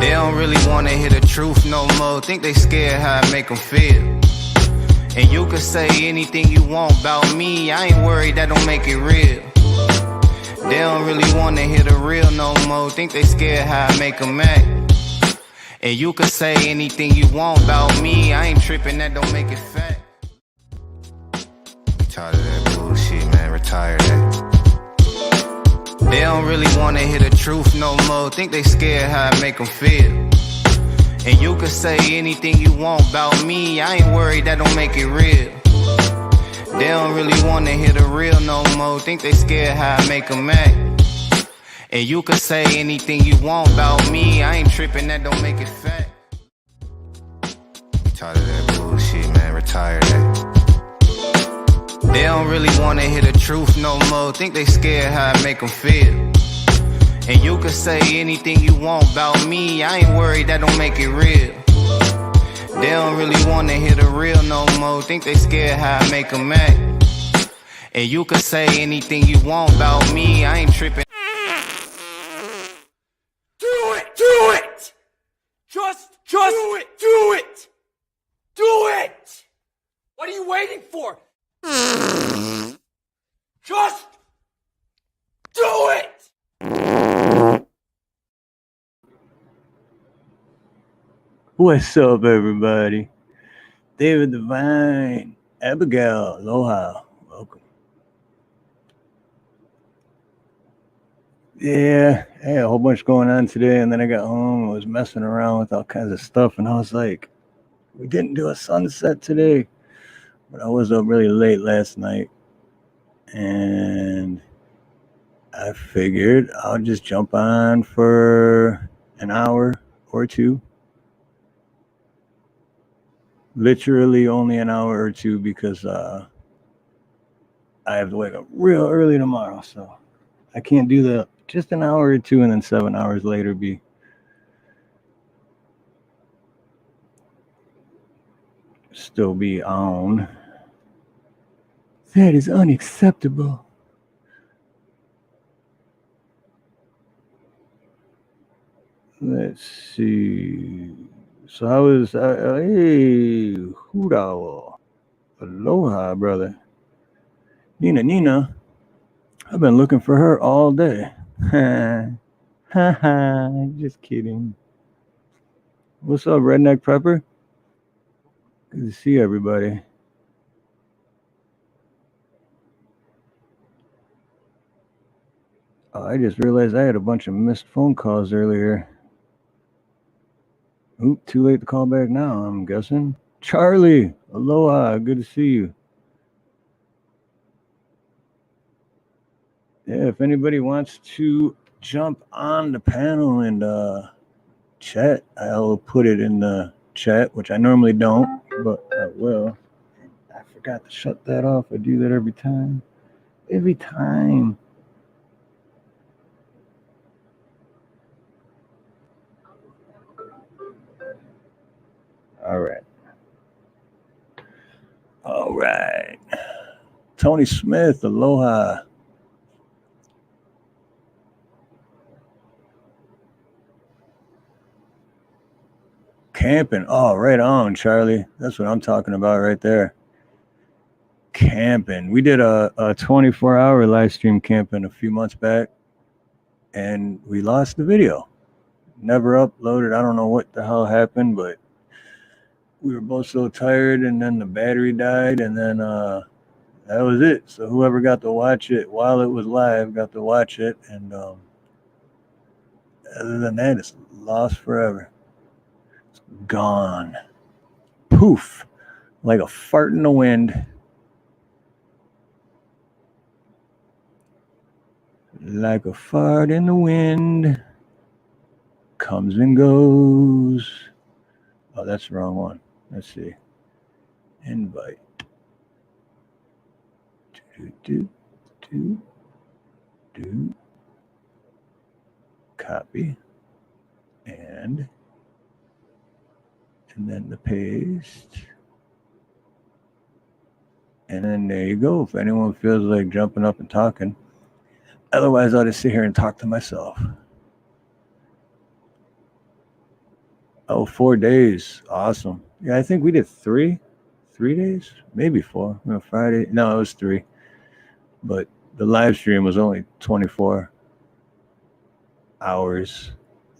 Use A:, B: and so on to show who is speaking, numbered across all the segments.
A: They don't really wanna hear the truth no more. Think they scared how I make them feel. And you can say anything you want about me, I ain't worried, that don't make it real. They don't really wanna hear the real no more. Think they scared how I make them act. And you can say anything you want about me, I ain't tripping, that don't make it fact. Tired of that bullshit, man, retire that. They don't really wanna hear the truth no more. Think they scared how I make them feel. And you can say anything you want about me, I ain't worried, that don't make it real. They don't really wanna hear the real no more. Think they scared how I make them act. And you can say anything you want about me, I ain't tripping, that don't make it fact. Tired of that bullshit, man, retire that. They don't really wanna hear the truth no more. Think they scared how I make them feel. And you can say anything you want about me, I ain't worried, that don't make it real. They don't really wanna hear the real no more. Think they scared how I make them act. And you can say anything you want about me, I ain't tripping.
B: Do it! Do it! Just do it! Do it! Do it! What are you waiting for? Just do it!
C: What's up, everybody? David Divine, Abigail, aloha, welcome. Yeah, I had a whole bunch going on today, and then I got home and was messing around with all kinds of stuff, and I was like, we didn't do a sunset today, but I was up really late last night, and I figured I'll just jump on for an hour or two. Literally only an hour or two, because I have to wake up real early tomorrow, so I can't do that. Just an hour or two, and then 7 hours later still be on. That is unacceptable. Let's see. So how is hey, hoot owl. Aloha, brother. Nina. I've been looking for her all day. Just kidding. What's up, Redneck Pepper? Good to see everybody. Oh, I just realized I had a bunch of missed phone calls earlier. Oop, too late to call back now, I'm guessing. Charlie, aloha, good to see you. Yeah, if anybody wants to jump on the panel and chat, I'll put it in the chat, which I normally don't, but I will. I forgot to shut that off. I do that every time. All right. Tony Smith, aloha. Camping. Oh, right on, Charlie. That's what I'm talking about right there. Camping. We did a 24-hour live stream camping a few months back, and we lost the video. Never uploaded. I don't know what the hell happened, but we were both so tired, and then the battery died, and then that was it. So whoever got to watch it while it was live got to watch it, and other than that, it's lost forever. It's gone. Poof. Like a fart in the wind. Like a fart in the wind. Comes and goes. Oh, that's the wrong one. Let's see. Invite. Do. Copy. And then the paste. And then there you go. If anyone feels like jumping up and talking. Otherwise, I'll just sit here and talk to myself. Oh, 4 days. Awesome. Yeah, I think we did 3 days, maybe 4. No, Friday. No, it was 3. But the live stream was only 24 hours,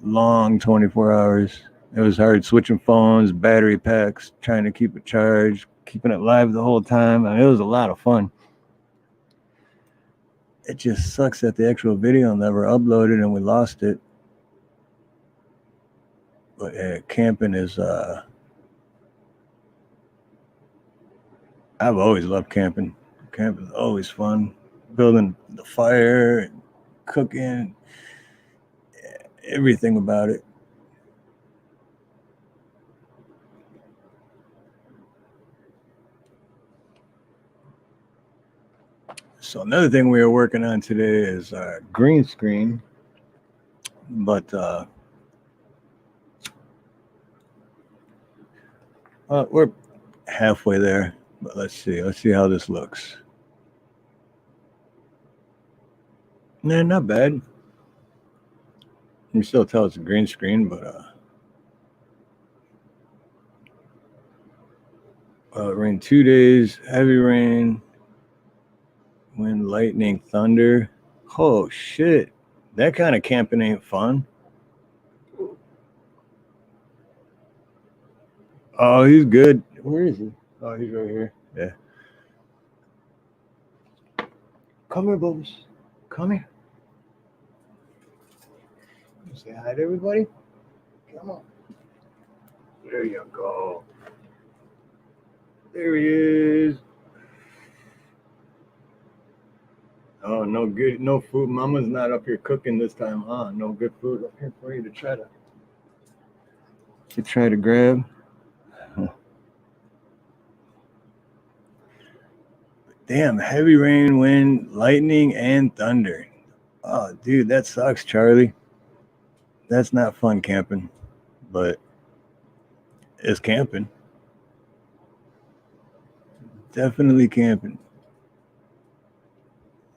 C: long 24 hours. It was hard switching phones, battery packs, trying to keep it charged, keeping it live the whole time. I mean, it was a lot of fun. It just sucks that the actual video never uploaded and we lost it. But camping is I've always loved camping. Camping is always fun. Building the fire, cooking, everything about it. So another thing we are working on today is green screen, but we're halfway there. But let's see how this looks. Nah, not bad. You can still tell it's a green screen, but it rained 2 days, heavy rain, wind, lightning, thunder. Oh shit, that kind of camping ain't fun. Oh, he's good. Where is he? Oh, he's right here. Yeah. Come here, Bubbles. Come here. Say hi to everybody. Come on. There you go. There he is. Oh, no good, no food. Mama's not up here cooking this time, huh? No good food up here for you to try to grab. Damn, heavy rain, wind, lightning, and thunder. Oh, dude, that sucks, Charlie. That's not fun camping, but it's camping. Definitely camping.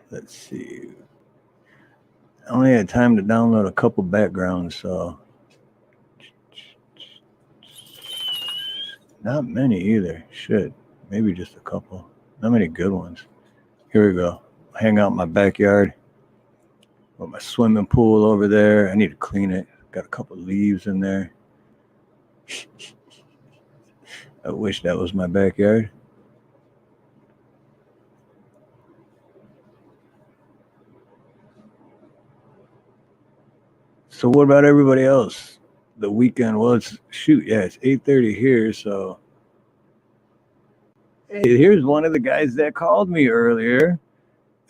C: Let's see. I only had time to download a couple backgrounds, so not many either. Shit, maybe just a couple. Not many good ones. Here we go. Hang out in my backyard. Got my swimming pool over there. I need to clean it. Got a couple leaves in there. I wish that was my backyard. So what about everybody else? The weekend, well, it's 8:30 here, so hey, here's one of the guys that called me earlier,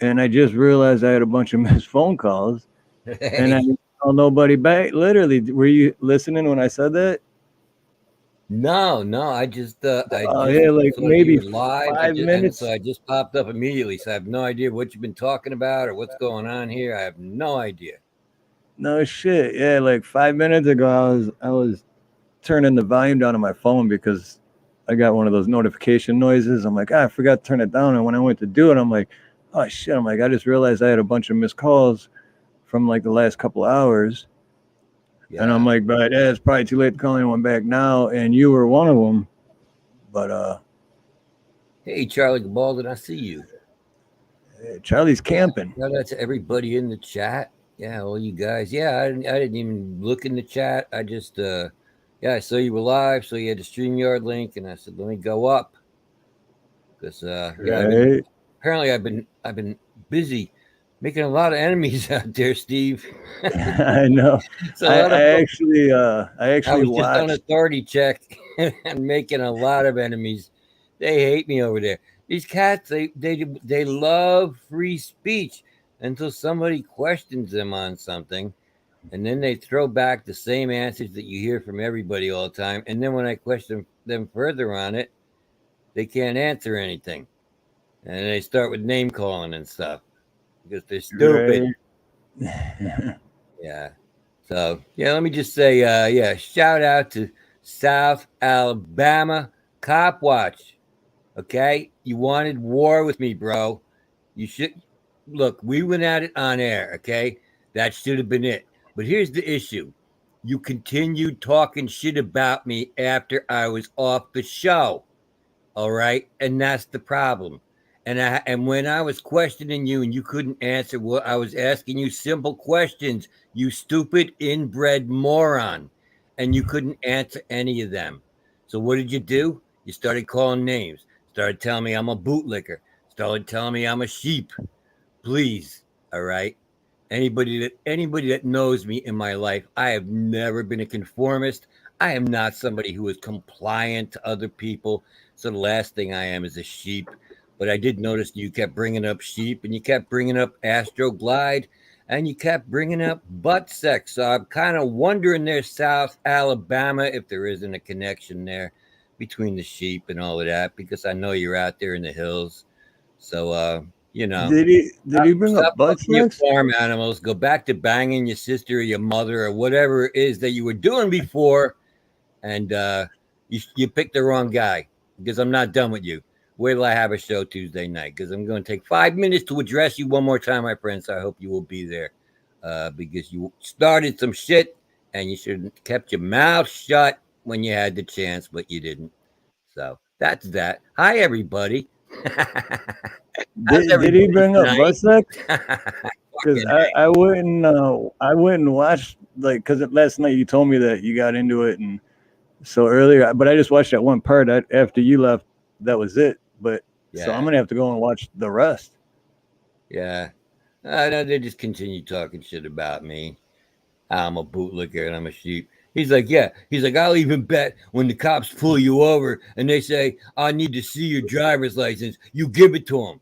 C: and I just realized I had a bunch of missed phone calls, and I didn't call nobody back. Literally, were you listening when I said that?
D: No, I just like
C: maybe
D: you were live
C: 5 minutes.
D: so I just popped up immediately. So I have no idea what you've been talking about or what's going on here. I have no idea.
C: No shit. Yeah, like 5 minutes ago, I was turning the volume down on my phone because I got one of those notification noises. I'm like, I forgot to turn it down, and when I went to do it, I'm like, oh shit. I'm like, I just realized I had a bunch of missed calls from like the last couple hours. Yeah. And I'm like, but it's probably too late to call anyone back now. And you were one of them. But
D: hey, Charlie Gabalden, I see you.
C: Hey, Charlie's camping.
D: Shout out to everybody in the chat. Yeah, all you guys. Yeah, I didn't even look in the chat. I just I saw you were live, so you had the StreamYard link, and I said, let me go up because
C: right.
D: Apparently I've been busy making a lot of enemies out there, Steve.
C: I know. So I actually
D: I was
C: watched.
D: just on authority check and making a lot of enemies. They hate me over there. These cats, they love free speech until somebody questions them on something, and then they throw back the same answers that you hear from everybody all the time. And then when I question them further on it, they can't answer anything, and they start with name calling and stuff because they're stupid.
C: Right.
D: Yeah. So let me just say, shout out to South Alabama Cop Watch. Okay, you wanted war with me, bro. You should look. We went at it on air. Okay, that should have been it. But here's the issue: you continued talking shit about me after I was off the show. All right. And that's the problem. And when I was questioning you and you couldn't answer what I was asking you simple questions, you stupid inbred moron, and you couldn't answer any of them. So what did you do? You started calling names, started telling me I'm a bootlicker, started telling me I'm a sheep. Please, all right. Anybody that knows me in my life, I have never been a conformist. I am not somebody who is compliant to other people. So the last thing I am is a sheep. But I did notice you kept bringing up sheep and you kept bringing up Astroglide and you kept bringing up butt sex. So I'm kind of wondering there, South Alabama, if there isn't a connection there between the sheep and all of that, because I know you're out there in the hills. So, you know.
C: Did he bring up butt
D: fucking your
C: sex?
D: farm animals. Go back to banging your sister or your mother or whatever it is that you were doing before. And you picked the wrong guy, because I'm not done with you. Wait till I have a show Tuesday night, because I'm going to take 5 minutes to address you one more time, my friend. So I hope you will be there, because you started some shit and you should have kept your mouth shut when you had the chance, but you didn't. So that's that. Hi, everybody.
C: Did he bring up butt sex? Because
D: Fucking
C: I wouldn't watch, like, because last night you told me that you got into it, and so earlier, but I just watched that one part. After you left, that was it. But so I'm gonna have to go and watch the rest.
D: Yeah. No, they just continue talking shit about me. I'm a bootlicker and I'm a sheep. He's like, yeah. He's like, I'll even bet when the cops pull you over and they say, I need to see your driver's license, you give it to them.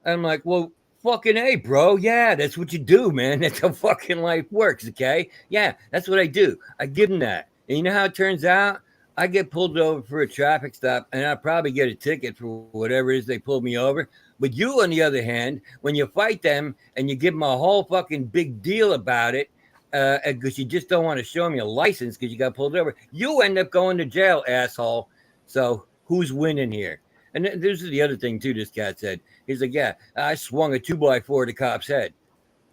D: I'm like, well, fucking A, bro. Yeah, that's what you do, man. That's how fucking life works, okay? Yeah, that's what I do. I give them that. And you know how it turns out? I get pulled over for a traffic stop, and I probably get a ticket for whatever it is they pulled me over. But you, on the other hand, when you fight them and you give them a whole fucking big deal about it, because you just don't want to show them your license because you got pulled over, you end up going to jail, asshole. So who's winning here? And this is the other thing, too, this cat said. He's like, yeah, I swung a 2x4 at the cop's head.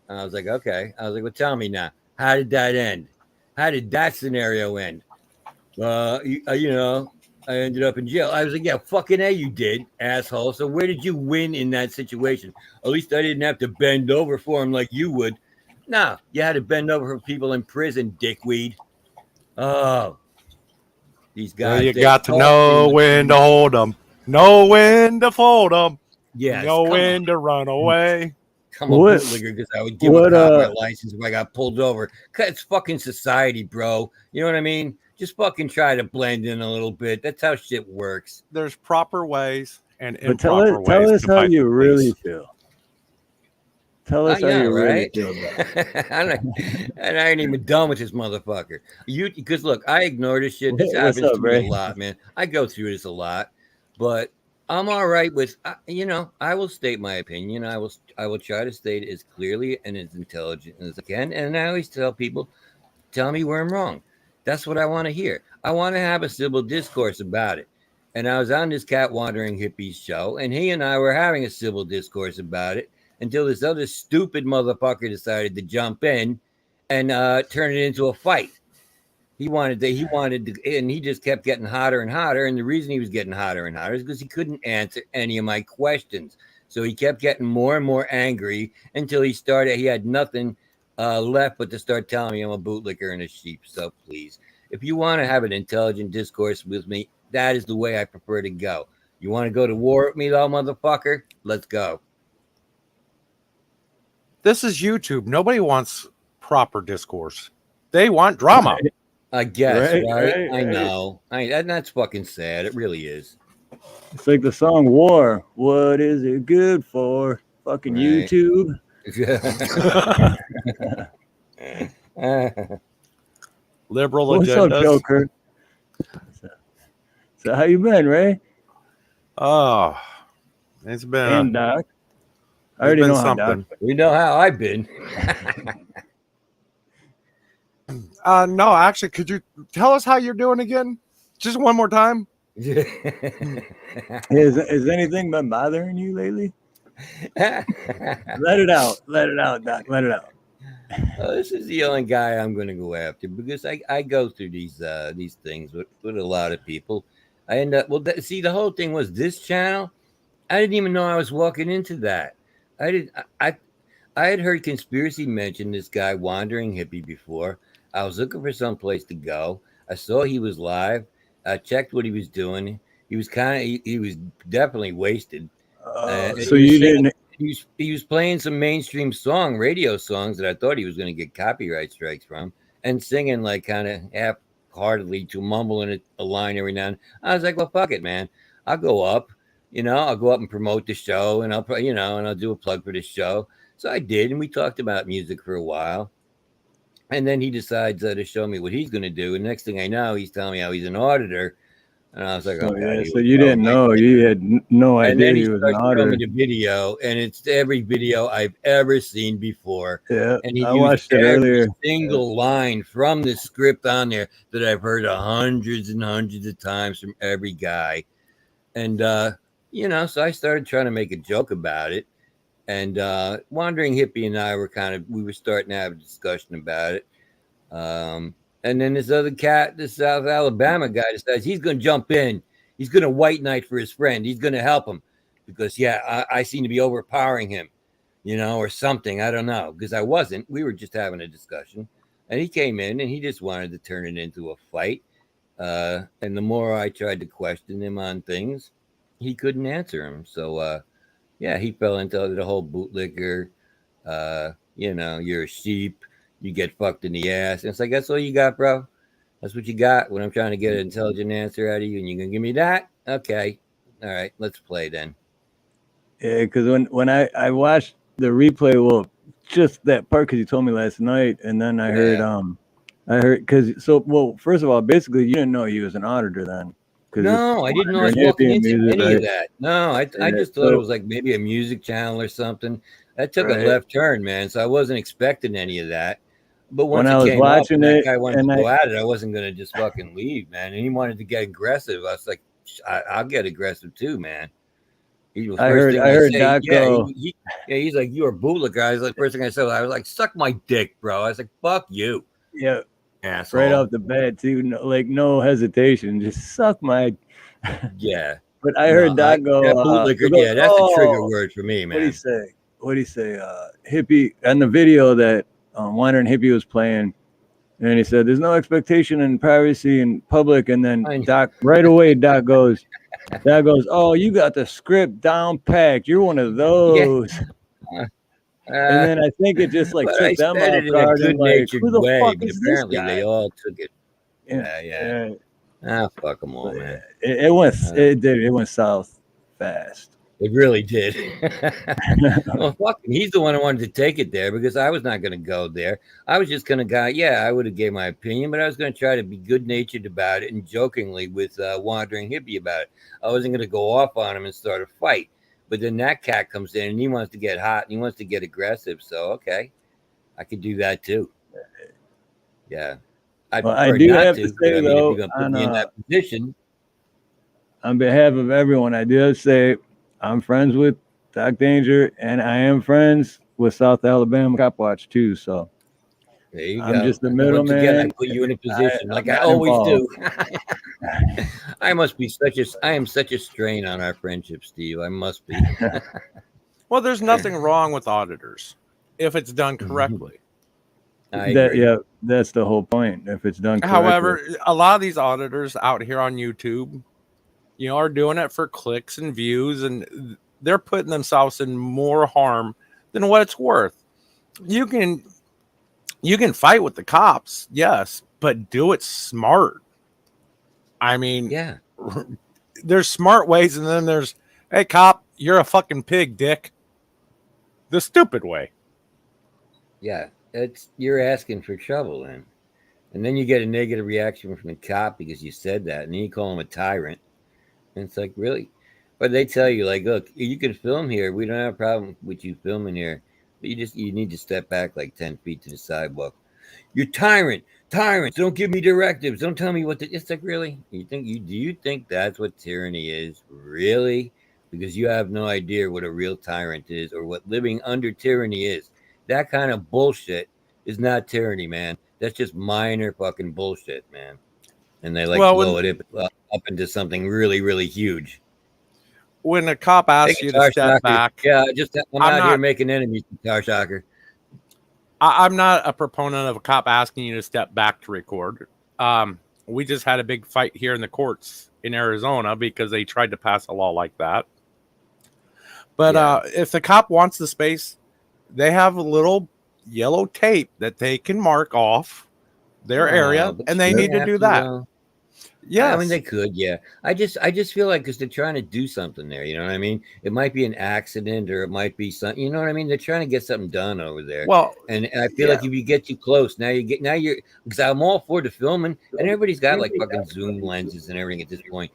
D: And I was like, okay. I was like, well, tell me now, how did that end? How did that scenario end? You know, I ended up in jail. I was like, yeah, fucking A, you did, asshole. So where did you win in that situation? At least I didn't have to bend over for him like you would. No, you had to bend over for people in prison, dickweed. Oh, these guys.
E: Well, you got to know when to hold them, know when to fold them,
D: yes,
E: know when to run away.
D: I'm a bootlegger because I would give a cop my license if I got pulled over. It's fucking society, bro. You know what I mean? Just fucking try to blend in a little bit. That's how shit works.
E: There's proper ways and
C: improper ways. Tell us how you really feel. Tell us how you really feel about it.
D: And I ain't even done with this motherfucker. Because look, I ignore this shit. This happens to me a lot, man. I go through this a lot, but I'm all right with, you know, I will state my opinion. I will try to state it as clearly and as intelligent as I can. And I always tell people, tell me where I'm wrong. That's what I want to hear. I want to have a civil discourse about it. And I was on this Cat Wandering Hippies show, and he and I were having a civil discourse about it until this other stupid motherfucker decided to jump in and turn it into a fight. He wanted to, and he just kept getting hotter and hotter. And the reason he was getting hotter and hotter is because he couldn't answer any of my questions. So he kept getting more and more angry until he had nothing left but to start telling me I'm a bootlicker and a sheep. So please, if you want to have an intelligent discourse with me, that is the way I prefer to go. You want to go to war with me, though, motherfucker? Let's go.
E: This is YouTube. Nobody wants proper discourse. They want drama.
D: I guess, right? I know. That's fucking sad. It really is.
C: It's like the song War. What is it good for? Fucking YouTube.
E: Liberal
C: What's
E: agendas.
C: up, Joker? So how you been, Ray?
E: Oh, it's been
C: and Doc. I already know
E: something.
C: how Doc.
D: We know how I've been.
E: No, actually, could you tell us how you're doing again? Just one more time.
C: Has anything been bothering you lately? Let it out, Doc. Let it out.
D: This is the only guy I'm going to go after because I go through these things with a lot of people. I end up see the whole thing was this channel. I didn't even know I was walking into that. I did I had heard conspiracy mention this guy wandering hippie before. I was looking for some place to go. I saw he was live. I checked what he was doing. He was he was definitely wasted. And
C: So
D: he was
C: you
D: singing.
C: didn't.
D: He was playing some mainstream radio songs that I thought he was going to get copyright strikes from, and singing like kind of half-heartedly to mumbling a line every now and then. I was like, well, fuck it, man. I'll go up. I'll go up and promote the show, and I'll do a plug for the show. So I did, and we talked about music for a while. And then he decides to show me what he's going to do. And next thing I know, he's telling me how he's an auditor. And I was like,
C: So,
D: okay.
C: so you didn't know. You had no
D: And
C: idea
D: then
C: he
D: he
C: was an
D: starts showing
C: auditor.
D: me the video, and it's every video I've ever seen before.
C: Yeah,
D: And he
C: I
D: used
C: watched it
D: every
C: earlier.
D: single line from the script on there that I've heard hundreds and hundreds of times from every guy. And, so I started trying to make a joke about it. And Wandering Hippie and I we were starting to have a discussion about it. And then this other cat, this South Alabama guy, decides he's going to jump in. He's going to white knight for his friend. He's going to help him because, I seem to be overpowering him, or something. I don't know, because I wasn't. We were just having a discussion. And he came in and he just wanted to turn it into a fight. And the more I tried to question him on things, he couldn't answer him. So, he fell into the whole bootlicker. You're a sheep. You get fucked in the ass. And it's like, that's all you got, bro? That's what you got when I'm trying to get an intelligent answer out of you, and you're going to give me that? Okay. All right, let's play then.
C: Yeah, because when I watched the replay, well, just that part, because you told me last night, and then I heard, first of all, basically, you didn't know he was an auditor then.
D: No, I didn't know I was walking into any of that. No, I just thought it was like maybe a music channel or something. That took a left turn, man, so I wasn't expecting any of that. But once
C: when I was watching
D: that
C: it,
D: guy wanted to go at it, I wasn't going to just fucking leave, man. And he wanted to get aggressive. I was like, I'll get aggressive too, man.
C: I heard Doc go.
D: He's like, you're a bootlicker. I was like, first thing I said, I was like, suck my dick, bro. I was like, fuck you.
C: Yeah.
D: Asshole.
C: Right off the bat, too. No hesitation. Just suck my.
D: Yeah.
C: But I heard Doc go.
D: Bootlicker, that's the trigger word for me, man.
C: What do you say? Hippie, on the video that Wandering Hippie was playing, and he said, "There's no expectation in privacy in public." And then Doc goes, "Oh, you got the script down packed. You're one of those." Yeah. And then I think it just took them off guard and who the fuck is this guy?
D: They all took it. Yeah. Fuck them all, man.
C: It went south fast.
D: It really did. Well, fuck him. He's the one who wanted to take it there because I was not going to go there. I was just going to go, I would have gave my opinion, but I was going to try to be good-natured about it and jokingly with Wandering Hippie about it. I wasn't going to go off on him and start a fight. But then that cat comes in and he wants to get hot and he wants to get aggressive. So, okay, I could do that too. Yeah.
C: I do have to say, though,
D: if you're going to put me in that position.
C: On behalf of everyone, I do have to say, I'm friends with Doc Danger, and I am friends with South Alabama Cop Watch too. So
D: there you
C: I'm
D: go.
C: just the middleman.
D: I put you in a position I always do. I am such a strain on our friendship, Steve. I must be.
E: Well, there's nothing wrong with auditors if it's done correctly.
C: That's the whole point. If it's done correctly.
E: However, a lot of these auditors out here on YouTube, are doing it for clicks and views, and they're putting themselves in more harm than what it's worth. You can fight with the cops, yes, but do it smart. I mean, there's smart ways, and then there's, hey, cop, you're a fucking pig, dick. The stupid way.
D: Yeah, you're asking for trouble, then. And then you get a negative reaction from the cop because you said that, and then you call him a tyrant. And it's like, really? But they tell you, like, look, you can film here. We don't have a problem with you filming here. But you need to step back 10 feet to the sidewalk. You're tyrants don't give me directives. Don't tell me what to. It's like, really? Do you think that's what tyranny is? Really? Because you have no idea what a real tyrant is or what living under tyranny is. That kind of bullshit is not tyranny, man. That's just minor fucking bullshit, man. And they
E: Well,
D: blow it up into something really, really huge.
E: when a cop asks you to step back,
D: yeah, I'm out here making enemies, Guitar Shocker.
E: I'm not a proponent of a cop asking you to step back to record. We just had a big fight here in the courts in Arizona because they tried to pass a law like that. But if the cop wants the space, they have a little yellow tape that they can mark off their area, and they need to do that. Yeah,
D: I mean they could. Yeah, I just feel like because they're trying to do something there. You know what I mean? It might be an accident, or it might be something. You know what I mean? They're trying to get something done over there.
E: Well,
D: and I feel like if you get too close, now you're because I'm all for the filming, and everybody's got like fucking zoom lenses and everything at this point.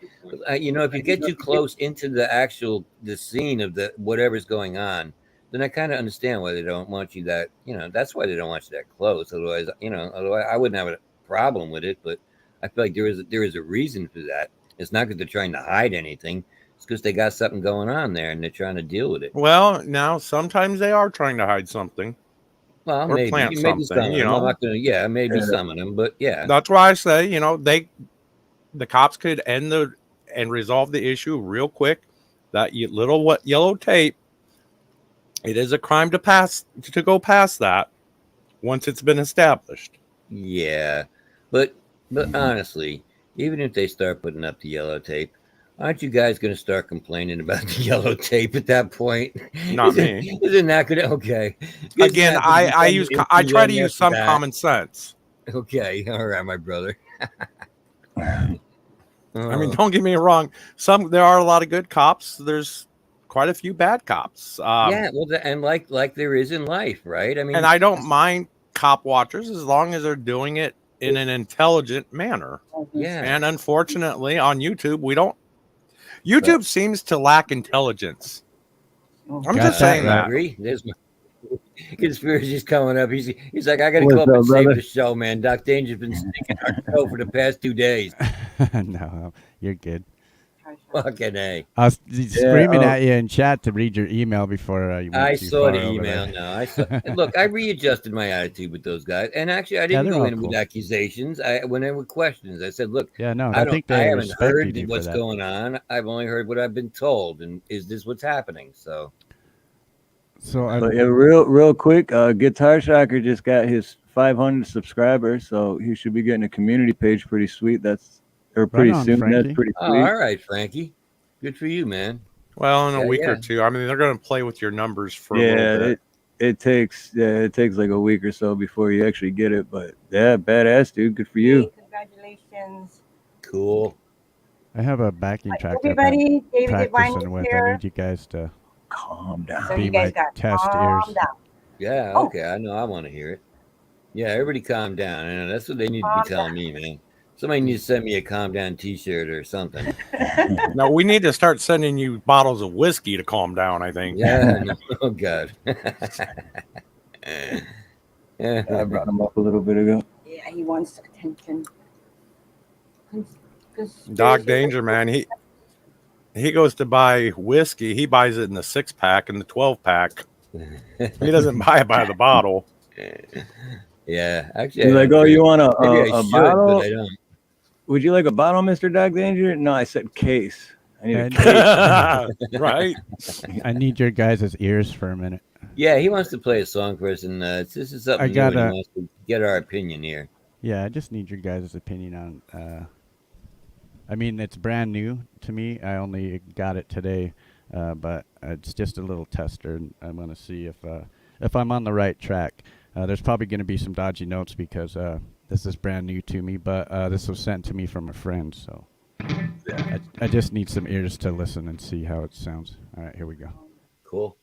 D: You know, if you get too close into the scene of the whatever's going on, then I kind of understand why they don't want you that. You know, that's why they don't want you that close. Otherwise, I wouldn't have a problem with it, but. I feel like there is a reason for that. It's not because they're trying to hide anything. It's because they got something going on there and they're trying to deal with it.
E: Well, now sometimes they are trying to hide something.
D: Well,
E: or
D: maybe
E: plant
D: some
E: something. You know,
D: I'm not gonna. Maybe some of them, but yeah.
E: That's why I say, the cops could end and resolve the issue real quick. That little yellow tape. It is a crime to go past that once it's been established.
D: Yeah, but honestly, even if they start putting up the yellow tape, aren't you guys going to start complaining about the yellow tape at that point?
E: Not me.
D: Isn't that good? Okay.
E: Again, I try to use some common sense.
D: Okay, all right, my brother.
E: I mean, don't get me wrong. There are a lot of good cops. There's quite a few bad cops.
D: Yeah, well, and like there is in life, right? I mean,
E: and I don't mind cop watchers as long as they're doing it in an intelligent manner.
D: Yeah.
E: And unfortunately on YouTube, YouTube seems to lack intelligence. I'm just saying that.
D: I agree. There's my conspiracy's coming up. He's like, I gotta come up and save the show, man. Doc Danger's been sneaking our show for the past 2 days.
F: No, you're good.
D: Fucking A.
F: I was screaming at you in chat to read your email before you went
D: I
F: too
D: saw
F: far
D: the
F: over
D: email
F: there.
D: now. Look, I readjusted my attitude with those guys. And actually, I didn't go in with accusations. When there were questions, I said, look,
F: I
D: haven't heard what's going on. I've only heard what I've been told. And is this what's happening? So
C: real quick, Guitar Shocker just got his 500 subscribers, so he should be getting a community page pretty sweet. Pretty soon.
F: Frankie.
C: That's pretty sweet.
D: all right, Frankie. Good for you, man.
E: Well, in a week or two. I mean, they're going to play with your numbers for a little bit.
C: It takes like a week or so before you actually get it. But yeah, badass, dude. Good for you.
G: Congratulations.
D: Cool.
F: I have a backing track.
G: Everybody, David
F: practicing with. I need you guys to
C: calm down.
G: So
F: be
G: you guys
F: my
G: got
F: test
G: calm
F: ears.
G: down.
D: Yeah, okay. I know. I want to hear it. Yeah, everybody calm down. I know that's what they need to be telling me, man. Somebody needs to send me a calm down T-shirt or something.
E: No, we need to start sending you bottles of whiskey to calm down, I think.
D: Yeah. No, oh, God.
C: I brought him up a little bit ago.
G: Yeah, he wants attention.
E: Doc Danger, man. He goes to buy whiskey. He buys it in the 6-pack and the 12-pack. He doesn't buy it by the bottle.
D: Yeah, actually.
C: He's like, oh, you want a bottle?
D: But I don't.
C: Would you like a bottle, Mr. Doc Danger? No, I said case. I need a case.
E: Right.
F: I need your guys' ears for a minute.
D: Yeah, he wants to play a song for us, and this is something new, and he wants to get our opinion here.
F: Yeah, I just need your guys' opinion on. I mean, it's brand new to me. I only got it today, but it's just a little tester, and I'm going to see if I'm on the right track. There's probably going to be some dodgy notes because this is brand new to me, but this was sent to me from a friend, so I just need some ears to listen and see how it sounds. All right, here we go.
D: Cool.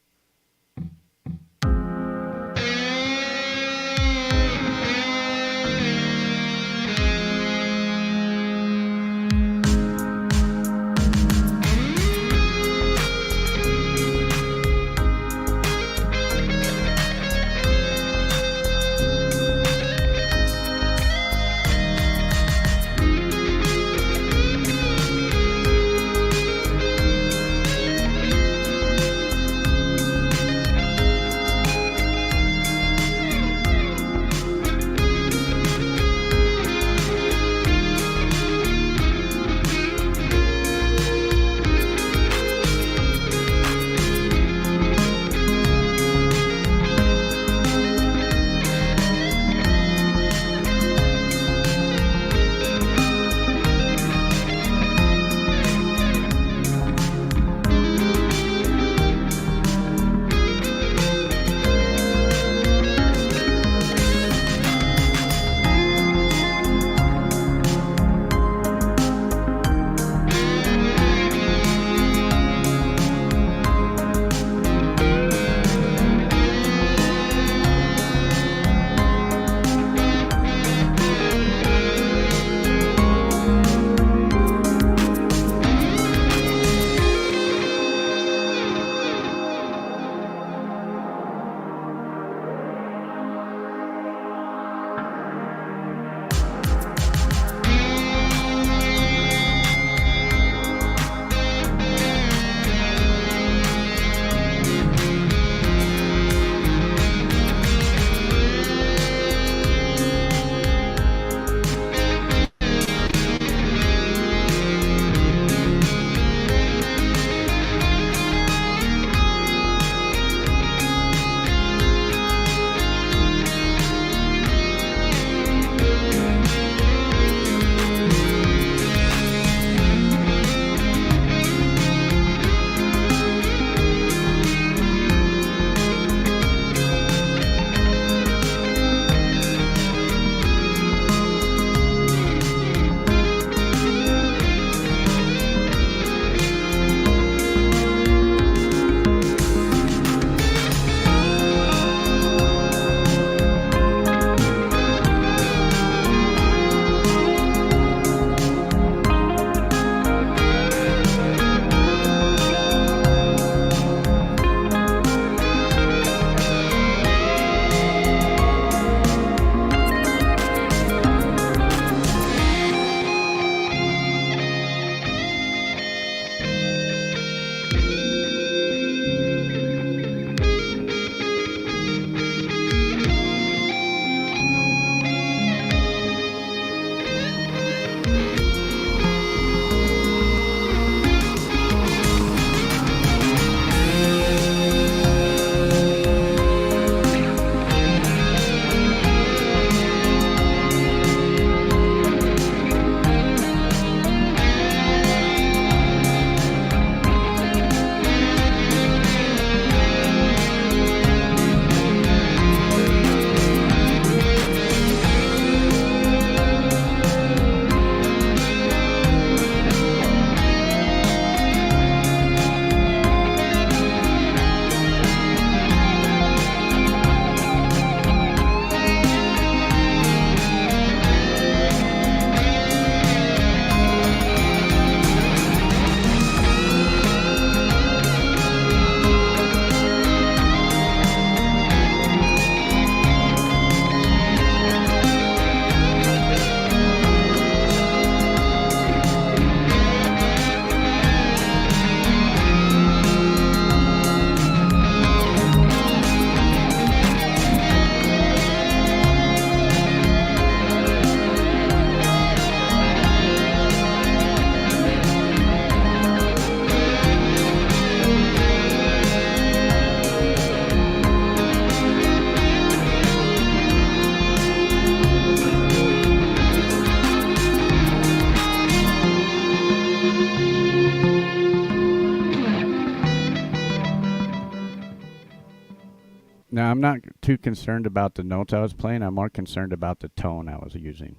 F: No, I'm not too concerned about the notes I was playing. I'm more concerned about the tone I was using.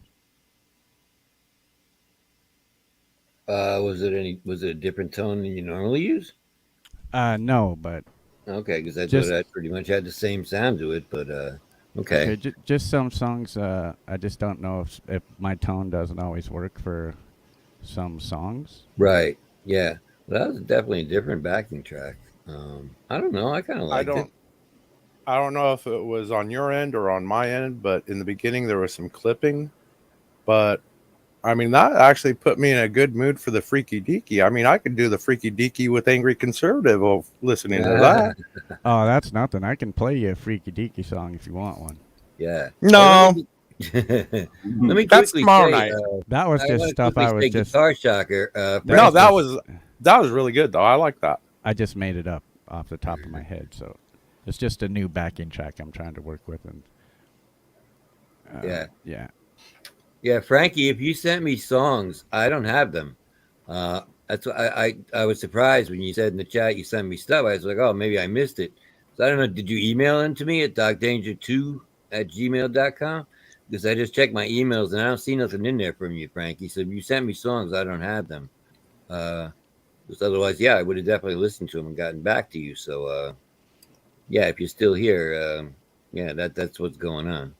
D: Was it a different tone than you normally use?
F: No, but
D: Okay, because I
F: Just-
D: thought I pretty much had the same sound to it, but okay.
F: just some songs. I just don't know if my tone doesn't always work for some songs.
D: Right. Yeah. Well, that was definitely a different backing track. I don't know. I kind of liked it.
E: I don't know if it was on your end or on my end, but in the beginning there was some clipping. But I mean, that actually put me in a good mood for the Freaky Deaky. I mean, I could do the Freaky Deaky with Angry Conservative of listening to that.
F: Oh, that's nothing. I can play you a Freaky Deaky song if you want one.
D: Yeah.
E: No,
D: Let me
E: That's
D: quickly
E: tomorrow
D: say,
E: night.
F: That was
D: I
F: just
D: wanna
F: stuff
D: quickly
F: I was
D: say
F: just.
D: Guitar Shocker.
E: no,
D: Francis-
E: that was really good though. I like that.
F: I just made it up off the top of my head, so it's just a new backing track I'm trying to work with, and
D: Yeah.
F: yeah.
D: Yeah, Frankie, if you sent me songs, I don't have them. That's why I was surprised when you said in the chat you sent me stuff. I was like, oh, maybe I missed it. So I don't know. Did you email them to me at docdanger2@gmail.com? Because I just checked my emails and I don't see nothing in there from you, Frankie. So if you sent me songs, I don't have them. Because otherwise, yeah, I would have definitely listened to them and gotten back to you. So, yeah, if you're still here, yeah, that's what's going on.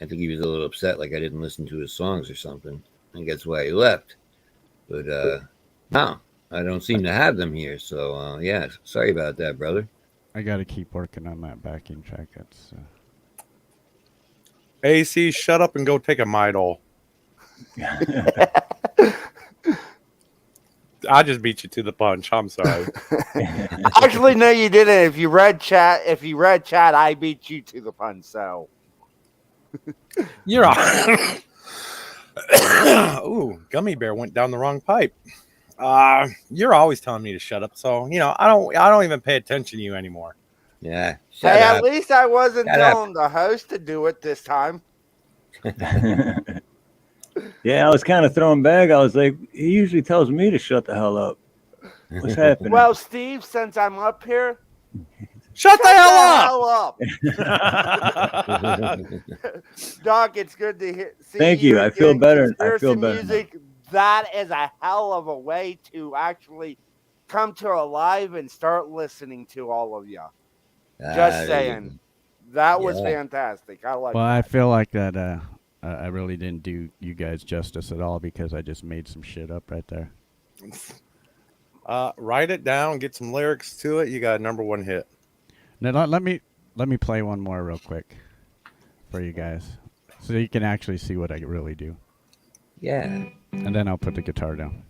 D: I think he was a little upset, like I didn't listen to his songs or something. I think that's why he left. But no, I don't seem to have them here. So yeah, sorry about that, brother.
F: I got to keep working on that backing track. That's
E: AC, shut up and go take a Midol. I just beat you to the punch. I'm sorry.
H: Actually, no, you didn't. If you read chat, I beat you to the punch. So
E: You're on. Ooh, gummy bear went down the wrong pipe. You're always telling me to shut up, so I don't even pay attention to you anymore.
D: Yeah,
H: hey,
D: shut
H: at
D: up.
H: least I wasn't
D: Shut up.
H: telling the host to do it this time.
C: Yeah, I was kind of thrown back. I was like, he usually tells me to shut the hell up. What's happening?
H: Well, Steve, since I'm up here,
E: Shut the hell up!
H: Doc, it's good to see
C: Thank you. I feel
H: again.
C: better. I
H: Conspiracy
C: feel better now.
H: music, that is a hell of a way to actually come to a live and start listening to all of you. Just saying. That was
D: Yeah.
H: fantastic. I like
F: well,
H: that.
F: I feel like that. I really didn't do you guys justice at all because I just made some shit up right there.
E: Write it down, get some lyrics to it. You got a #1 hit.
F: Now let me play one more real quick for you guys, so you can actually see what I really do,
D: Yeah.
F: and then I'll put the guitar down.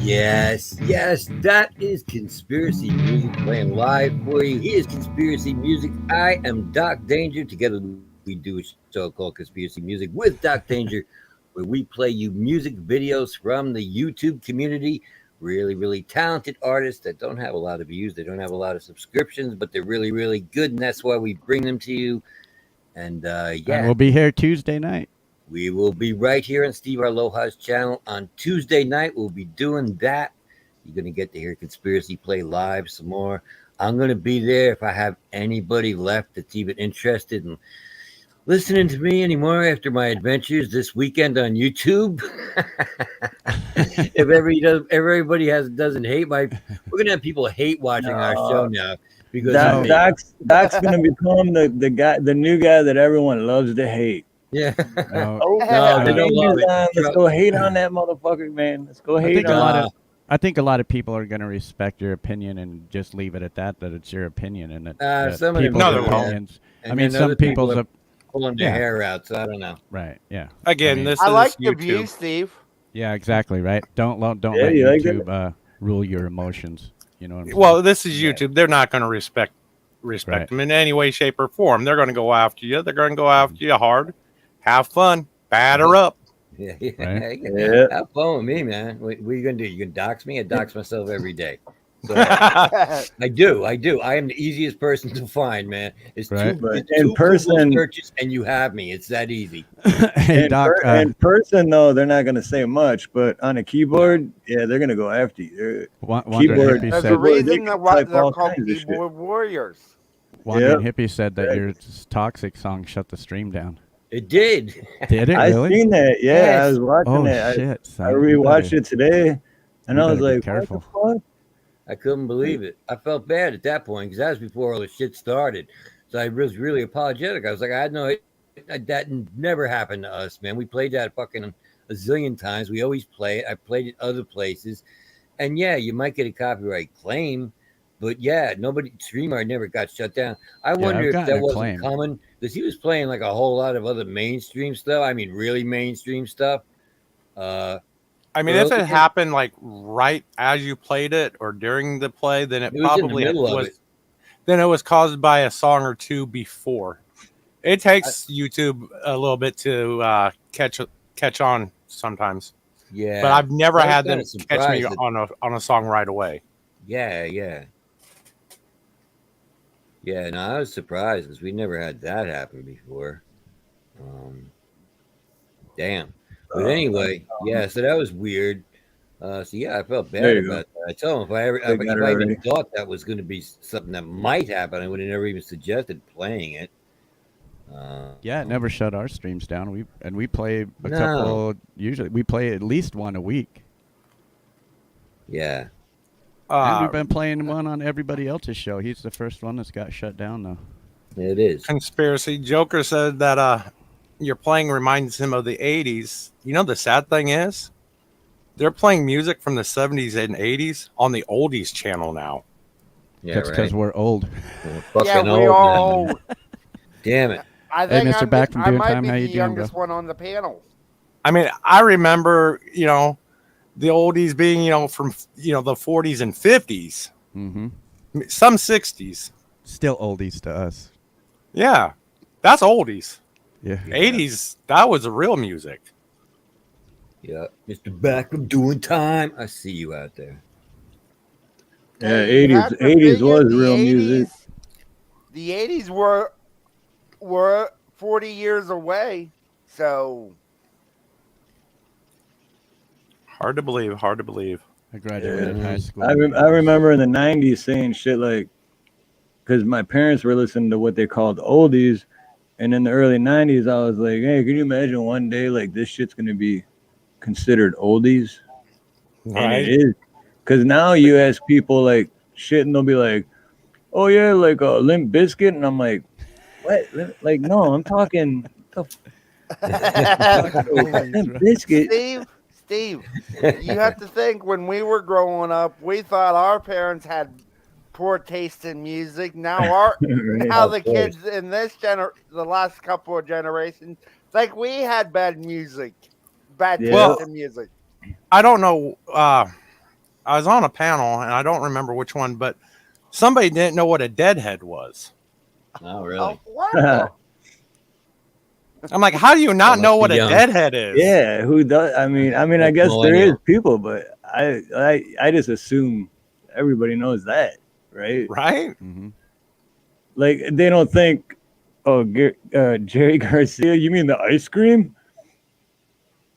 D: Yes, that is Conspiracy Music playing live for you. He is Conspiracy Music. I am Doc Danger. Together we do a show called Conspiracy Music with Doc Danger, where we play you music videos from the YouTube community. Really, really talented artists that don't have a lot of views. They don't have a lot of subscriptions, but they're really, really good, and that's why we bring them to you. And
F: And we'll be here Tuesday night.
D: we will be right here on Steve Aloha's channel on Tuesday night. We'll be doing that. You're going to get to hear Conspiracy play live some more. I'm going to be there if I have anybody left that's even interested in listening to me anymore after my adventures this weekend on YouTube. If everybody doesn't hate we're going to have people hate watching our show now. Because
C: Doc's going to become the new guy that everyone loves to hate.
D: Yeah.
C: No,
D: they don't love it.
C: Let's go hate on that motherfucker, man. Let's go hate on.
F: I think a lot of people are going to respect your opinion and just leave it at that it's your opinion and that
D: some of them
F: opinions. I mean, some people's
D: are pulling their hair out, so I don't know.
F: Right? Yeah.
E: Again,
H: I like the view, Steve.
F: Yeah, exactly. Right. Don't let YouTube rule your emotions. You know what I'm saying?
E: Well, this is YouTube. They're not going to respect them in any way, shape, or form. They're going to go after you. They're going to go after you hard. Have fun. Batter up.
D: Yeah.
C: Yeah.
D: Have fun with me, man. What are you gonna do? You can dox me? I dox myself every day. So, I do. I am the easiest person to find, man. It's two
C: in person
D: searches and you have me. It's that easy.
F: Hey, Doc,
C: in person though, they're not gonna say much, but on a keyboard, they're gonna go after you.
F: Keyboard.
H: There's a reason that they're called keyboard warriors.
F: Wandering Hippie said that your Toxic song shut the stream down.
D: It did.
F: Did it really?
C: I seen that. Yeah, yes. I was watching it.
F: Shit,
C: I rewatched it today, and I was like,
F: careful.
C: What the fuck?
D: I couldn't believe it. I felt bad at that point because that was before all the shit started. So I was really apologetic. I was like, I had no, that never happened to us, man. We played that fucking a zillion times. We always play it. I played it other places. And yeah, you might get a copyright claim, but yeah, streamer never got shut down. I wonder if that wasn't common because he was playing like a whole lot of other mainstream stuff. I mean, really mainstream stuff.
E: I mean, if it happened like right as you played it or during the play, then it probably was. Then it was caused by a song or two before. It takes YouTube a little bit to catch on sometimes.
D: Yeah,
E: but I've never had them catch me on a song right away.
D: Yeah. No, I was surprised because we never had that happen before. Damn. But anyway, so that was weird. So yeah, I felt bad about that. I told him if I even thought that was going to be something that might happen, I would have never even suggested playing it.
F: It never shut our streams down. We play a couple. Usually, we play at least one a week.
D: Yeah.
F: And we've been playing one on everybody else's show. He's the first one that's got shut down, though.
D: It is.
E: Conspiracy Joker said that your playing reminds him of the 80s. You know, the sad thing is, they're playing music from the 70s and 80s on the oldies channel now.
D: Yeah,
F: that's because we're old.
H: We're old.
D: Damn it.
H: I think
F: Mr. Back from Doing Time, how you
H: the
F: doing,
H: youngest
F: bro?
H: one on the panel.
E: I mean, I remember, the oldies being, from, the 40s and 50s.
F: Mm-hmm.
E: Some 60s.
F: Still oldies to us.
E: Yeah. That's oldies.
F: Yeah.
E: 80s, that was real music.
D: Yeah. Mr. Back from Doing Time. I see you out there.
C: Yeah, 80s was real music.
H: The 80s were 40 years away, so
E: hard to believe.
F: I graduated high school.
C: I remember in the 90s saying shit like, because my parents were listening to what they called oldies, and in the early 90s I was like, hey, can you imagine one day like this shit's gonna be considered oldies?
E: Right.
C: And it is, because now you ask people like shit and they'll be like, oh yeah, like a Limp Bizkit, and I'm like, what? Like, no, I'm talking Limp Bizkit.
H: Steve, you have to think when we were growing up, we thought our parents had poor taste in music. Now now the kids in the last couple of generations, like we had bad taste in music.
E: I don't know I was on a panel, and I don't remember which one, but somebody didn't know what a deadhead was.
D: Oh, really?
H: What?
E: I'm like, how do you not
D: must
E: know
D: be
E: what a
D: young.
E: deadhead is?
C: Yeah, who does? I mean, I
D: That's
C: guess there is
D: millennial.
C: people, but I just assume everybody knows that, right?
E: Right?
F: Mm-hmm.
C: Like they don't think, oh, Jerry Garcia, you mean the ice cream?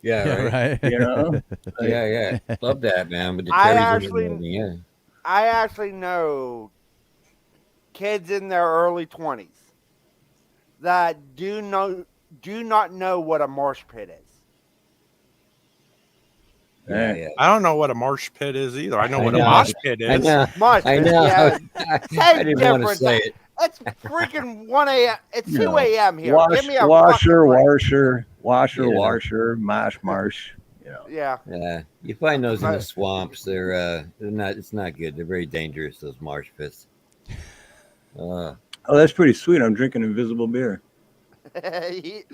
D: Yeah,
F: Yeah,
D: right.
F: right.
C: You know? Like,
D: Yeah. Love that, man. But the
H: I
D: cherries in
H: actually-
D: the morning, yeah.
H: I actually know kids in their early 20s that do not know what a marsh pit is.
D: Yeah.
E: I don't know what a marsh pit is either. I know
D: I
E: what
D: know.
E: a mosh pit
D: I
E: is.
D: know.
H: Marsh
D: I
H: pit,
D: know.
H: yeah.
D: I
H: Same
D: didn't want to
H: difference.
D: say it.
H: It's freaking 1 a.m. It's
C: You
H: 2
C: know,
H: a.m. here. Give me a
C: washer,
H: fucking break.
C: washer,
D: Yeah.
C: washer, marsh. You know.
H: Yeah.
D: Yeah, you find those in the
H: But-
D: swamps. They're not. It's not good. They're very dangerous. Those marsh pits.
C: Oh, that's pretty sweet. I'm drinking invisible beer.
H: he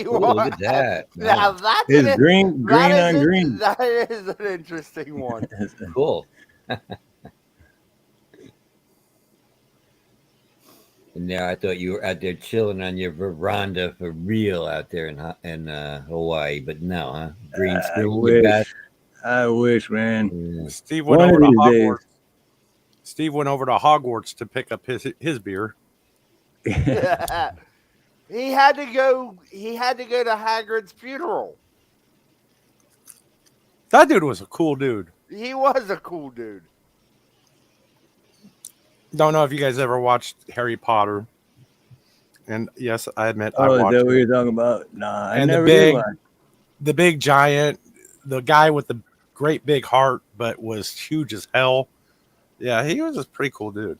D: Ooh, look at that.
H: Now
D: Wow.
H: that's
C: It's
H: an,
C: green
H: that
C: on
H: is
C: green.
H: That is an interesting one.
D: Cool. And now I thought you were out there chilling on your veranda for real out there in Hawaii, but no, huh? Green screen. You got.
C: I wish, man.
D: Yeah.
E: Steve went
C: One
E: over
C: of
E: to
C: these days.
E: Hogwarts. Steve went over to Hogwarts to pick up his beer.
H: He had to go. He had to go to Hagrid's funeral.
E: That dude was a cool dude.
H: He was a cool dude.
E: Don't know if you guys ever watched Harry Potter. And yes, I admit I
C: Oh, is
E: watched
C: that what
E: it.
C: you're talking about? Nah, I
E: And
C: never did watch.
E: the big giant, the guy with the great big heart, but was huge as hell. Yeah, he was a pretty cool dude.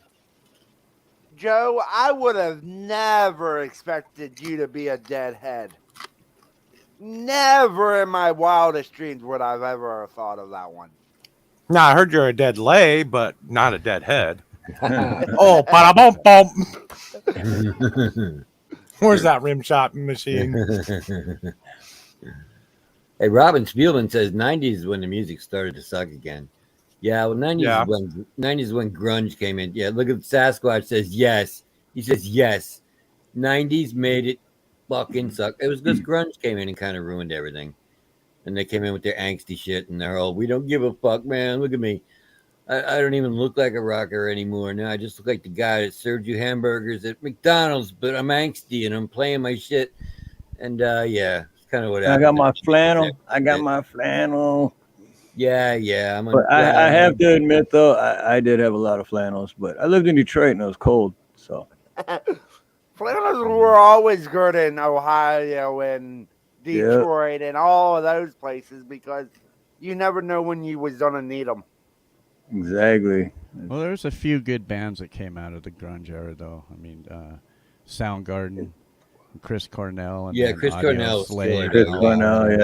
H: Joe, I would have never expected you to be a deadhead. Never in my wildest dreams would I've ever thought of that one.
E: Now, I heard you're a dead lay, but not a dead head. Oh, ba-da-bum, bum. Where's that rim shot machine?
D: Hey, Robin Spielman says 90s is when the music started to suck again. Yeah, well, 90s
E: Yeah.
D: is when grunge came in. Yeah, look at Sasquatch says yes. He says yes. 90s made it fucking suck. It was because grunge came in and kind of ruined everything. And they came in with their angsty shit and their whole, we don't give a fuck, man. Look at me. I don't even look like a rocker anymore. Now I just look like the guy that served you hamburgers at McDonald's, but I'm angsty and I'm playing my shit. And yeah, it's kind of what
C: I
D: happened.
C: got my flannel. I got my flannel.
D: Yeah.
C: But I have to admit, though, I did have a lot of flannels. But I lived in Detroit and it was cold. So
H: Flannels were always good in Ohio and Detroit and all of those places because you never know when you was gonna need them.
C: exactly.
F: Well, there's a few good bands that came out of the grunge era, though. I mean, Soundgarden, Chris Cornell, and
D: Yeah,
F: then
D: Chris
F: Audio
D: Cornell was
F: Slave,
D: killer,
C: Chris
D: man.
C: Cornell, yeah.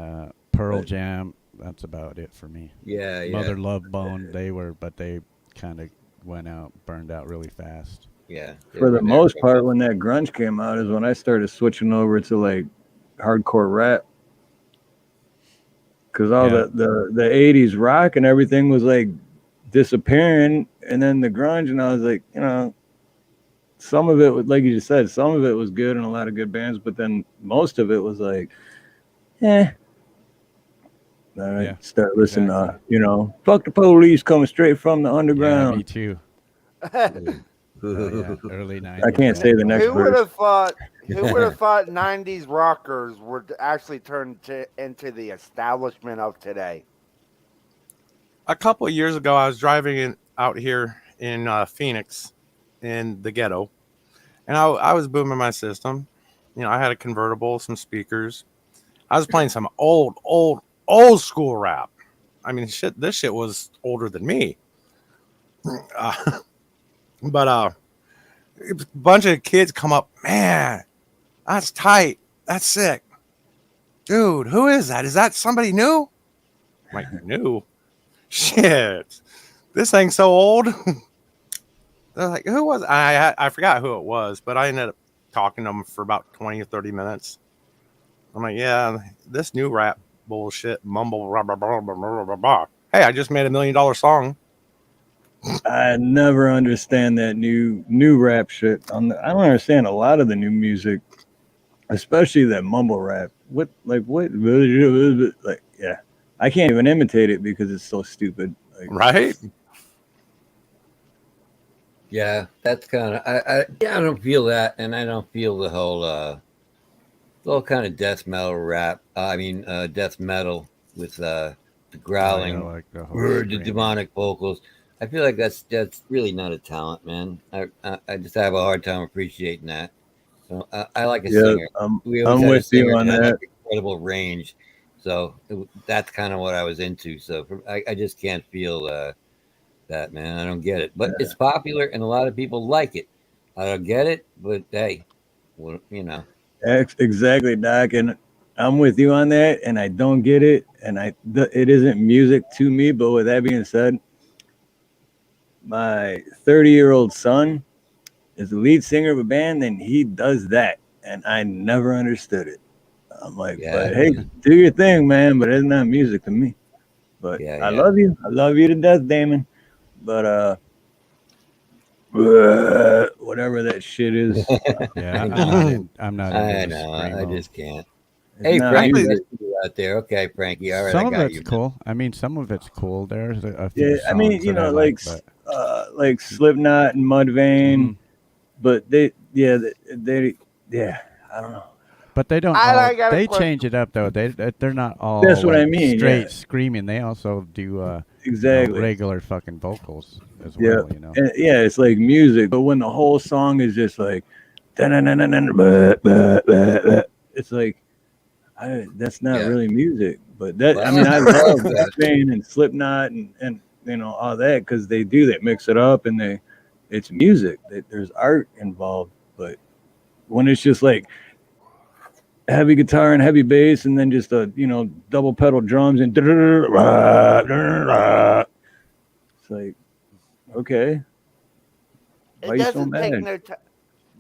F: There's, Pearl Jam. That's about it for me.
D: Yeah.
F: Mother Love Bone. They kind of went out, burned out really fast.
D: Yeah.
C: For the most part, when that grunge came out, is when I started switching over to like hardcore rap. Because all the 80s rock and everything was like disappearing, and then the grunge, and I was like, you know, some of it was, like you just said, some of it was good and a lot of good bands, but then most of it was like, Then I start listening to, you know, fuck the police coming straight from the
F: Yeah,
C: underground.
F: me too. Early 90s.
C: I can't say the next
H: Who would
C: verse.
H: have thought? Who would have thought '90s rockers would actually turn into the establishment of today?
E: A couple of years ago, I was driving out here in Phoenix, in the ghetto, and I was booming my system. You know, I had a convertible, some speakers. I was playing some old school rap. I mean, this shit was older than me. But a bunch of kids come up, man, that's tight. That's sick. Dude, who is that? Is that somebody new? I'm like, new? Shit. This thing's so old. They're like, who was it? I forgot who it was, but I ended up talking to them for about 20 or 30 minutes. I'm like, yeah, this new rap bullshit, mumble, blah, blah, blah, blah, blah, blah, blah. Hey, I just made $1 million song.
C: I never understand that new rap shit. I don't understand a lot of the new music, especially that mumble rap. What? Like, yeah, I can't even imitate it because it's so stupid. Like,
E: Right?
D: Yeah, that's kind of I don't feel that, and I don't feel the whole kind of death metal rap. Death metal with the growling,
F: like the whole
D: the
F: screaming.
D: demonic vocals. I feel like that's really not a talent, man. I just have a hard time appreciating that. So I like a
C: yeah,
D: singer. We always
C: I'm
D: had a
C: with you
D: singer
C: on
D: that had
C: that.
D: like incredible range. So that's kind of what I was into. So I just can't feel that, man. I don't get it. But it's popular and a lot of people like it. I don't get it, but hey, well, you know.
C: Exactly, Doc. And I'm with you on that. And I don't get it. And it isn't music to me. But with that being said, my 30-year-old son is the lead singer of a band, and he does that. And I never understood it. I'm like,
D: Yeah.
C: but hey, do your thing, man. But it's not music to me. But
D: Yeah,
C: I
D: yeah.
C: love you. I love you to death, Damon. But whatever that shit is,
F: Yeah, I'm not
D: I
F: into the
D: know. I
F: screamo.
D: just can't.
C: it's
D: Hey,
C: not
D: Frankie,
C: music.
D: that's you out there. Okay, Frankie. All right, I
F: Some of
D: got
F: it's
D: you. Man.
F: cool. I mean, some of it's cool. There's a few
C: Yeah, I mean,
F: songs that I like, but
C: like Slipknot and Mudvayne,
F: Mhm.
C: but yeah, I don't know.
F: But they don't
H: I
F: all.
H: got a
F: They
H: question.
F: change it up though. They're not all
C: That's what I
F: like
C: mean,
F: straight
C: yeah.
F: screaming. They also do
C: Exactly.
F: regular fucking vocals as
C: Yeah,
F: well.
C: and yeah, it's like music, but when the whole song is just like, it's like that's not
D: Yeah.
C: really music. But that, I
D: Well,
C: mean, I
D: I
C: love
D: love that.
C: Mudvayne and Slipknot and all that because they mix it up and it's music. There's art involved, but when it's just like heavy guitar and heavy bass and then just a double pedal drums and it's like, okay, why
H: It
C: are you so
H: doesn't take
C: mad?
H: no time.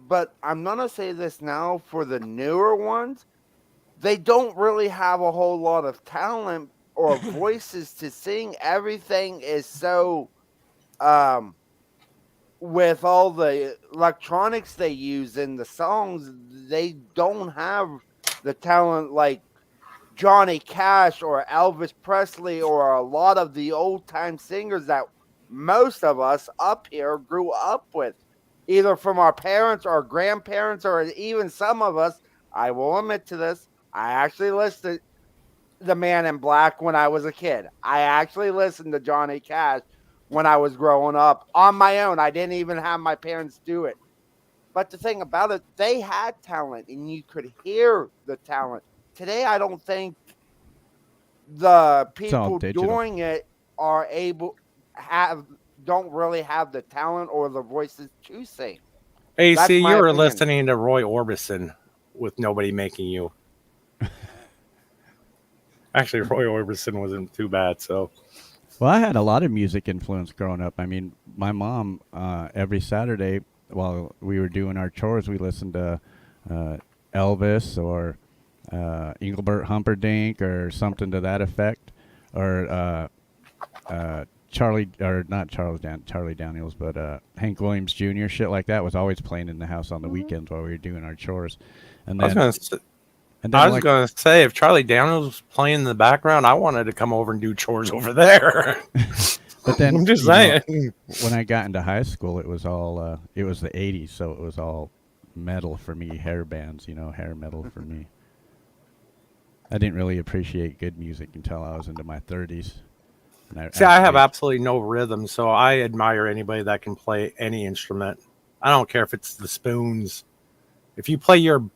H: But I'm gonna say this now for the newer ones, they don't really have a whole lot of talent or voices to sing. Everything is so with all the electronics they use in the songs, they don't have the talent like Johnny Cash or Elvis Presley or a lot of the old time singers that most of us up here grew up with, either from our parents or grandparents, or even some of us. I will admit to this. I actually listened to The Man in Black when I was a kid. I actually listened to Johnny Cash when I was growing up on my own. I didn't even have my parents do it. But the thing about it, they had talent and you could hear the talent. Today, I don't think the
F: It's all
H: people
F: digital.
H: doing it don't really have the talent or the voices to sing. That's
E: AC,
H: my
E: you were
H: opinion.
E: listening to Roy Orbison with Nobody Making You. Actually, Roy Orbison wasn't too bad, so.
F: Well, I had a lot of music influence growing up. I mean, my mom every Saturday while we were doing our chores, we listened to Elvis or Engelbert Humperdinck or something to that effect, or Charlie Daniels, but Hank Williams Jr. shit like that was always playing in the house on the weekends while we were doing our chores. And then
E: I was gonna say, if Charlie Daniels was playing in the background, I wanted to come over and do chores over there.
F: But then
E: I'm just saying,
F: when I got into high school, it was all it was the '80s, so it was all metal for me, hair bands, hair metal for me. I didn't really appreciate good music until I was into my 30s.
E: I have absolutely no rhythm, so I admire anybody that can play any instrument. I don't care if it's the spoons. If you can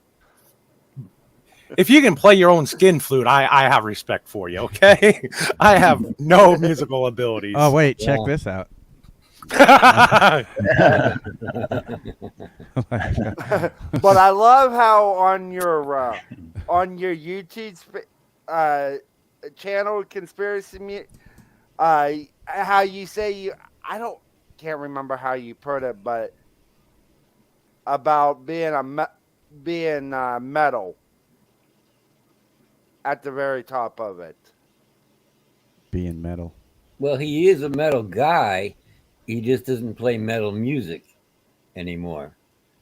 E: play your own skin flute, I have respect for you, okay? I have no musical abilities.
F: Oh, wait, check this out.
H: But I love how on your YouTube channel, Conspiracy how you say can't remember how you put it, but about being metal at the very top of it.
F: Being metal.
D: Well, he is a metal guy. He just doesn't play metal music anymore.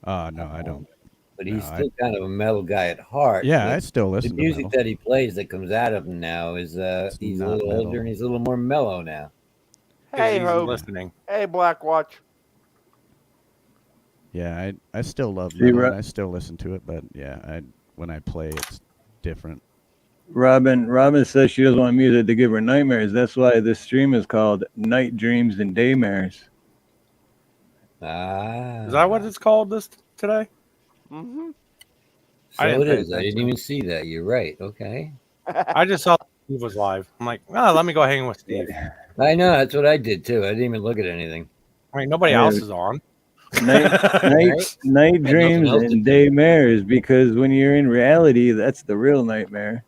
F: No, I don't.
D: But
F: No,
D: he's still kind of a metal guy at heart.
F: Yeah,
D: but
F: I still
D: the
F: listen to
D: music
F: metal.
D: that he plays that comes out of him now is he's a
F: not
D: little
F: metal.
D: older and he's a little more mellow now.
H: Hey,
E: he's
H: Hope.
E: listening.
H: Hey, Blackwatch.
F: Yeah, I still love
C: See,
F: metal
C: Ro-
F: and I still listen to it, but yeah, when I play, it's different.
C: Robin says she doesn't want music to give her nightmares. That's why this stream is called NightDreams and DayMares.
D: Ah.
E: Is that what it's called this today?
H: Mm-hmm.
D: So
E: I didn't
D: it
E: pay
D: is. I didn't
E: attention.
D: even see that. You're right. Okay.
E: I just saw Steve was live. I'm like, oh, let me go hang with Steve.
D: I know. That's what I did too. I didn't even look at anything.
E: I mean, nobody
C: Yeah.
E: else is on.
C: Night
D: nothing
C: dreams
D: else to
C: and
D: do.
C: daymares, because when you're in reality, that's the real nightmare.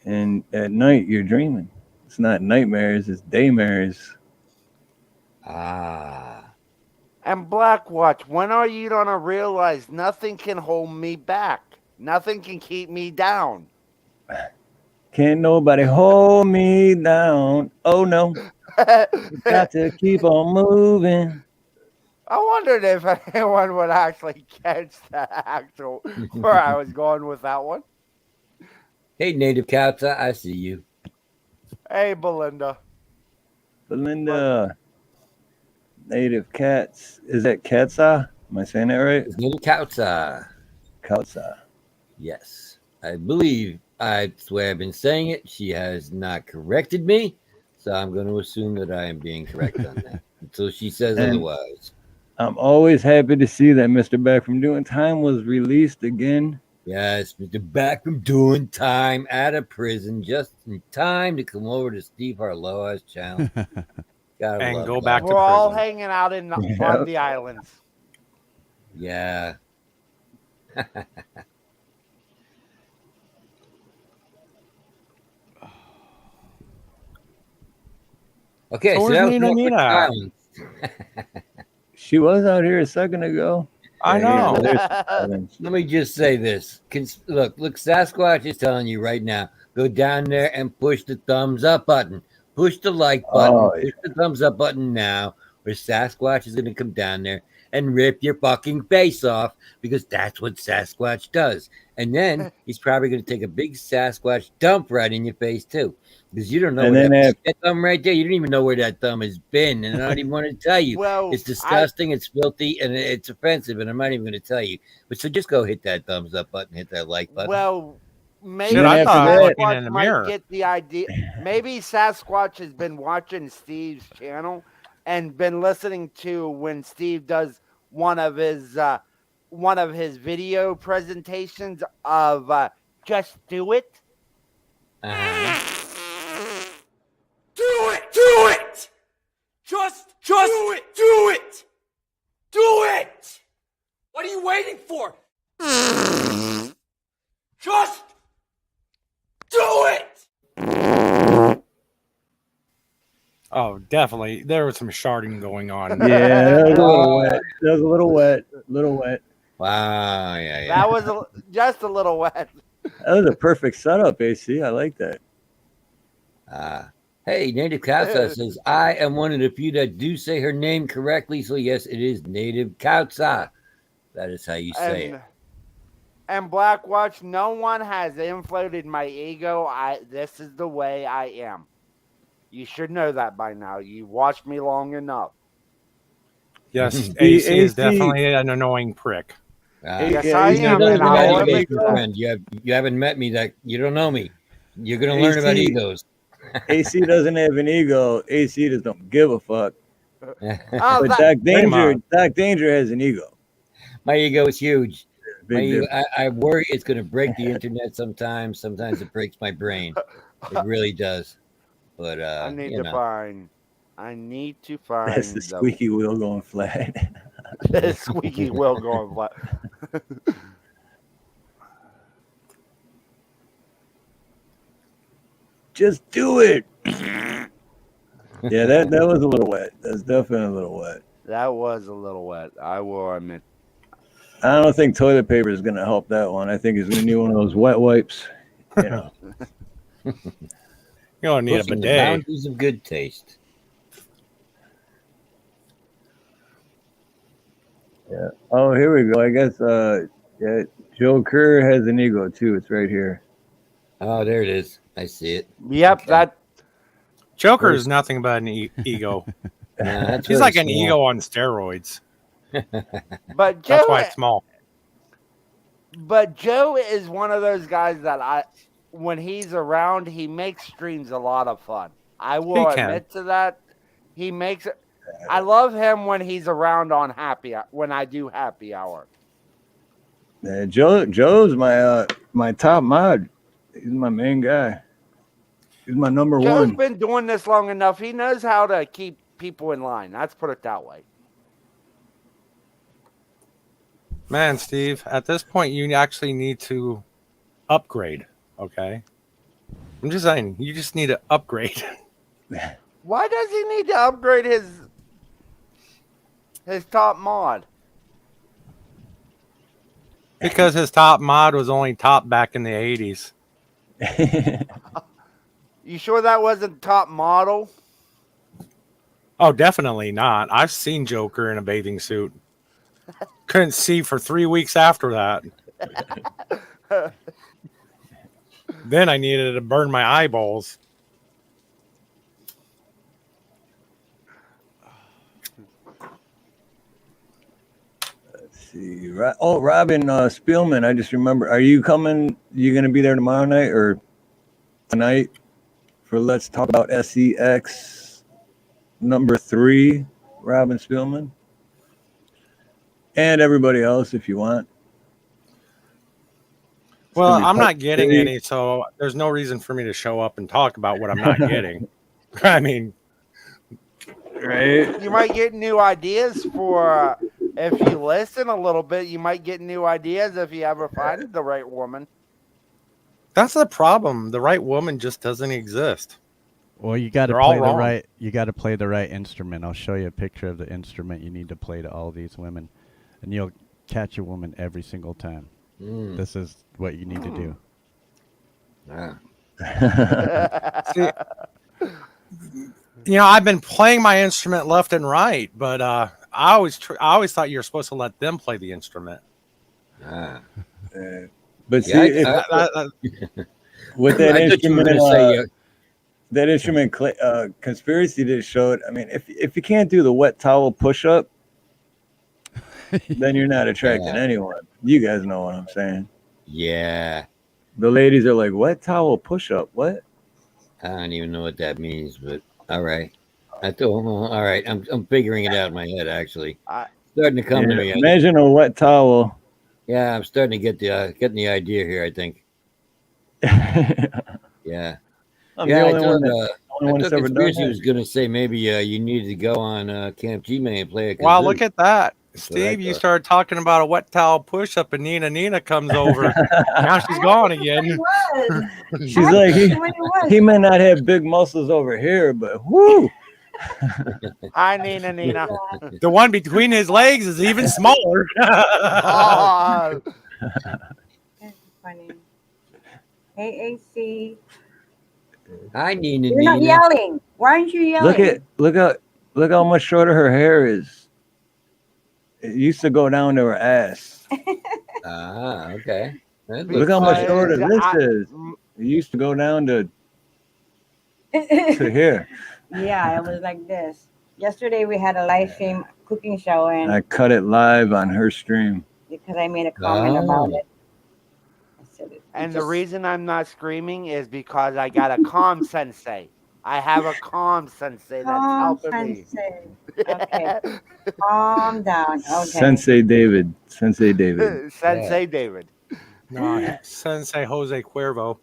C: And at night, you're dreaming. It's not nightmares, it's daymares.
D: Ah.
H: And Blackwatch, when are you gonna realize nothing can hold me back? Nothing can keep me down.
C: Can't nobody hold me down. Oh no, got to keep on moving.
H: I wondered if anyone would actually catch the actual where I was going with that one.
D: Hey, Native Cats, I see you.
H: Hey, Belinda.
C: Belinda, Native Cats. Is that Katsa? Am I saying that right?
D: It's Native Cats.
C: Katsa.
D: Yes. I believe that's the way I've been saying it. She has not corrected me. So I'm going to assume that I am being correct on that until she says
C: And-
D: otherwise.
C: I'm always happy to see that Mr. Back from Doing Time was released again.
D: Yes, Mr. Back from doing time out of prison just in time to come over to Steve Harloa's channel. Gotta
E: And
D: love
E: go
D: that.
E: back to
H: We're all
E: prison.
H: hanging out in
C: Yeah.
H: on the islands.
D: Yeah. Okay,
E: So
D: so
E: where's
D: that was
E: Nina
D: awkward
E: Nina?
D: silence.
C: She was out here a second ago.
E: I
C: Yeah,
E: know.
C: there's silence.
D: Let me just say this. Look, Sasquatch is telling you right now, go down there and push the thumbs up button. Push the like button.
C: Oh,
D: Push the thumbs up button now, or Sasquatch is going to come down there and rip your fucking face off, because that's what Sasquatch does. And then he's probably going to take a big Sasquatch dump right in your face, too. Because you don't know
C: And
D: where
C: then
D: that thumb right there, you don't even know where that thumb has been. And I don't even want to tell you.
H: Well,
D: It's disgusting, it's filthy, and it's offensive, and I'm not even going to tell you. But so just go hit that thumbs up button, hit that like button.
H: Well, maybe
C: Shit, I thought I was
E: looking in
H: Sasquatch
E: the
H: might
E: mirror.
H: get the idea. Maybe Sasquatch has been watching Steve's channel and been listening to when Steve does one of his video presentations of Just Do It.
D: Uh-huh.
B: Do it! Do it! Just do it! Do it! Do it! What are you waiting for? Just do it!
E: Oh, definitely. There was some sharding going on.
C: Yeah, that was a little wet. That was a little wet.
D: Wow, yeah.
H: That was just a little wet.
C: That was a perfect setup, AC. I like that.
D: Hey, Native Kautsa says, I am one of the few that do say her name correctly. So, yes, it is Native Kautsa. That is how you say it.
H: And Blackwatch, no one has inflated my ego. This is the way I am. You should know that by now. You watched me long enough.
E: Yes, AC is
C: AC.
E: definitely an annoying prick.
H: Yes,
C: yeah,
H: I
C: you
H: am.
C: know,
H: And
C: the
H: I'll
C: man
H: admit
C: you
H: that.
D: Friend, you haven't met me. That you don't know me. You're gonna learn about
C: AC.
D: egos.
C: AC doesn't have an ego. AC just don't give a fuck.
H: Oh,
C: But
H: that-
C: Doc Danger has an ego.
D: My ego is huge.
C: Big
D: My ego,
C: difference.
D: I worry it's gonna break the internet sometimes. Sometimes it breaks my brain. It really does. But
H: I need
D: you
H: to
D: know.
H: find. I need to find
C: That's the squeaky wheel going flat.
H: the squeaky wheel going flat.
C: Just do it. Yeah, that was a little wet. That's definitely a little wet.
H: That was a little wet. I will admit.
C: I don't think toilet paper is going to help that one. I think he's going to need one of those wet wipes. You know.
E: You You don't need a
D: Pushing the
E: bidet.
D: boundaries of good taste.
C: Yeah. Oh, here we go. I guess yeah, Joe Kerr has an ego too. It's right here.
D: Oh, there it is. I see it.
H: Yep,
D: Okay.
H: that.
E: Joker is nothing but an ego.
D: Nah, that's
E: He's
D: really
E: like an
D: small.
E: ego on steroids.
H: But
E: That's
H: Joe,
E: why it's small.
H: but Joe is one of those guys that when he's around, he makes streams a lot of fun. I will
E: He can.
H: admit to that. He makes it. I love him when he's around on when I do happy hour.
C: Joe's my top mod. He's my main guy. He's my number
H: Joe's
C: one.
H: been doing this long enough. He knows how to keep people in line. Let's put it that way.
E: Man, Steve, at this point, you actually need to upgrade, okay? I'm just saying, you just need to upgrade.
H: Why does he need to upgrade his top mod?
E: Because his top mod was only top back in the 80s.
H: You sure that wasn't top model?
E: Oh, definitely not. I've seen Joker in a bathing suit. Couldn't see for 3 weeks after that. Then I needed to burn my eyeballs.
C: Let's see. Oh, Robin Spielman. I just remember. Are you coming? You going to be there tomorrow night or tonight for Let's Talk About SEX number 3, Robin Spielman? And everybody else, if you want.
E: Well, I'm not getting any, so there's no reason for me to show up and talk about what I'm not getting. I mean,
C: right?
H: You might get new ideas for if you listen a little bit. You might get new ideas if you ever find the right woman.
E: that's the problem. The right woman just doesn't exist.
F: Well, you got to
E: They're all
F: play the
E: wrong.
F: right. You got to play the right instrument. I'll show you a picture of the instrument you need to play to all these women, and you'll catch a woman every single time. This is what you need to do.
E: See, I've been playing my instrument left and right, but I always thought you were supposed to let them play the instrument.
C: But
D: Yeah,
C: see, with that instrument, that instrument conspiracy that showed. I mean, if you can't do the wet towel push-up, then you're not attracting anyone. You guys know what I'm saying.
D: Yeah.
C: The ladies are like, wet towel push-up, what?
D: I don't even know what that means, but all right. All right. I'm figuring it out in my head, actually. Starting to come to me.
C: Imagine a wet towel.
D: Yeah, I'm starting to get the idea here, I think. Yeah.
C: I'm the only one
D: I
C: that's
D: thought
C: ever done
D: Conspiracy
C: that.
D: was going to say maybe you needed to go on Camp G-Man and play a kazoo.
E: Wow, look at that.
D: That's what I
E: Steve, you
D: thought.
E: started talking about a wet towel push-up, and Nina comes over. Now she's gone again.
C: She's like, he may not have big muscles over here, but whoo.
H: Hi, Nina.
E: The one between his legs is even smaller.
H: Oh,
G: That's funny. Hey, AC.
D: Hi, Nina.
G: You're not yelling. Why aren't you yelling?
C: Look how much shorter her hair is. It used to go down to her ass.
D: Okay.
C: Look how much shorter this is. It used to go down to here.
G: Yeah, it was like this. Yesterday we had a live stream cooking show, and
C: I cut it live on her stream.
G: because I made a comment about it. I said it.
H: and the reason I'm not screaming is because I got a calm sensei. I have a calm sensei that's helping me.
G: Okay, calm down. Okay.
C: Sensei David. Sensei David.
H: Sensei David.
E: No, Sensei Jose Cuervo.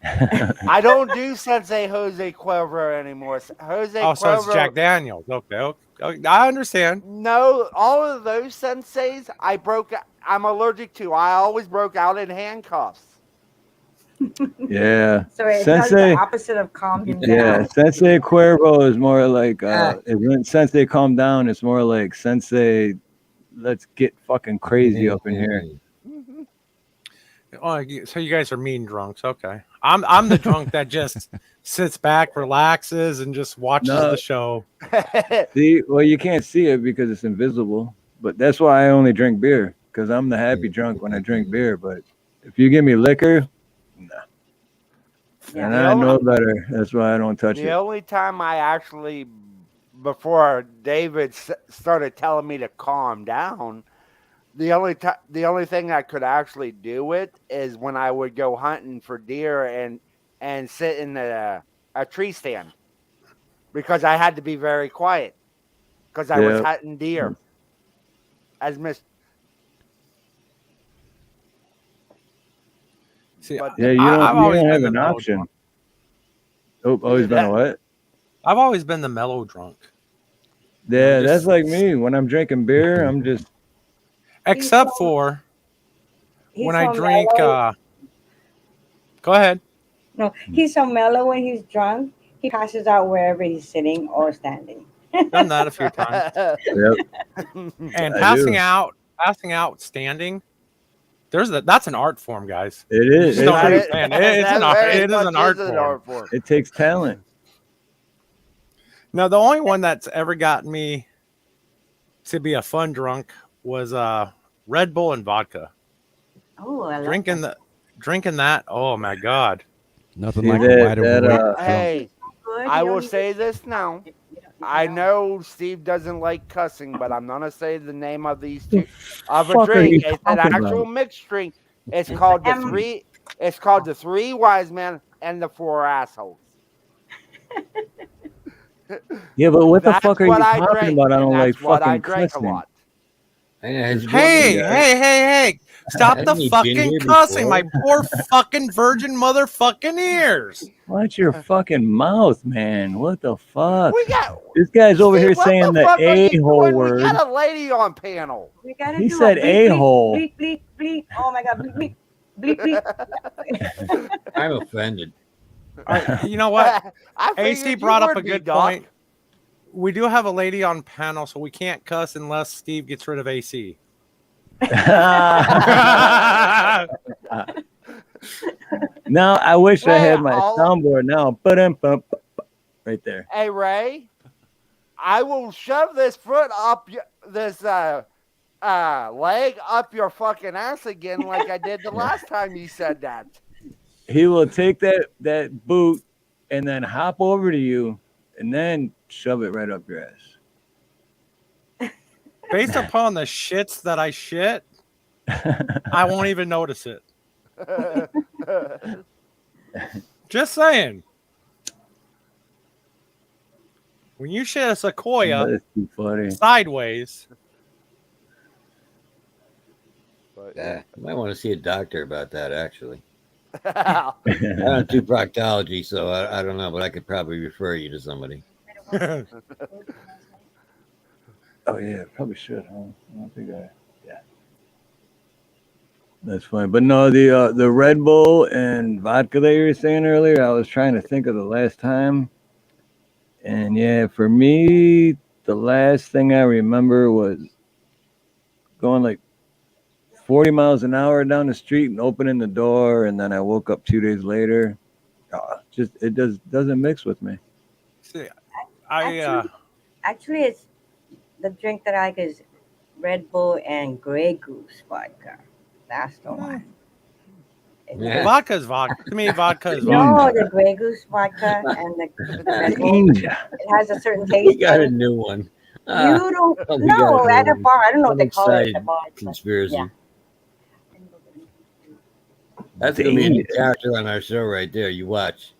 H: I don't do Sensei Jose Cuervo anymore. Jose
E: Oh, so it's
H: Cuervo.
E: Jack Daniels. Okay. I understand.
H: No, all of those senseis I'm allergic to. I always broke out in handcuffs.
C: Yeah.
G: So it's
C: Sensei.
G: the opposite of calm him
C: Yeah,
G: down.
C: Sensei Cuervo is more like when Sensei calm down, it's more like Sensei, let's get fucking crazy up in here.
E: Oh, so you guys are mean drunks. Okay. I'm the drunk that just sits back, relaxes, and just watches
C: No.
E: the show.
C: See, well, you can't see it because it's invisible. But that's why I only drink beer, because I'm the happy drunk when I drink beer. But if you give me liquor, no. And I know better. That's why I don't touch
H: The
C: it.
H: only time I actually, before David started telling me to calm down, the only thing I could actually do it is when I would go hunting for deer and sit in a tree stand, because I had to be very quiet because I was
C: Yeah.
H: hunting deer. As Miss,
E: See,
H: but
C: Yeah, you
E: I've
C: don't
E: always
C: have
E: been the
C: an
E: mellow
C: option.
E: drunk.
C: Oh, always been a what?
E: I've always been the mellow drunk.
C: Yeah,
E: just-
C: that's like me. When I'm drinking beer, I'm just
E: Except for
G: He's
E: when I
G: so
E: drink.
G: mellow.
E: Go ahead.
G: No, he's so mellow when he's drunk. He passes out wherever he's sitting or standing.
E: Done that a few times.
C: yep.
E: And
C: I
E: passing
C: do.
E: out standing. That's an art form, guys.
C: It
E: You
C: is.
E: just don't
C: It,
E: understand. It's an art. It is an art
H: an
E: form.
H: art form.
C: it takes talent.
E: No, the only one that's ever gotten me to be a fun drunk was Red Bull and vodka.
G: Oh, I love
E: Drinking that. Oh my god.
F: Nothing
C: See,
F: like
C: that-
F: a wide
C: that,
F: awake
C: uh,
F: drunk.
H: Hey,
G: good.
H: I
G: You
H: will
G: don't need
H: say
G: to-
H: this now.
G: you don't-
H: I know Steve doesn't like cussing, but I'm gonna say the name of these two
C: The
H: of a
C: fuck are
H: drink.
C: you
H: It's an
C: talking
H: actual
C: about?
H: mixed drink. It's called the
G: Em-
H: three. It's called the Three Wise Men and the Four Assholes.
C: Yeah, but what the
H: That's
C: fuck are
H: what
C: you
H: I
C: talking
H: drank,
C: about? I
H: and
C: don't like
H: that's what I
C: fucking
H: drank a
C: cussing.
H: lot.
E: Hey! Stop
D: Hadn't
E: the
D: he been
E: fucking
D: here
E: cussing, my
D: before?
E: poor fucking virgin motherfucking ears.
C: Watch your fucking mouth, man. What the fuck?
H: We got
C: This guy's over
H: Steve,
C: here
H: what
C: saying
H: the
C: the
H: fuck are you
C: a-hole
H: doing?
C: word.
H: We got a lady on panel.
G: We gotta
C: He
G: do
C: said
G: a bleep,
C: a-hole.
G: bleep, bleep, bleep. Oh my god, bleep, bleep, bleep, bleep.
D: I'm offended.
E: You know what?
H: I
E: AC
H: figured you
E: brought up
H: would
E: a
H: be,
E: good
H: Doc.
E: point. We do have a lady on panel, so we can't cuss unless Steve gets rid of AC.
C: Now I wish I had my
H: all-
C: soundboard now. Ba-dum-bum, right there.
H: Hey Ray, I will shove this foot up this leg up your fucking ass again, like I did the last time you said that.
C: He will take that boot and then hop over to you and then shove it right up your ass.
E: Based upon the shits that I shit, I won't even notice it. Just saying. When you shit a sequoia
C: That's too funny.
E: sideways,
D: I might want to see a doctor about that, actually. I don't do proctology, so I don't know, but I could probably refer you to somebody.
C: Oh yeah, probably should, huh? I don't think yeah. That's fine. But no, the Red Bull and vodka that you were saying earlier, I was trying to think of the last time. And yeah, for me, the last thing I remember was going like 40 miles an hour down the street and opening the door, and then I woke up 2 days later. Just it doesn't mix with me.
E: see,
G: Actually, it's the drink that I like is Red Bull and Grey Goose vodka. That's the one.
D: Yeah.
E: vodka's vodka. To me, vodka is vodka.
G: No, the Grey Goose vodka and the Red Bull.
C: Danger.
G: It has a certain
D: We
G: taste.
D: got
G: to
D: a
G: it.
D: new one.
G: You don't
D: we
G: know
D: got
G: at a
D: one.
G: bar. I don't know what they call it at the
D: Inside
G: bar. but
D: conspiracy.
G: yeah.
D: That's going to be a new
C: Danger.
D: character on our show right there. You watch.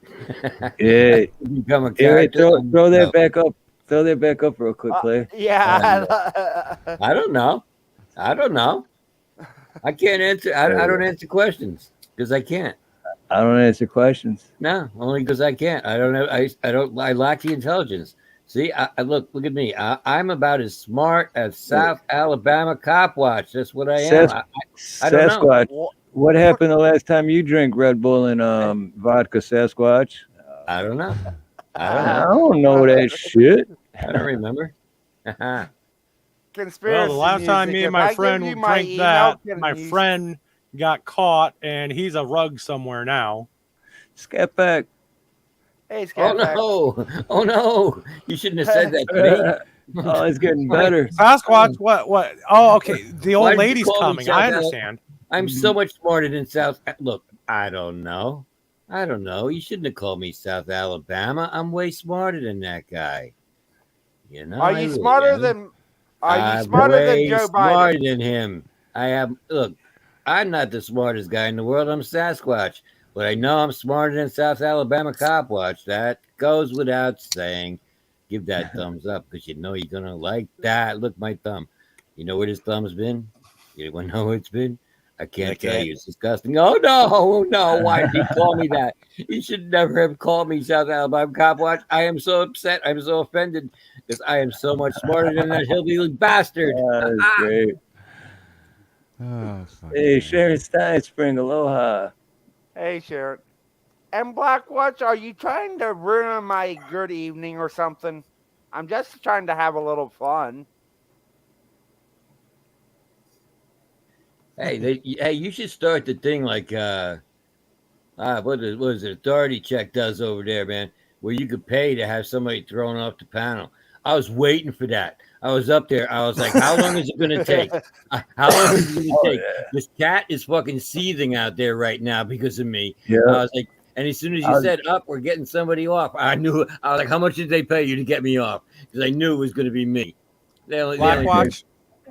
C: Yeah.
D: You become a
C: Here,
D: character.
C: throw that back up. Throw that back up real quick, Clay.
H: Yeah.
D: I don't know. I can't answer. I don't answer questions because I can't.
C: I don't answer questions.
D: No, only because I can't. I don't know. I lack the intelligence. See, I look at me. I'm about as smart as South Alabama Cop Watch. That's what I am. I don't know.
C: Sasquatch. What happened the last time you drank Red Bull and vodka, Sasquatch?
D: I don't know.
C: I don't know that shit.
D: I don't remember.
H: Conspiracy
E: Well, the last time
H: music.
E: me
H: If
E: and my
H: I give
E: friend
H: you my
E: drank
H: email,
E: that,
H: can
E: my
H: you-
E: friend got caught, and he's a rug somewhere now.
C: Scat back.
H: Hey,
D: Oh
H: Scatback.
D: no! Oh no! You shouldn't have said that to me.
C: Oh, it's getting better.
E: Sasquatch, what? Oh, okay. The
D: Why
E: old
D: did you
E: lady's
D: call me
E: coming.
D: South
E: I
D: Alabama?
E: understand.
D: I'm so much smarter than South. Look, I don't know. You shouldn't have called me South Alabama. I'm way smarter than that guy. You know.
H: Are
D: I
H: you
D: really
H: smarter
D: am.
H: than? Are you
D: I'm
H: smarter than
D: way
H: Joe
D: smarter
H: Biden?
D: than him. I am. Look, I'm not the smartest guy in the world. I'm Sasquatch, but I know I'm smarter than South Alabama Copwatch. That goes without saying. Give that thumbs up because you know you're gonna like that. Look, my thumb. You know where this thumb's been? You want to know where it's been? I can't tell you. It's disgusting. Oh no! Why did he call me that? He should never have called me South Alabama Copwatch. I am so upset. I'm so offended because I am so much smarter than that hillbilly bastard.
C: That's great.
F: Oh, fuck,
C: Hey,
F: man.
C: Sharon Stein Spring, aloha.
H: Hey, Sharon. And Blackwatch, are you trying to ruin my good evening or something? I'm just trying to have a little fun.
D: Hey, you should start the thing like what is it? Authority Check does over there, man, where you could pay to have somebody thrown off the panel. I was waiting for that. I was up there. I was like, how long is it going to take? How long is it going to take?
C: Yeah.
D: This cat is fucking seething out there right now because of me.
C: Yeah.
D: I was like, and as soon as you said up, we're getting somebody off, I knew. I was like, how much did they pay you to get me off? Because I knew it was going to be me. They only
E: Blackwatch.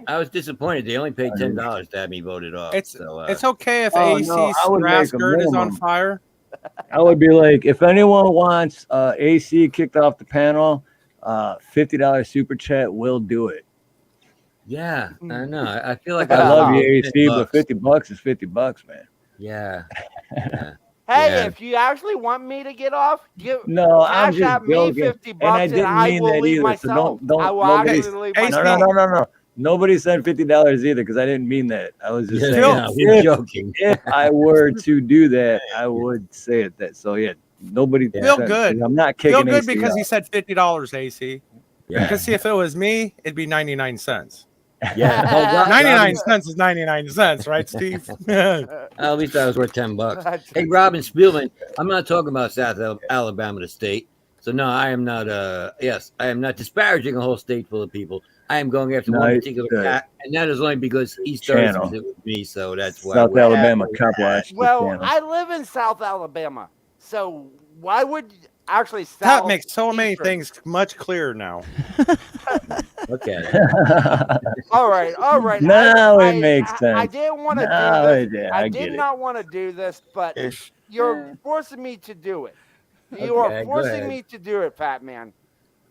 D: I was disappointed. They only paid $10 to have me voted off.
E: It's
D: so,
E: it's okay if
C: Oh,
E: AC
C: no, I would make a
E: Rasgard is on
C: minimum.
E: fire.
C: I would be like, if anyone wants AC kicked off the panel, $50 super chat will do it.
D: Yeah, I know. I feel like
C: I love you,
D: paid
C: AC, but
D: $50.
C: $50 is $50, man.
D: Yeah.
H: Hey,
D: Yeah.
H: if you actually want me to get off,
C: No, I'm
H: cash
C: just
H: out me
C: joking.
H: $50
C: And I
H: and
C: didn't
H: I
C: mean
H: will
C: that
H: leave
C: either.
H: myself.
C: So don't
H: I will
C: nobody.
H: actually leave
E: Hey,
H: myself.
C: No. Nobody said $50 either because I didn't mean that. I was just
D: Yeah,
C: saying
D: no, we're joking.
C: if I were to do that, I would say it that. So yeah, nobody.
E: Feel
C: said-
E: good.
C: I'm not
E: Feel
C: kicking
E: good
C: AC
E: because he
C: off.
E: said $50, AC.
D: Yeah.
E: Because see, if it was me, it'd be 99 cents.
D: Yeah. Oh,
E: 99 cents is 99 cents, right, Steve?
D: At least I was worth $10.
H: That's-
D: Hey, Robin Spielman, I'm not talking about South Alabama, the state. So no, I am not. Yes, I am not disparaging a whole state full of people. I am going after one particular cat, and that is only because he started some shit with me. So that's why.
C: South Alabama Cop Watch.
H: Well, I live in South Alabama, so why would actually South?
E: That makes so many things much clearer now.
D: Okay.
H: All right.
C: Now it makes sense.
H: I didn't want to
C: Now
H: do this.
C: it-
H: I
C: I
H: did
C: get it.
H: not want to do this, but you're forcing me to do it. You
D: Okay,
H: are
D: go
H: forcing
D: ahead.
H: me to do it, Fat Man.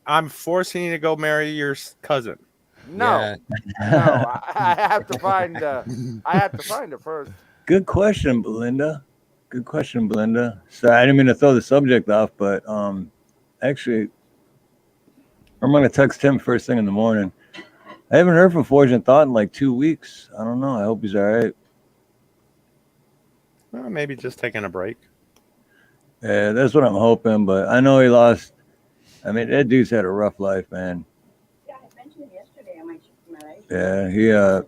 E: I'm forcing you to go marry your cousin.
H: No, no, I have to find. I have to find it first.
C: Good question, Belinda. Good question, Belinda. Sorry, I didn't mean to throw the subject off, but actually, I'm gonna text him first thing in the morning. I haven't heard from Forge and Thought in like 2 weeks. I don't know. I hope he's all right.
E: Well, maybe just taking a break.
C: Yeah, that's what I'm hoping. But I know he lost. I mean, that dude's had a rough life, man.
G: Yeah, I mentioned it yesterday on my live.
C: Yeah,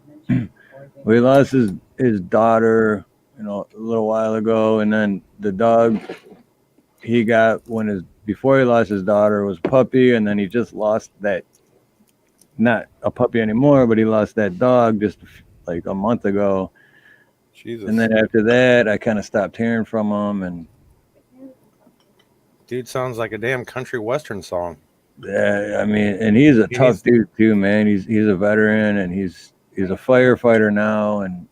C: well, he lost his daughter, a little while ago, and then the dog he got before he lost his daughter was a puppy, and then he just lost that, not a puppy anymore, but he lost that dog just like a month ago.
E: Jesus.
C: And then after that, I kind of stopped hearing from him, and
E: Dude sounds like a damn country western song.
C: yeah, I mean, and he's a tough dude too, man. He's a veteran, and he's a firefighter now, and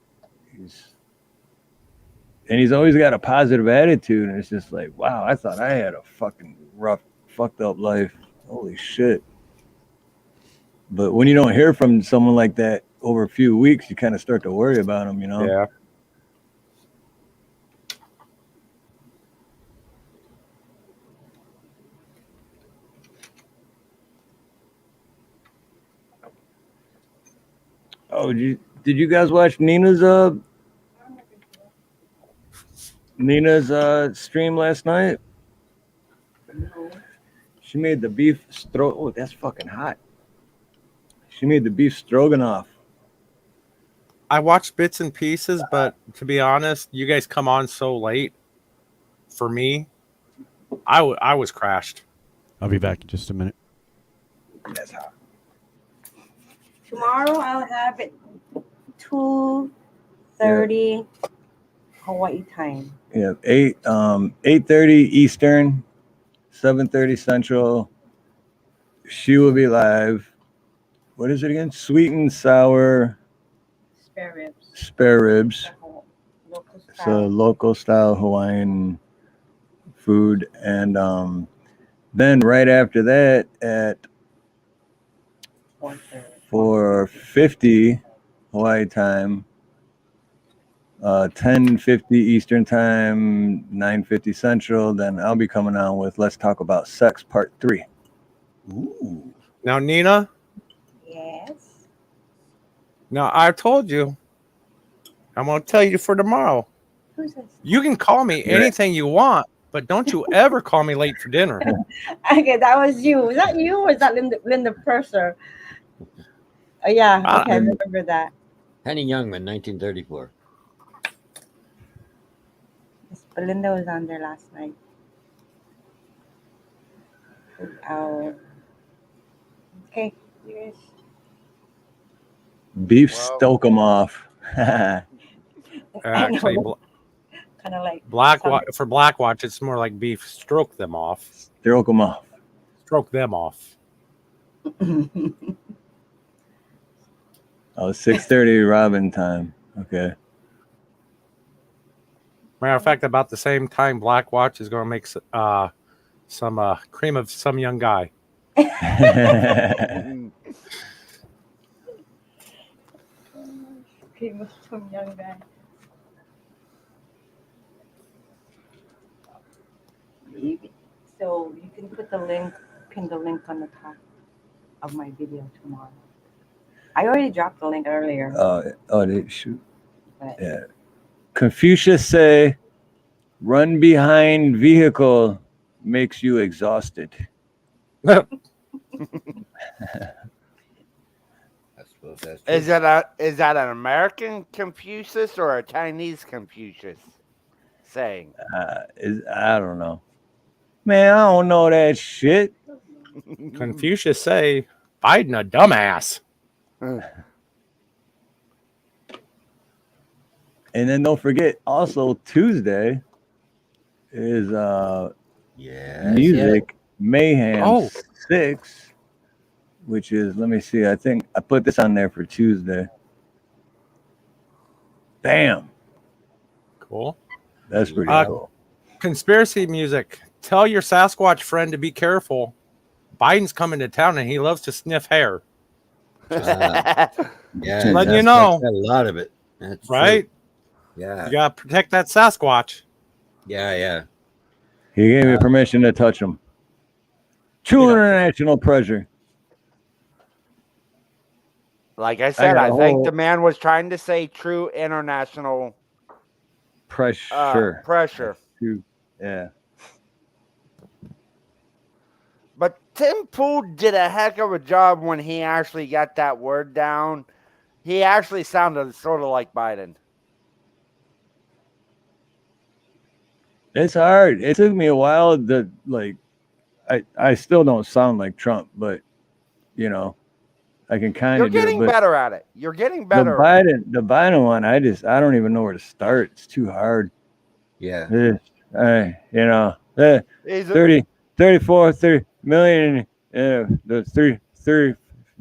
C: he's always got a positive attitude, and it's just like, wow, I thought I had a fucking rough, fucked up life. Holy shit. But when you don't hear from someone like that over a few weeks, you kind of start to worry about him,
E: Yeah.
C: Oh, did you guys watch Nina's stream last night? She made the beef that's fucking hot. She made the beef stroganoff.
E: I watched bits and pieces, but to be honest, you guys come on so late. For me, I was crashed.
F: I'll be back in just a minute.
G: Tomorrow I'll have it 2:30 Hawaii time.
C: Yeah, 8:30 Eastern, 7:30 Central. She will be live. What is it again? Sweet and sour
G: Spare ribs.
C: spare ribs.
G: Local
C: It's a
G: style.
C: local style Hawaiian food. And then right after that at 4:50 Hawaii time, 10:50 Eastern time, 9:50 Central, then I'll be coming on with Let's Talk About Sex Part 3.
D: Ooh.
E: Now, Nina,
G: Yes.
E: now I told you, I'm going to tell you for tomorrow.
G: Who's this?
E: You can call me anything you want, but don't you ever call me late for dinner.
G: Okay, that was you. Was that you or is that Linda Purser? Oh, yeah. Okay, I remember that.
D: Henny Youngman, 1934.
G: Yes, Belinda was on there last night. Okay, you guys.
C: Beef
H: Well-
C: stoke 'em off.
E: Actually,
G: Kind of like
E: for Blackwatch, it's more like beef. Stroke them off.
C: Stoke 'em off.
E: Stroke them off.
C: Oh, 6:30 Robin time. Okay.
E: Matter of fact, about the same time, Blackwatch is going to make some cream of some young guy.
G: cream of some young guy. So you can put the link, pin the link on the top of my video tomorrow. I already dropped the link earlier.
C: Shoot.
G: But
C: Yeah. Confucius say, run behind vehicle makes you exhausted.
D: I suppose that's true.
H: Is that an American Confucius or a Chinese Confucius saying?
C: I don't know. Man, I don't know that shit.
E: Confucius say, Biden a dumbass.
C: And then don't forget, also Tuesday is Music Mayhem 6, which is, let me see, I think I put this on there for Tuesday. Bam.
E: Cool.
C: That's pretty cool.
E: Conspiracy music. Tell your Sasquatch friend to be careful. Biden's coming to town and he loves to sniff hair.
D: Yeah,
E: Letting you know.
D: A lot of it. That's
E: right?
D: True. Yeah.
E: You got to protect that Sasquatch.
D: Yeah.
C: He gave me permission to touch him. True international pressure.
H: Like I said, I think the man was trying to say true international
C: pressure. Yeah.
H: But Tim Pool did a heck of a job when he actually got that word down. He actually sounded sort of like Biden.
C: It's hard. It took me a while to I still don't sound like Trump, but you know, I can kind of.
H: You're getting better at it. You're getting better.
C: The Biden one, I don't even know where to start. It's too hard.
D: Yeah.
C: 30 million, the 30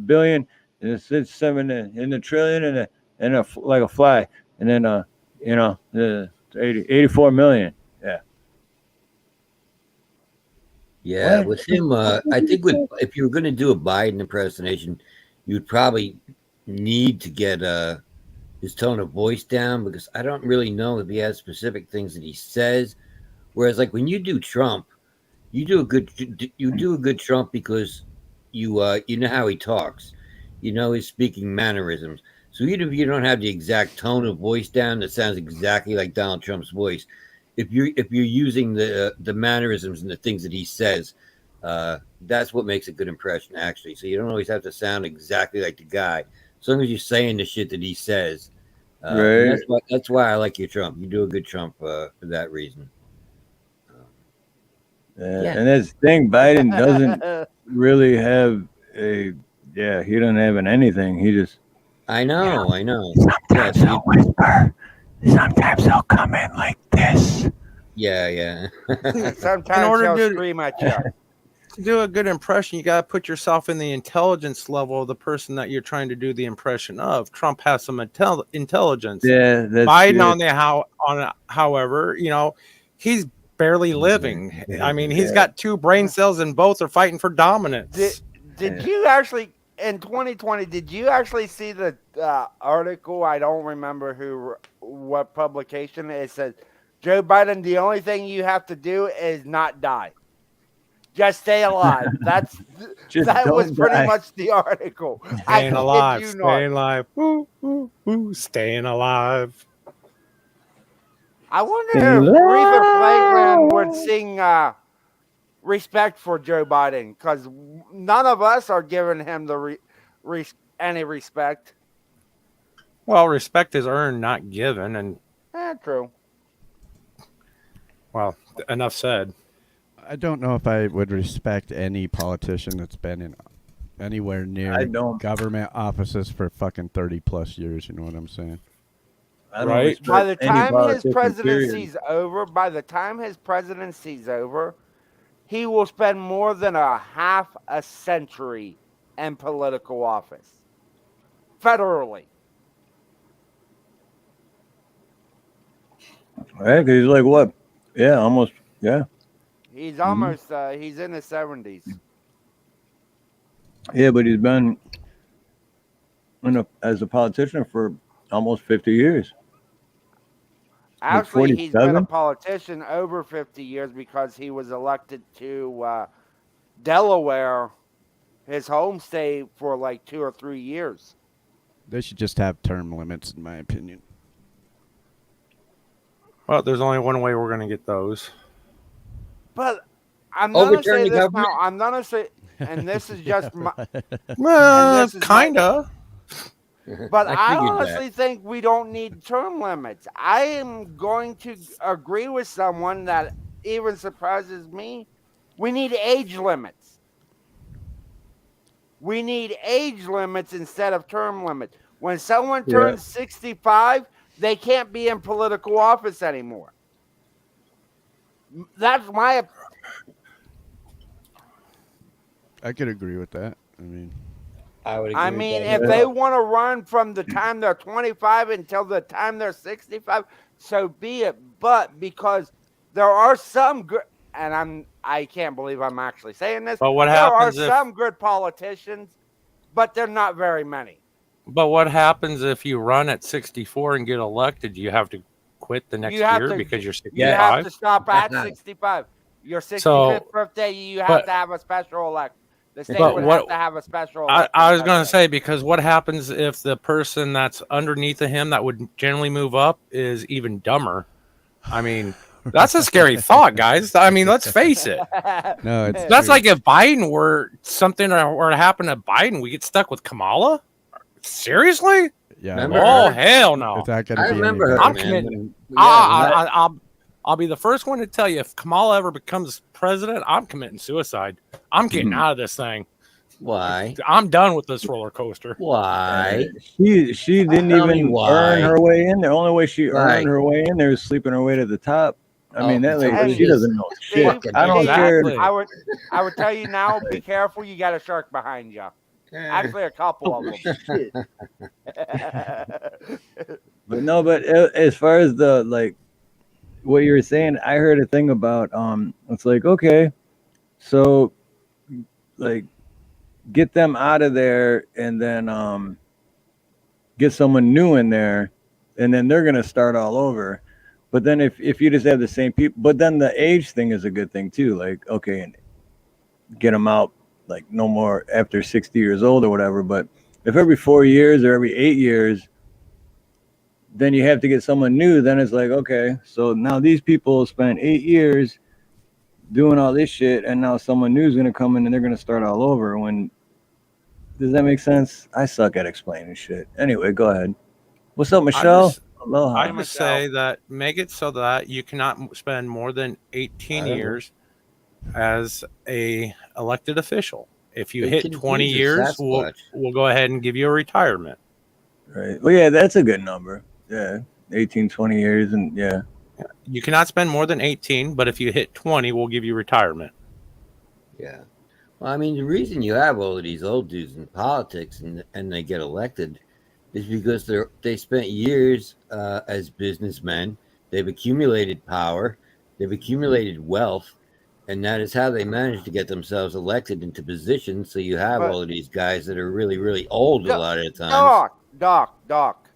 C: billion, and it's 7 in the trillion, and like a fly, and then the 84 million.
D: Yeah, with him, I think if you were going to do a Biden impersonation, you'd probably need to get his tone of voice down, because I don't really know if he has specific things that he says. Whereas, like when you do Trump, you do a good Trump because you know how he talks, you know his speaking mannerisms. So even if you don't have the exact tone of voice down that sounds exactly like Donald Trump's voice, if you're using the mannerisms and the things that he says, that's what makes a good impression, actually. So you don't always have to sound exactly like the guy. As long as you're saying the shit that he says, And
C: Right.
D: that's why I like your Trump. You do a good Trump for that reason. Yeah.
C: And that's the thing, Biden doesn't really have he doesn't have anything. He just
D: I know.
C: sometimes he'll whisper. Sometimes he'll come in like this.
D: Yeah.
H: Sometimes
E: order
H: he'll
E: to-
H: scream at you.
E: To do a good impression, you got to put yourself in the intelligence level of the person that you're trying to do the impression of. Trump has some intelligence.
C: Yeah, that's
E: Biden, however, he's barely living. I mean, he's got 2 brain cells and both are fighting for dominance.
H: Did you actually in 2020? Did you actually see the article? I don't remember what publication it said. Joe Biden, the only thing you have to do is not die. Just stay alive. That was pretty much the article.
E: Staying alive,
H: kid you
E: staying
H: not.
E: alive, staying alive.
H: I wonder if Aretha Franklin would sing respect for Joe Biden, because none of us are giving him any respect.
E: Well, respect is earned, not given, and
H: True.
E: well, enough said.
F: I don't know if I would respect any politician that's been in anywhere near government offices for fucking 30 plus years. You know what I'm saying?
E: Right.
H: By the time his presidency's over, he will spend more than a half a century in political office, federally.
C: Right, because he's like what? Yeah, almost. Yeah.
H: He's almost. He's in his 70s.
C: Yeah, but he's been as a politician for almost 50 years.
H: Actually, he's been a politician over 50 years because he was elected to Delaware, his home state, for like 2 or 3 years.
F: They should just have term limits, in my opinion.
E: Well, there's only one way we're going to get those.
H: But I'm going to say this
D: government?
H: now. I'm going to say, and this is just my.
E: Well, kind of.
H: But I honestly think we don't need term limits. I am going to agree with someone that even surprises me. We need age limits. We need age limits instead of term limits. When someone turns 65, they can't be in political office anymore. That's my.
F: I could agree with that.
H: I mean, if they want to run from the time they're 25 until the time they're 65, so be it. But because there are some good, and I can't believe I'm actually saying this.
E: But what
H: there
E: happens
H: are some good politicians, but they're not very many.
E: But what happens if you run at 64 and get elected? You have to quit the next year because you're 65?
H: You have to stop at 65. Your 65th birthday, you have to have a special election. The state would have to have a special election.
E: I was going to say, because what happens if the person that's underneath of him that would generally move up is even dumber? I mean, that's a scary thought, guys. I mean, let's face it.
F: No,
E: that's like if Biden were something were to happen to Biden, we get stuck with Kamala? Seriously?
F: Yeah.
E: Oh, hell no.
F: It's not going to be
D: remember her,
E: I'm
D: man.
E: committing.
D: Yeah,
E: I'll be the first one to tell you if Kamala ever becomes president, I'm committing suicide. I'm getting out of this thing.
D: Why?
E: I'm done with this roller coaster.
D: Why?
C: She didn't even earn her way in. The only way she earned her way in there is sleeping her way to the top. I mean, that lady, she doesn't know shit. I don't care.
H: I would tell you now, be careful. You got a shark behind you. Actually, a couple of them.
C: But as far as what you were saying, I heard a thing about it's like, okay, so get them out of there and then get someone new in there, and then they're gonna start all over. But then if you just have the same people, but then the age thing is a good thing too. Like, okay, and get them out no more after 60 years old or whatever. But if every 4 years or every 8 years, then you have to get someone new, then it's like, okay, so now these people spent 8 years doing all this shit, and now someone new is going to come in and they're going to start all over. Does that make sense? I suck at explaining shit. Anyway, go ahead. What's up, Michelle?
E: just-
C: Aloha.
E: I just say that make it so that you cannot spend more than 18 years as a elected official. If you hit 20 years, we'll go ahead and give you a retirement.
C: Right. Well, yeah, that's a good number. Yeah, 18, 20 years, and yeah.
E: You cannot spend more than 18, but if you hit 20, we'll give you retirement.
D: Yeah. Well, I mean, the reason you have all of these old dudes in politics and they get elected is because they spent years as businessmen. They've accumulated power. They've accumulated wealth. And that is how they managed to get themselves elected into positions. So you have all of these guys that are really, really old a lot of the time.
H: Doc.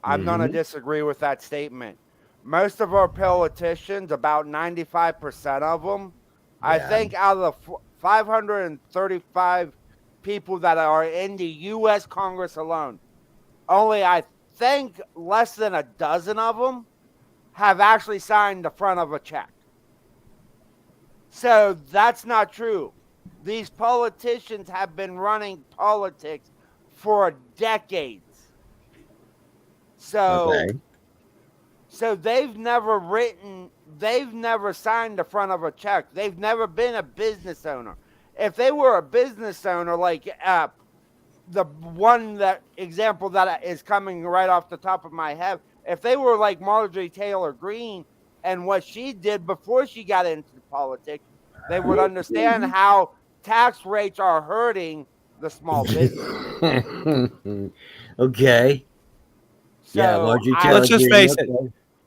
H: I'm going to disagree with that statement. Most of our politicians, about 95% of them, I think out of the 535 people that are in the U.S. Congress alone, only I think less than a dozen of them have actually signed the front of a check. So that's not true. These politicians have been running politics for decades. So they've never signed the front of a check. They've never been a business owner. If they were a business owner, like the one example that is coming right off the top of my head, if they were like Marjorie Taylor Greene and what she did before she got into politics, they would understand how tax rates are hurting the small business.
D: Okay.
H: So
D: yeah, Marjorie Taylor
E: let's just face it.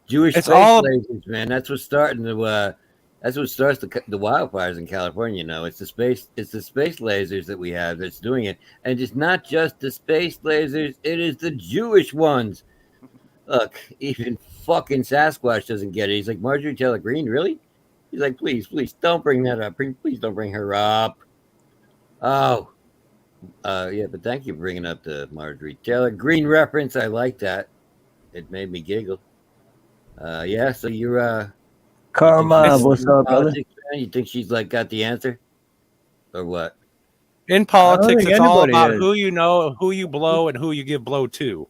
D: Jewish
E: It's
D: space
E: all
D: lasers, man. That's what's starting to. That's what starts the wildfires in California. You know, it's the space lasers that we have that's doing it, and it's not just the space lasers. It is the Jewish ones. Look, even fucking Sasquatch doesn't get it. He's like, Marjorie Taylor Greene, really? He's like, please don't bring that up. Please don't bring her up. Oh, yeah, but thank you for bringing up the Marjorie Taylor Greene reference. I like that. It made me giggle. Yeah, so you're
C: Karma, what's up, brother?
D: You think she's like got the answer, or what?
E: In politics,
C: think
E: it's all
C: anybody
E: about
C: is.
E: who you know, who you blow, and who you give blow to.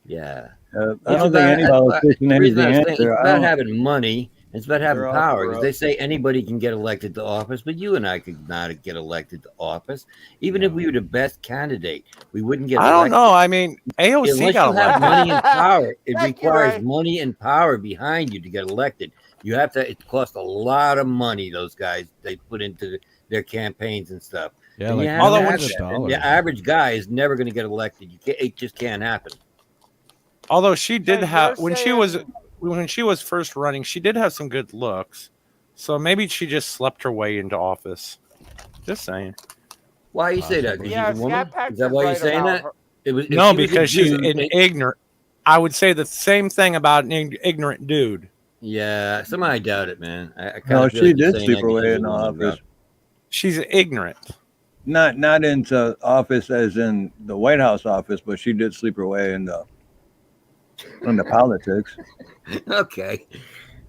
D: Yeah,
C: I don't think any politician has the answer.
D: It's about having money. It's about having
C: They're all
D: power. Because
C: corrupt.
D: they say anybody can get elected to office, but you and I could not get elected to office. Even if we were the best candidate, we wouldn't get elected.
E: I don't know. I mean, AOC
D: Unless
E: got
D: you have
E: elected.
D: money and power, it
H: Thank you,
D: requires
H: Ray.
D: money and power behind you to get elected. You have to. It costs a lot of money. Those guys they put into their campaigns and stuff.
F: Yeah,
D: And
F: like
D: you have
E: although
D: to
E: when
D: have
E: she-
D: that. And the average guy is never going to get elected. It just can't happen.
E: Although she did
H: So
E: have
H: you're
E: when she was first running, she did have some good looks. So maybe she just slept her way into office. Just saying.
D: Why you say that? 'Cause
H: Yeah,
D: she's a woman?
H: Scat Pack
D: Is that
H: is
D: why you're
H: right
D: saying
H: about
D: that?
H: her.
D: If
E: No,
D: she was a
E: because she's
D: dude,
E: an ignorant. I would say the same thing about an ignorant dude.
D: Yeah, somehow I doubt it, man. I kinda
C: No,
D: feel
C: she
D: like you're
C: did
D: saying
C: sleep
D: that
C: her
D: 'cause
C: way
D: she's a
C: in
D: woman, bro.
C: office.
E: She's ignorant.
C: Not into office as in the White House office, but she did sleep her way into politics.
D: Okay.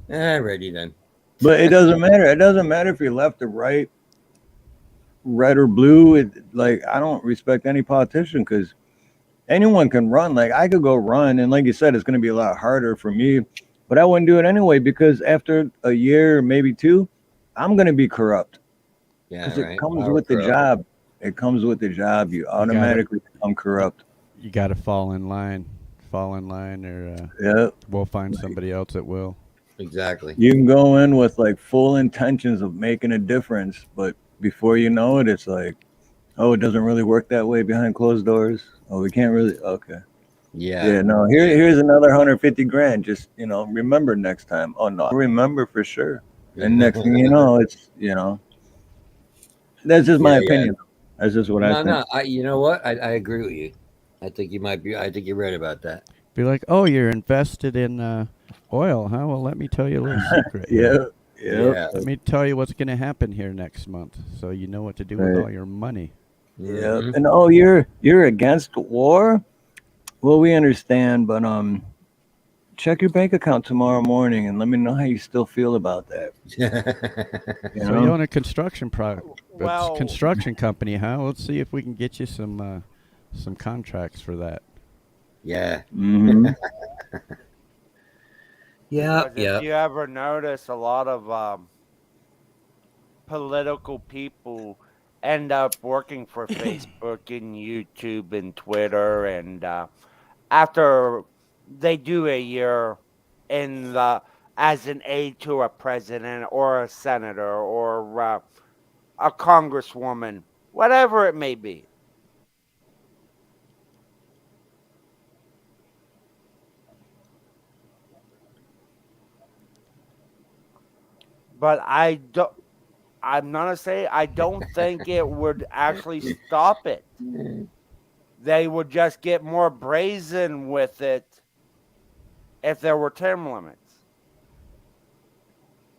D: Alrighty then.
C: But it doesn't matter. It doesn't matter if you're left or right, red or blue. I don't respect any politician because anyone can run. Like I could go run, and like you said, it's going to be a lot harder for me. But I wouldn't do it anyway because after a year, maybe two, I'm going to be corrupt.
D: Yeah,
C: Because
D: right.
C: it comes
D: Power
C: with the
D: corrupt.
C: job. It comes with the job. You automatically become corrupt.
F: You got to fall in line, or
C: Yeah.
F: we'll find somebody else that will.
D: Exactly.
C: You can go in with like full intentions of making a difference, but before you know it, it's like, oh, it doesn't really work that way behind closed doors. Oh, we can't really. Okay.
D: Yeah.
C: Yeah. No. Here's another 150 grand. Just remember next time. Oh no, remember for sure. And next thing you know, it's that's just my opinion. That's just what I think.
D: No. You know what? I agree with you. I think you might be. I think you're right about that.
F: Be like, oh, you're invested in oil, huh? Well, let me tell you a little secret.
C: Yeah.
F: Let me tell you what's going to happen here next month, so you know what to do with all your money.
C: Yeah. And oh, you're against war? Well, we understand, but check your bank account tomorrow morning and let me know how you still feel about that.
F: So you own a construction
H: Well-
F: construction company, huh? Let's see if we can get you some contracts for that.
D: Yeah.
C: Mm-hmm.
D: Yeah,
H: Because
D: yeah.
H: if you ever notice, a lot of political people end up working for Facebook and YouTube and Twitter, and after they do a year in the as an aide to a president or a senator or a congresswoman, whatever it may be. But I'm gonna say I don't think it would actually stop it. They would just get more brazen with it if there were term limits.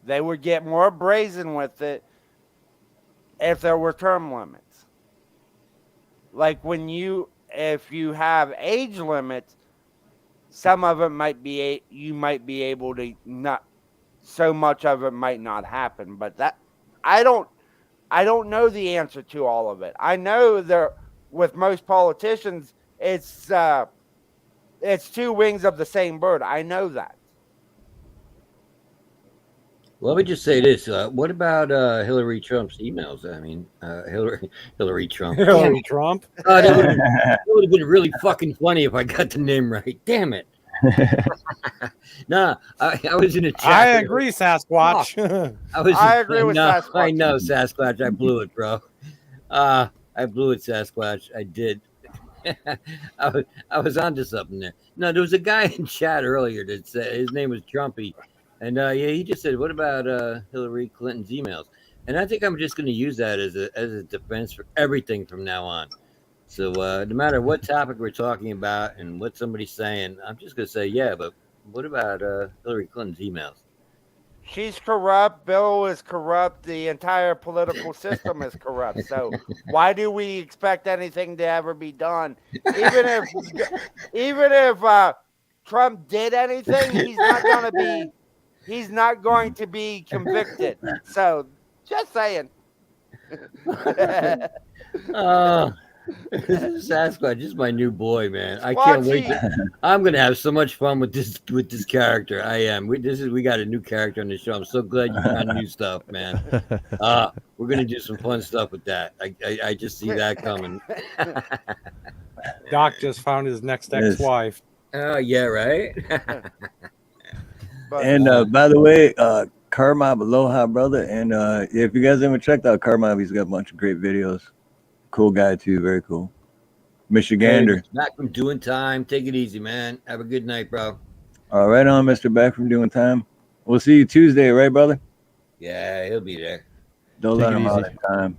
H: They would get more brazen with it if there were term limits. Like if you have age limits, some of it might be you might be able to not, so much of it might not happen. But that I don't know the answer to all of it. I know with most politicians, it's two wings of the same bird. I know that.
D: Let me just say this. What about Hillary Trump's emails? I mean, Hillary Trump.
E: Hillary Trump.
D: That would have been really fucking funny if I got the name right. Damn it. Nah, I was in a chat.
E: I agree, Sasquatch.
H: I agree with Sasquatch.
D: I know, Sasquatch. I blew it, bro. I blew it, Sasquatch. I did. I was onto something there. No, there was a guy in chat earlier that said his name was Trumpy. And yeah, he just said, "What about Hillary Clinton's emails?" And I think I'm just going to use that as a defense for everything from now on. So no matter what topic we're talking about and what somebody's saying, I'm just going to say, yeah, but what about Hillary Clinton's emails?
H: She's corrupt. Bill is corrupt. The entire political system is corrupt. So why do we expect anything to ever be done? Even if Trump did anything, he's not going to be convicted. So just saying.
D: Sasquatch is my new boy, man. I can't wait. I'm gonna have so much fun with this character. I am. We got a new character on the show. I'm so glad you found new stuff, man. We're gonna do some fun stuff with that. I just see that coming.
E: Doc just found his next ex-wife.
D: Oh yeah, right.
C: And by the way, Carmob Aloha, brother. And if you guys haven't checked out Carmob, he's got a bunch of great videos. Cool guy too, very cool. Michigander.
D: Hey, back from doing time. Take it easy, man. Have a good night, bro.
C: All right, on, Mr. Back from doing time. We'll see you Tuesday, right, brother?
D: Yeah, he'll be there.
C: Don't let him out in time.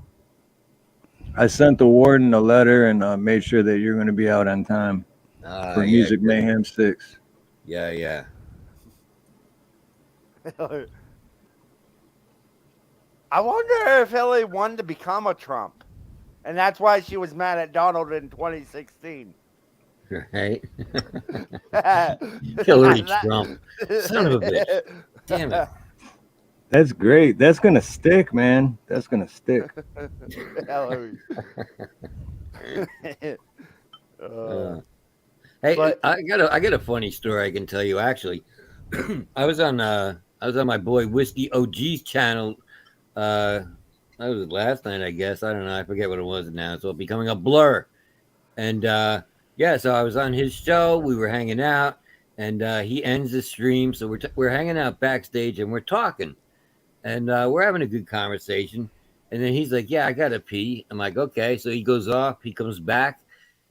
C: I sent the warden a letter and made sure that you're going to be out on time for Music Mayhem 6.
D: Yeah.
H: I wonder if Hillary wanted to become a Trump. And that's why she was mad at Donald in 2016.
D: Right? Hillary Trump. Son of a bitch. Damn it.
C: That's great. That's going to stick, man. That's going to stick.
D: Hey, but, I got a funny story I can tell you, actually. I was on my boy Whiskey OG's channel. That was last night, I guess. I don't know. I forget what it was now. So becoming a blur. And yeah, so I was on his show. We were hanging out, and he ends the stream. So we're hanging out backstage, and we're talking, and we're having a good conversation. And then he's like, "Yeah, I gotta pee." I'm like, "Okay." So he goes off. He comes back,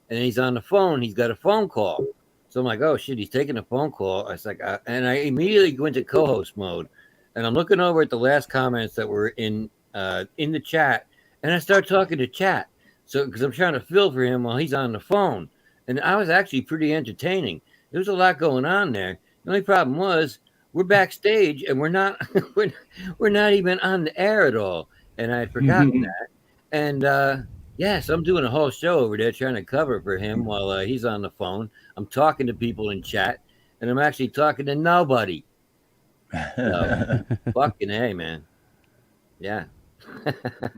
D: and he's on the phone. He's got a phone call. So I'm like, "Oh shit, he's taking a phone call." I was like, and I immediately go into co-host mode, and I'm looking over at the last comments that were in the chat, and I start talking to chat. So because I'm trying to fill for him while he's on the phone, and I was actually pretty entertaining. There was a lot going on there. The only problem was we're backstage and we're not we're not even on the air at all, and I had forgotten that. And yeah, so I'm doing a whole show over there trying to cover for him while he's on the phone. I'm talking to people in chat, and I'm actually talking to nobody. So, fucking A, man. Yeah.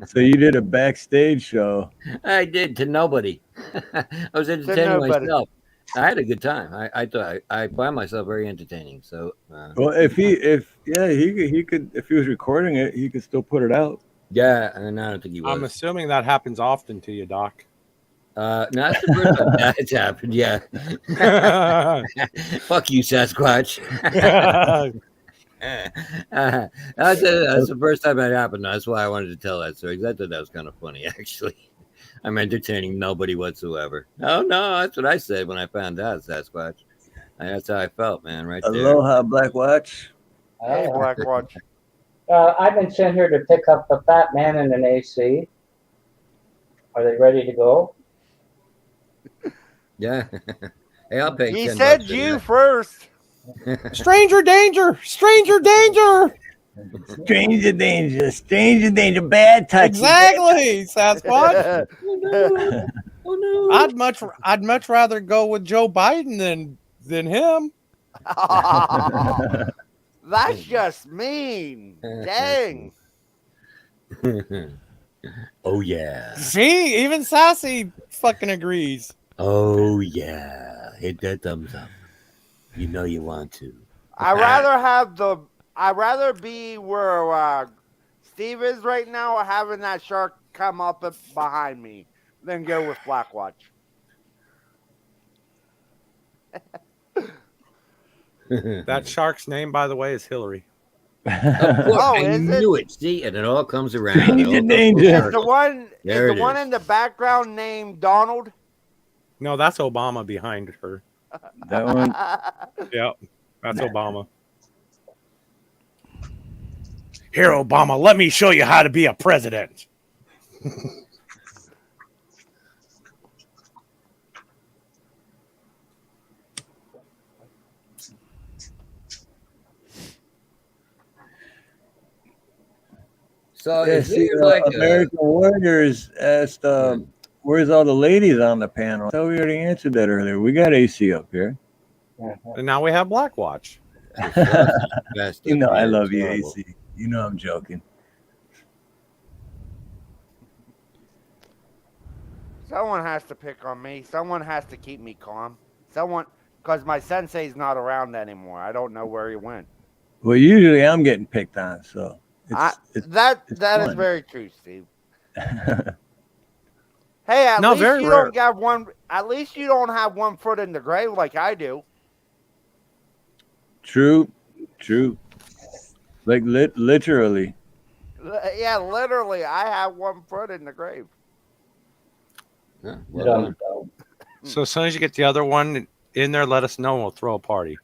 C: So you did a backstage show.
D: I did to nobody. I was entertaining myself. I had a good time. I thought I found myself very entertaining. So
C: Well, if he could if he was recording it, he could still put it out.
D: yeah, and I don't think he was.
E: I'm assuming that happens often to you, Doc.
D: No, that's the first time that's happened. Yeah. Fuck you, Sasquatch. That's the first time that happened. That's why I wanted to tell that story, because I thought that was kind of funny, actually. I'm entertaining nobody whatsoever. No, that's what I said when I found out, Sasquatch. That's how I felt, man, right there.
C: Aloha, Black Watch.
H: Hey, Black Watch.
I: I've been sent here to pick up a fat man in an AC. Are they ready to go?
D: Yeah. Hey, I'll pay.
H: He
D: $10
H: said
D: for
H: you
D: that.
H: first.
E: Stranger danger! Stranger danger!
C: Stranger danger, bad touch.
E: Exactly, Sasquatch.
D: Oh no!
E: I'd much rather go with Joe Biden than him.
H: That's just mean. Dang.
D: Oh yeah!
E: See, even Sassy fucking agrees.
D: Oh yeah! Hit that thumbs up. You know you want to.
H: I'd rather be where Steve is right now, having that shark come up behind me, than go with Black Watch.
E: That shark's name, by the way, is Hillary.
D: Of course, I
H: is it?
D: knew it. See, and it all comes around.
C: Stranger
D: It all
C: danger.
D: comes
H: Is
D: full
H: the one
D: There
H: is
D: it
H: the one
D: is.
H: in the background named Donald?
E: No, that's Obama behind her.
C: That one.
E: Yep, that's Obama. Here, Obama, let me show you how to be a president.
D: So
C: Yeah,
D: is
C: see,
D: it like
C: American Warriors asked, "Where's all the ladies on the panel?" So we already answered that earlier. We got AC up here.
E: And now we have Black Watch.
C: You know I love you, AC. You know I'm joking.
H: Someone has to pick on me. Someone has to keep me calm. Someone, because my sensei's not around anymore. I don't know where he went.
C: Well, usually I'm getting picked on, so
H: That is
C: fun.
H: very true, Steve. Hey, at
E: No,
H: least
E: very
H: you
E: rare.
H: don't have one. At least you don't have one foot in the grave like I do.
C: True. Like literally.
H: Yeah, literally, I have one foot in the grave.
D: Yeah, well done.
E: So as soon as you get the other one in there, let us know and we'll throw a party.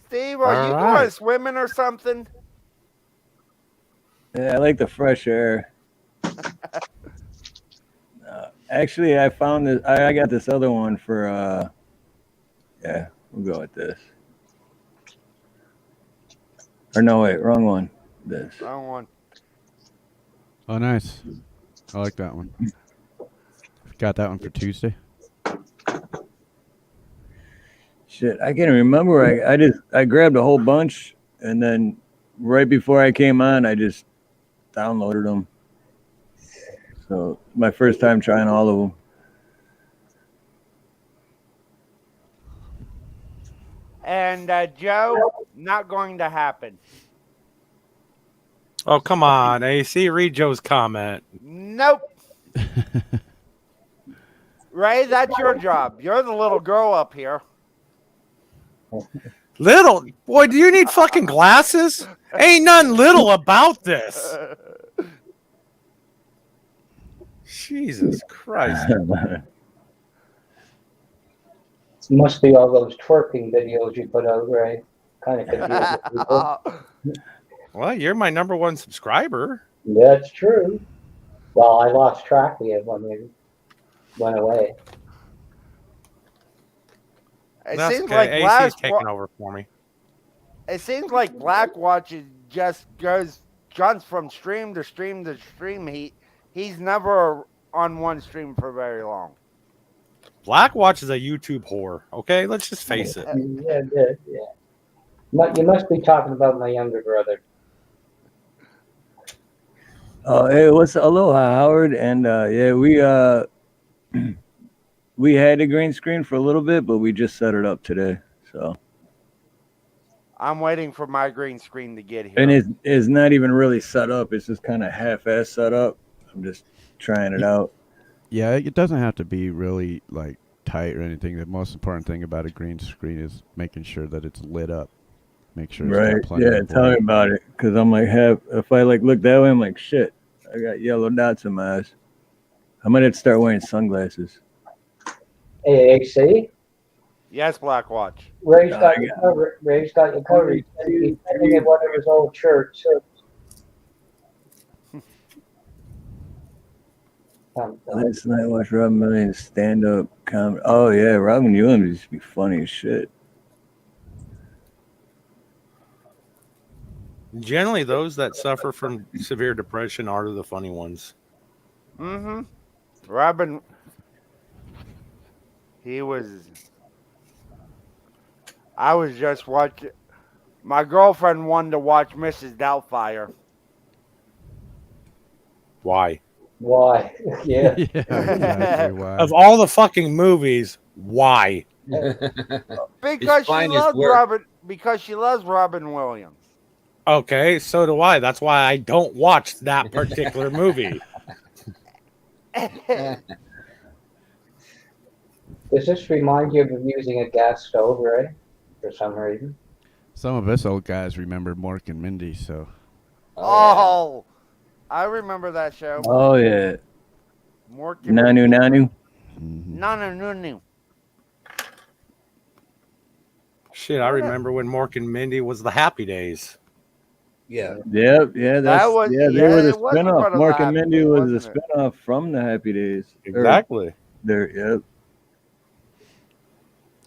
H: Steve, are you going swimming or something?
C: Yeah, I like the fresh air. Actually, I found this. I got this other one for. Yeah, we'll go with this. Or no, wait, wrong one. This.
H: Wrong one.
F: Oh, nice. I like that one. Got that one for Tuesday.
C: Shit, I can't remember. I grabbed a whole bunch, and then right before I came on, I just downloaded them. So my first time trying all of them.
H: And Joe, not going to happen.
E: Oh, come on, AC. Read Joe's comment.
H: Nope. Ray, that's your job. You're the little girl up here.
E: Little? Boy, do you need fucking glasses? Ain't nothing little about this. Jesus Christ.
I: It must be all those twerking videos you put out, Ray. Kind of confusing people.
E: Well, you're my #1 subscriber.
I: That's true. Well, I lost track of it when you went away.
H: It
E: That's
H: seems
E: okay.
H: like
E: AC's taking over for me.
H: It seems like Black Watch just jumps from stream to stream to stream. He's never on one stream for very long.
E: Black Watch is a YouTube whore. Okay, let's just face it.
I: Yeah. You must be talking about my younger brother.
C: Oh, hey, what's aloha, Howard? And yeah, we had a green screen for a little bit, but we just set it up today. So,
H: I'm waiting for my green screen to get here.
C: and it's not even really set up. It's just kind of half-ass set up. I'm just trying it out.
F: Yeah, it doesn't have to be really like tight or anything. The most important thing about a green screen is making sure that it's lit up. Make sure it's
C: Right?
F: got plenty
C: Yeah.
F: of
C: Tell me
F: light.
C: about it, because I'm like, if I like look that way, I'm like, shit, I got yellow dots in my eyes. I might have to start wearing sunglasses.
I: AAC.
H: Yes, Black Watch.
I: Ray's
C: I
I: got you covered. Ray's got you covered. He's sending in one of his old shirts.
C: Last night I watched Robin Williams stand-up comedy. Oh yeah, Robin Williams used to be funny as shit.
E: Generally, those that suffer from severe depression are the funny ones.
H: Mm-hmm. Robin. I was just watching. My girlfriend wanted to watch Mrs. Doubtfire.
E: Why?
I: Why? Yeah.
F: Yeah, exactly. Why?
E: Of all the fucking movies, why?
H: Because she
D: finest
H: loves
D: work.
H: Robin. Because she loves Robin Williams.
E: Okay, so do I. That's why I don't watch that particular movie.
I: Does this remind you of using a gas stove, Ray? For some reason.
F: Some of us old guys remember Mork and Mindy, so
H: Oh, I remember that show.
C: Oh yeah,
H: More
C: Nanu.
H: Nanu.
E: Shit, I remember when Mork and Mindy was the Happy Days.
D: Yeah.
C: Yep, yeah,
H: That was-
C: they
H: yeah,
C: were the
H: it was
C: spinoff.
H: part of the
C: Mork and
H: Happy
C: Mindy
H: Days,
C: was the
H: wasn't it?
C: spinoff from the Happy Days.
E: Exactly.
C: Yep.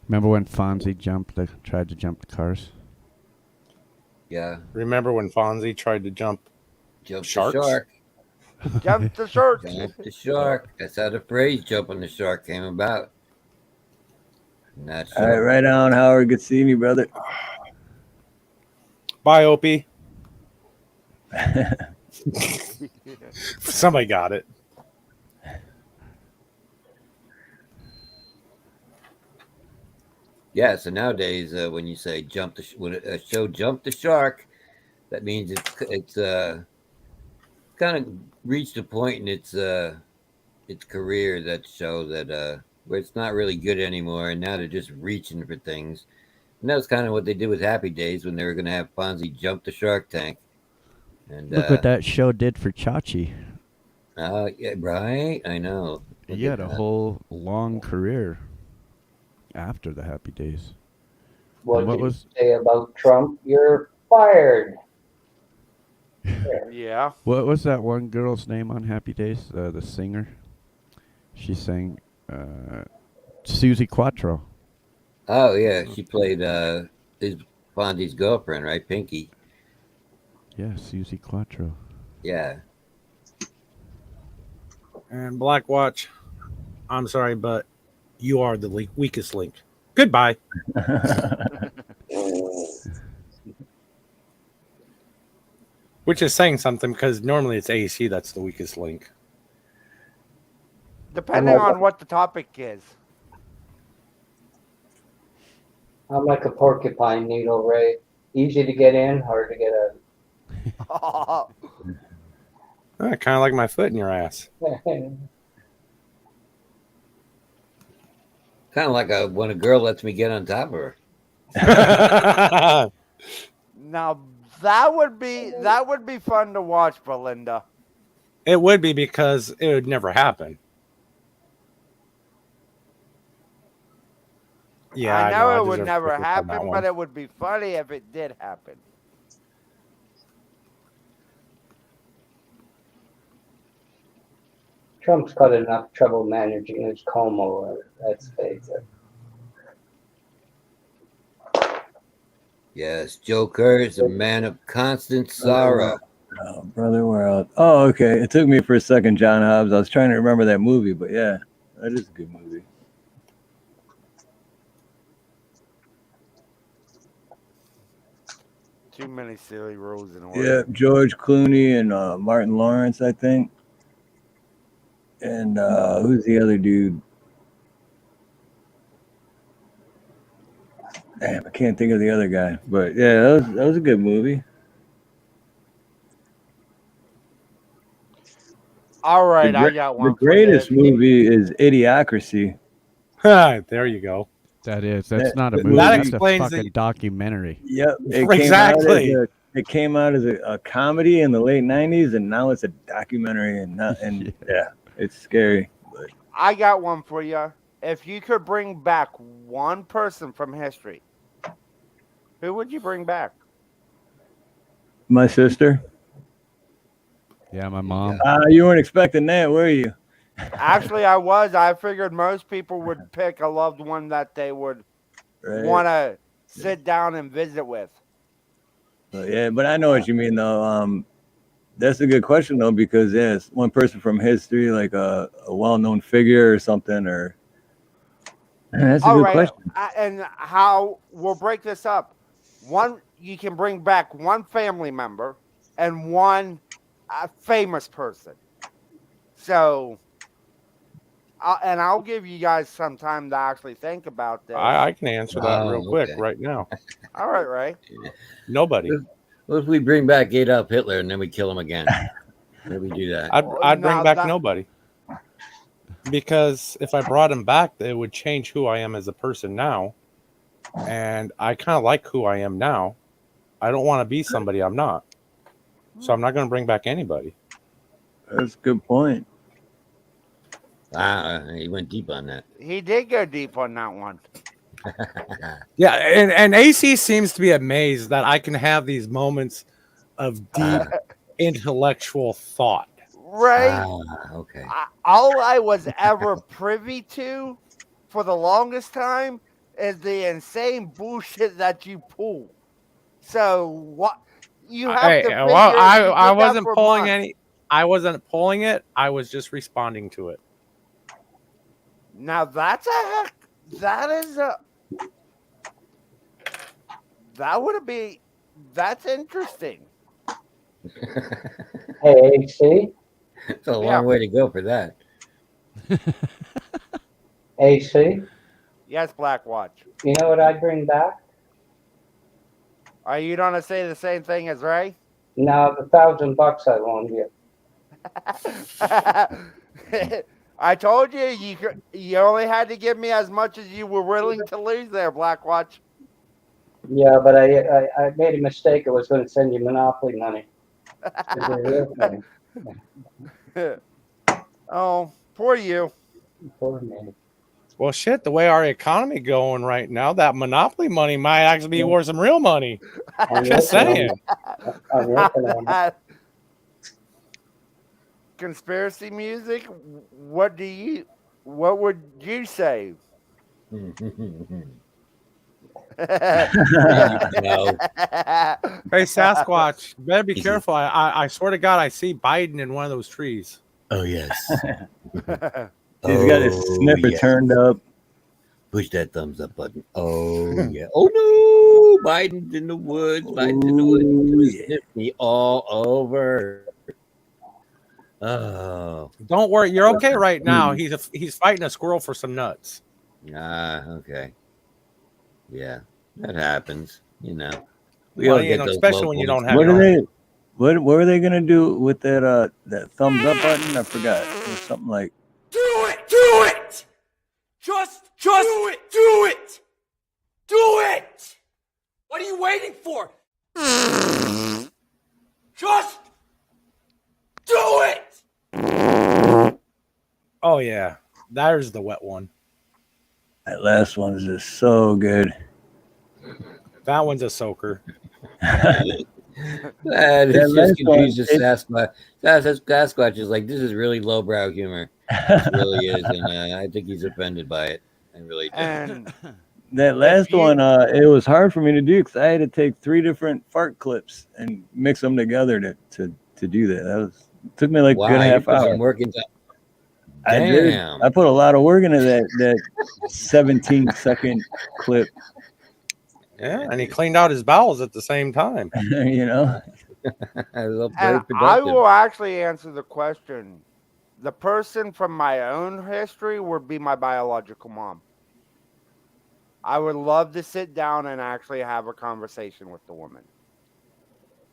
F: remember when Fonzie tried to jump the cars?
D: Yeah.
E: Remember when Fonzie tried to jump
D: Jump
E: Sharks?
D: the shark.
H: Jump the shark.
D: Jump the shark. That's how the phrase "jumping the shark" came about. Not
C: All right,
D: sure.
C: right on, Howard. Good seeing you, brother.
E: Bye, Opie. Somebody got it.
D: Yeah. So nowadays, when you say when a show "jump the shark," that means it's kind of reached a point in its career, that show, that where it's not really good anymore, and now they're just reaching for things. And that was kind of what they did with Happy Days when they were going to have Fonzie jump the Shark Tank. And
F: Look what that show did for Chachi.
D: yeah, right. I know.
F: He had a whole long career after the Happy Days.
I: What
F: what
I: did
F: was-
I: you say about Trump? You're fired.
H: Yeah.
F: What was that one girl's name on Happy Days? The singer. She sang Susie Quattro.
D: Oh yeah, she played Fonzie's girlfriend, right? Pinky.
F: Yeah, Susie Quattro.
D: Yeah.
E: And Black Watch, I'm sorry, but you are the weakest link. Goodbye. Which is saying something, because normally it's AC that's the weakest link.
H: Depending on what the topic is.
I: I'm like a porcupine needle, Ray. Easy to get in, hard to get
H: Oh,
E: Kind of like my foot in your ass.
I: out.
D: Kind of like when a girl lets me get on top of her.
H: now that would be fun to watch, Belinda.
E: It would be, because it would never happen. Yeah,
H: I know
E: I
H: it would
E: deserve
H: never
E: credit on that
H: happen,
E: one.
H: but it would be funny if it did happen.
I: Trump's got enough trouble managing his Como. Let's face it.
D: Yes, Joe Kerr is a man of constant sorrow.
C: Oh, brother, we're out. Oh, okay. It took me for a second, John Hobbs. I was trying to remember that movie, but yeah, that is a good movie.
H: Too many silly rules in
C: Yeah,
H: order.
C: George Clooney and Martin Lawrence, I think. And who's the other dude? Damn, I can't think of the other guy. But yeah, that was a good movie.
H: All right, I got
C: The
H: one.
C: greatest movie is Idiocracy.
E: There you go.
F: That's not a
C: that
F: movie.
E: That
F: That's a
E: explains
F: fucking documentary.
C: Yep,
E: Exactly.
C: It came out as a comedy in the late '90s, and now it's a documentary, and yeah, it's scary. But
H: I got one for you. If you could bring back one person from history, who would you bring back?
C: my sister.
F: Yeah, my mom.
C: You weren't expecting that, were you?
H: Actually, I was. I figured most people would pick a loved one that they would want to sit down and visit with.
C: But I know what you mean, though. That's a good question, though, because it's one person from history, like a well-known figure or something, or that's a good question.
H: And how we'll break this up. One, you can bring back one family member and one famous person. So, I'll give you guys some time to actually think about this.
E: I can answer that real quick right now.
H: All right, Ray.
E: Nobody.
D: What if we bring back Adolf Hitler and then we kill him again? How do we do that?
E: I'd bring back nobody. Because if I brought him back, it would change who I am as a person now. And I kind of like who I am now. I don't want to be somebody I'm not. So I'm not going to bring back anybody.
C: That's a good point.
D: He went deep on that.
H: He did go deep on that one.
E: Yeah, and AC seems to be amazed that I can have these moments of deep intellectual thought.
H: Right?
D: Okay.
H: All I was ever privy to for the longest time is the insane bullshit that you pull. So what you have to figure
E: I wasn't
H: for
E: pulling
H: months.
E: any. I wasn't pulling it. I was just responding to it.
H: Now that's interesting.
I: Hey, AC.
D: It's a long way to go for that.
I: AC.
H: Yes, Black Watch.
I: You know what I'd bring back?
H: Are you gonna say the same thing as Ray?
I: No, the $1,000 I loaned you.
H: I told you you only had to give me as much as you were willing to lose there, Black Watch.
I: Yeah, but I made a mistake. I was going to send you Monopoly money. It's a real thing.
H: Oh, poor you.
I: Poor me.
E: Well, shit, the way our economy going right now, that Monopoly money might actually be worth some real money. Just saying.
I: I'm working on it.
H: Conspiracy music? What would you say?
E: Hey, Sasquatch, better be careful. I swear to God, I see Biden in one of those trees.
D: Oh, yes.
C: He's got his sniffer turned up.
D: Push that thumbs up button. Oh, yeah. Oh, no. Biden's in the woods. Biden's in the woods. Sniff me all over. Oh.
E: Don't worry. You're okay right now. He's fighting a squirrel for some nuts.
D: Okay. Yeah, that happens. You know.
E: Well, especially when you don't have.
C: What were they gonna do with that thumbs up button? I forgot. It was something like,
B: Do it! Just do it! Do it! What are you waiting for? Just do it!
E: Oh yeah, there's the wet one.
C: that last one's just so good.
E: That one's a soaker.
D: It's just confused with Sasquatch. Sasquatch is like, this is really lowbrow humor. It really is, and I think he's offended by it. I really do.
H: And
C: that last one, it was hard for me to do because I had to take 3 different fart clips and mix them together to do that. It took me like a good half hour. I did. I put a lot of work into that 17-second clip.
E: Yeah, and he cleaned out his bowels at the same time.
C: You know,
D: Very
H: And I
D: productive.
H: will actually answer the question. The person from my own history would be my biological mom. I would love to sit down and actually have a conversation with the woman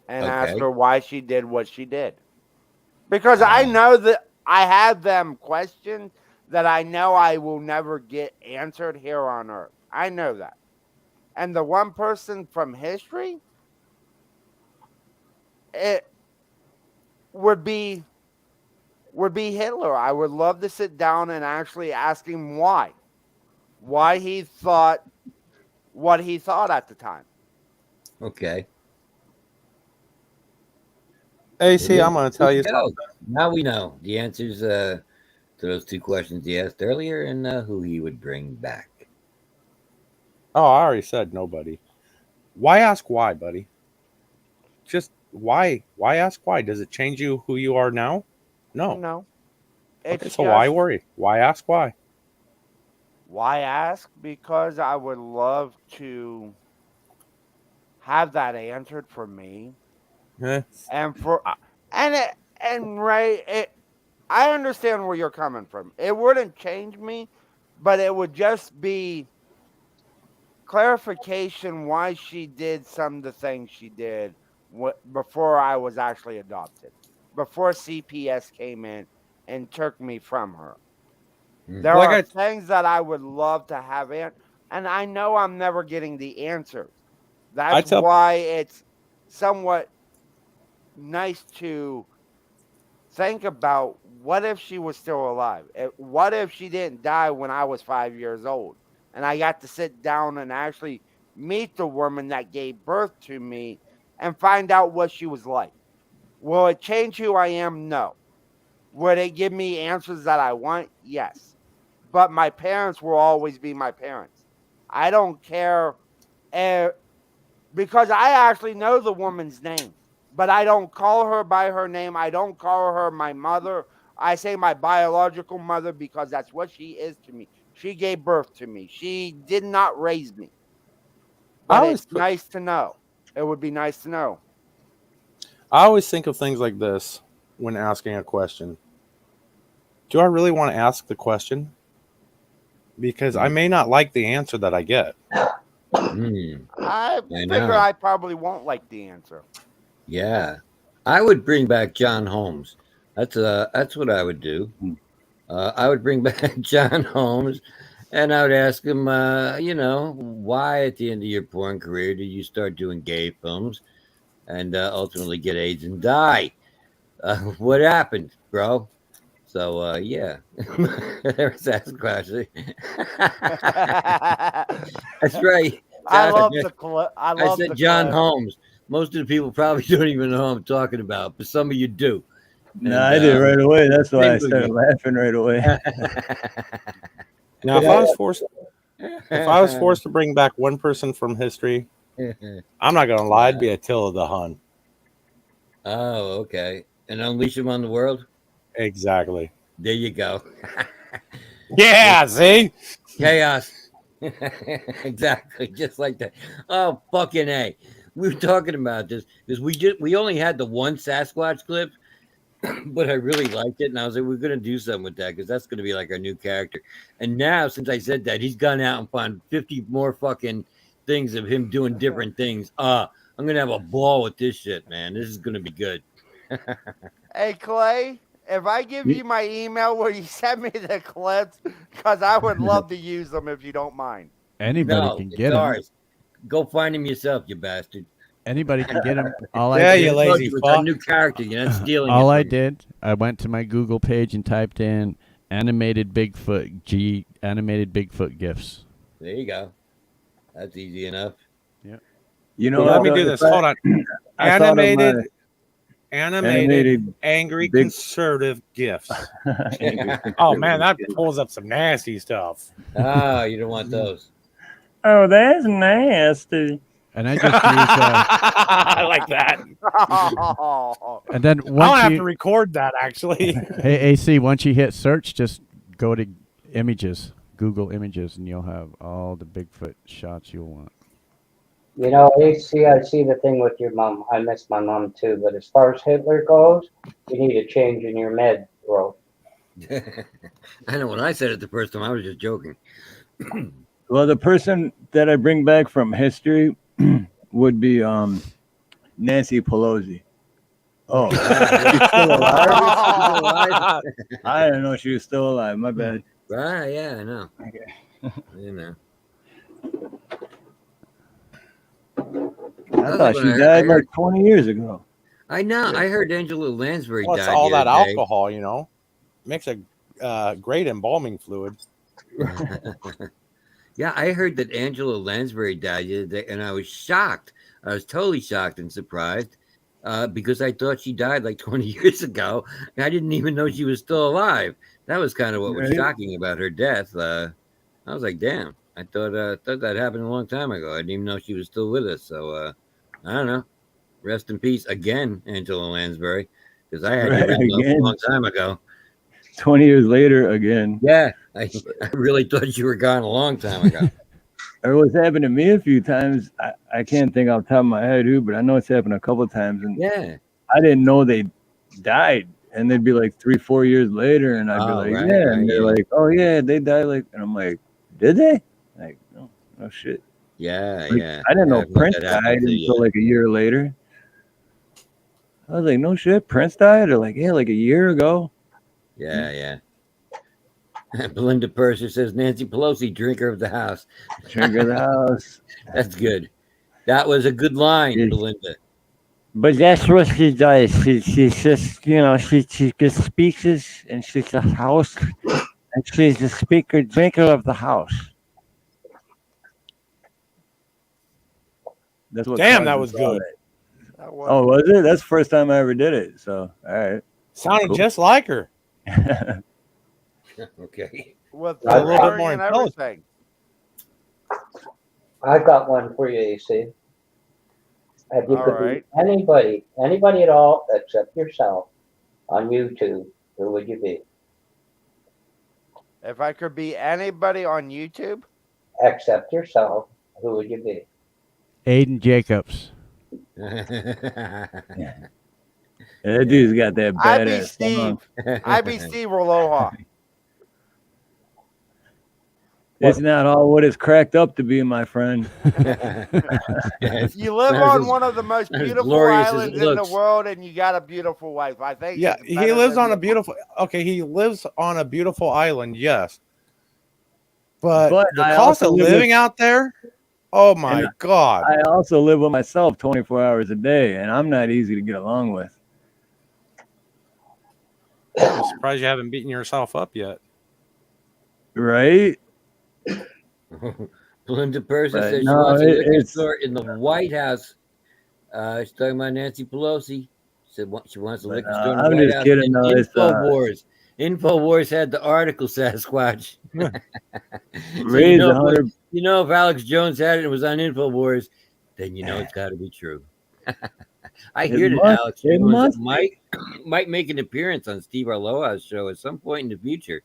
H: and ask
D: Okay.
H: her why she did what she did. Because I know that I have them questions that I know I will never get answered here on Earth. I know that. And the one person from history, it would be Hitler. I would love to sit down and actually ask him why he thought what he thought at the time.
D: Okay.
E: AC, I'm going to tell you something.
D: Now we know the answers to those two questions he asked earlier and who he would bring back.
E: Oh, I already said nobody. Why ask why, buddy? Just why? Why ask why? Does it change you who you are now? No.
H: No.
E: Okay, so why worry? Why ask why?
H: Why ask? Because I would love to have that answered for me. And for I understand where you're coming from. It wouldn't change me, but it would just be clarification why she did some of the things she did before I was actually adopted, before CPS came in and took me from her. There are things that I would love to have and I know I'm never getting the answers. That's why it's somewhat nice to think about what if she was still alive? What if she didn't die when I was 5 years old? And I got to sit down and actually meet the woman that gave birth to me and find out what she was like. Will it change who I am? No. Would it give me answers that I want? Yes. But my parents will always be my parents. I don't care because I actually know the woman's name, but I don't call her by her name. I don't call her my mother. I say my biological mother because that's what she is to me. She gave birth to me. She did not raise me. But it's nice to know. It would be nice to know.
E: I always think of things like this when asking a question. Do I really want to ask the question? Because I may not like the answer that I get.
H: I figure I probably won't like the answer.
D: Yeah. I would bring back John Holmes. That's what I would do. I would bring back John Holmes and I would ask him, why at the end of your porn career did you start doing gay films and ultimately get AIDS and die? What happened, bro? So, yeah. There's that question. That's right.
H: I love the clip. I
D: said John Holmes. Most of the people probably don't even know who I'm talking about, but some of you do.
C: No, I did right away. That's why I started laughing right away.
E: Now, if I was forced to bring back one person from history, I'm not gonna lie, it'd be Attila the Hun.
D: Oh, okay. And unleash him on the world?
E: Exactly.
D: There you go.
E: Yeah, see?
D: Chaos. Exactly, just like that. Oh, fucking A. We were talking about this because we only had the one Sasquatch clip, but I really liked it, and I was like, we're gonna do something with that because that's gonna be like our new character. And now, since I said that, he's gone out and found 50 more fucking things of him doing different things. I'm gonna have a ball with this shit, man. This is gonna be good.
H: Hey, Clay, if I give you my email, will you send me the clips? Because I would love to use them if you don't mind.
F: Anybody can get them.
D: Go find him yourself, you bastard.
F: Anybody can get them.
E: You lazy fuck.
D: A new character. You're not stealing.
F: All I did, I went to my Google page and typed in animated Bigfoot GIFs.
D: There you go. That's easy enough.
F: Yeah.
C: You know,
E: let me do this. Hold on. Animated angry conservative GIFs. Oh man, that pulls up some nasty stuff.
D: You don't want those.
C: Oh, that's nasty.
F: And I just use
E: I like that.
F: And then
E: I'll have to record that actually.
F: Hey AC, once you hit search, just go to images, Google images, and you'll have all the Bigfoot shots you'll want.
I: You know, I see the thing with your mom. I miss my mom too. But as far as Hitler goes, you need a change in your med, bro.
D: I know when I said it the first time, I was just joking.
C: Well, the person that I bring back from history would be Nancy Pelosi. Oh, she's still alive? I didn't know she was still alive. My bad.
D: Right? Yeah, I know.
C: Okay.
D: You know.
C: I thought she died like 20 years ago.
D: I know. I heard Angela Lansbury
E: Well,
D: died.
E: it's all
D: the
E: that
D: other day.
E: alcohol, you know, makes a great embalming fluid.
D: Yeah, I heard that Angela Lansbury died the other day, and I was shocked. I was totally shocked and surprised because I thought she died like 20 years ago. And I didn't even know she was still alive. That was kind of what was shocking about her death. I was like, damn, I thought that happened a long time ago. I didn't even know she was still with us. So I don't know. Rest in peace again, Angela Lansbury, because I had you written up a long time ago.
C: 20 years later again.
D: Yeah, I really thought you were gone a long time ago.
C: It was happened to me a few times. I can't think off the top of my head who, but I know it's happened a couple of times. And
D: yeah,
C: I didn't know they died. And they'd be like 3-4 years later, and I'd be like, and they're like, oh yeah, they died. Like, and I'm like, did they? Like, no shit.
D: Yeah,
C: like,
D: yeah.
C: I didn't know Prince died until like a year later. I was like, no shit, Prince died? Or like, yeah, like a year ago.
D: Yeah, yeah. Belinda Purser says Nancy Pelosi, drinker of the house.
C: Drinker of the house.
D: That's good. That was a good line, Belinda.
J: But that's what she does. She's just, you know, she gives speeches and she's a house and she's the drinker of the house.
C: That's what
E: Damn, that was good.
C: Oh, was it? That's the first time I ever did it. So, all right.
E: Sounded just like her.
D: Okay.
H: With
E: a little bit more
H: and
E: intelligent.
H: everything.
I: I've got one for you, AC. If you
H: All
I: could
H: right.
I: be anybody at all except yourself on YouTube, who would you be?
H: If I could be anybody on YouTube,
I: Except yourself, who would you be?
F: Aiden Jacobs.
C: That dude's got that
H: I'd be
C: badass
H: Steve.
C: song.
H: I'd be Steve Aloha.
C: It's not all what it's cracked up to be, my friend.
H: You live on one of the most beautiful
D: glorious as it
H: islands in the
D: looks.
H: world, and you got a beautiful wife. I think.
E: Yeah,
H: it's
E: he
H: better
E: lives
H: than
E: on a
H: the-
E: beautiful. Okay, he lives on a beautiful island. Yes, but the
C: I
E: cost
C: also
E: of
C: live
E: living
C: with-
E: out there. Oh my
C: And
E: God!
C: I also live with myself 24 hours a day, and I'm not easy to get along with.
E: I'm surprised you haven't beaten yourself up yet.
C: Right?
D: Belinda Purser
C: But
D: says she
C: no,
D: wants a liquor
C: it's-
D: store in the White House. She's talking about Nancy Pelosi. She said she wants a liquor store in the
C: I'm
D: White
C: just
D: House.
C: kidding,
D: And
C: though. It's,
D: InfoWars. InfoWars had the article, Sasquatch. So
C: Raise 100.
D: you know, if Alex Jones had it and it was on InfoWars, then you know it's got to be true. I hear that Alex Jones might make an appearance on Steve Aloha's show at some point in the future.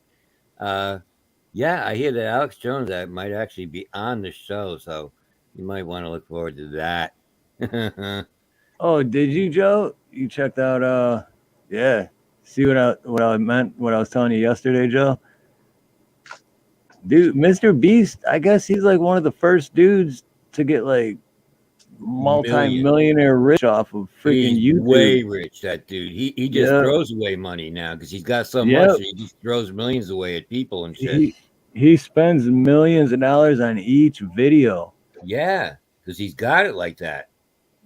D: Yeah, I hear that Alex Jones might actually be on the show, so you might want to look forward to that.
C: Oh, did you, Joe? You checked out? Yeah. See what I meant? What I was telling you yesterday, Joe? Dude, Mr. Beast. I guess he's like one of the first dudes to get like multi-millionaire rich off of freaking
D: He's
C: YouTube.
D: way rich, that dude. He just throws away money now because he's got so much. He just throws millions away at people and shit.
C: He spends millions of dollars on each video.
D: Yeah, because he's got it like that.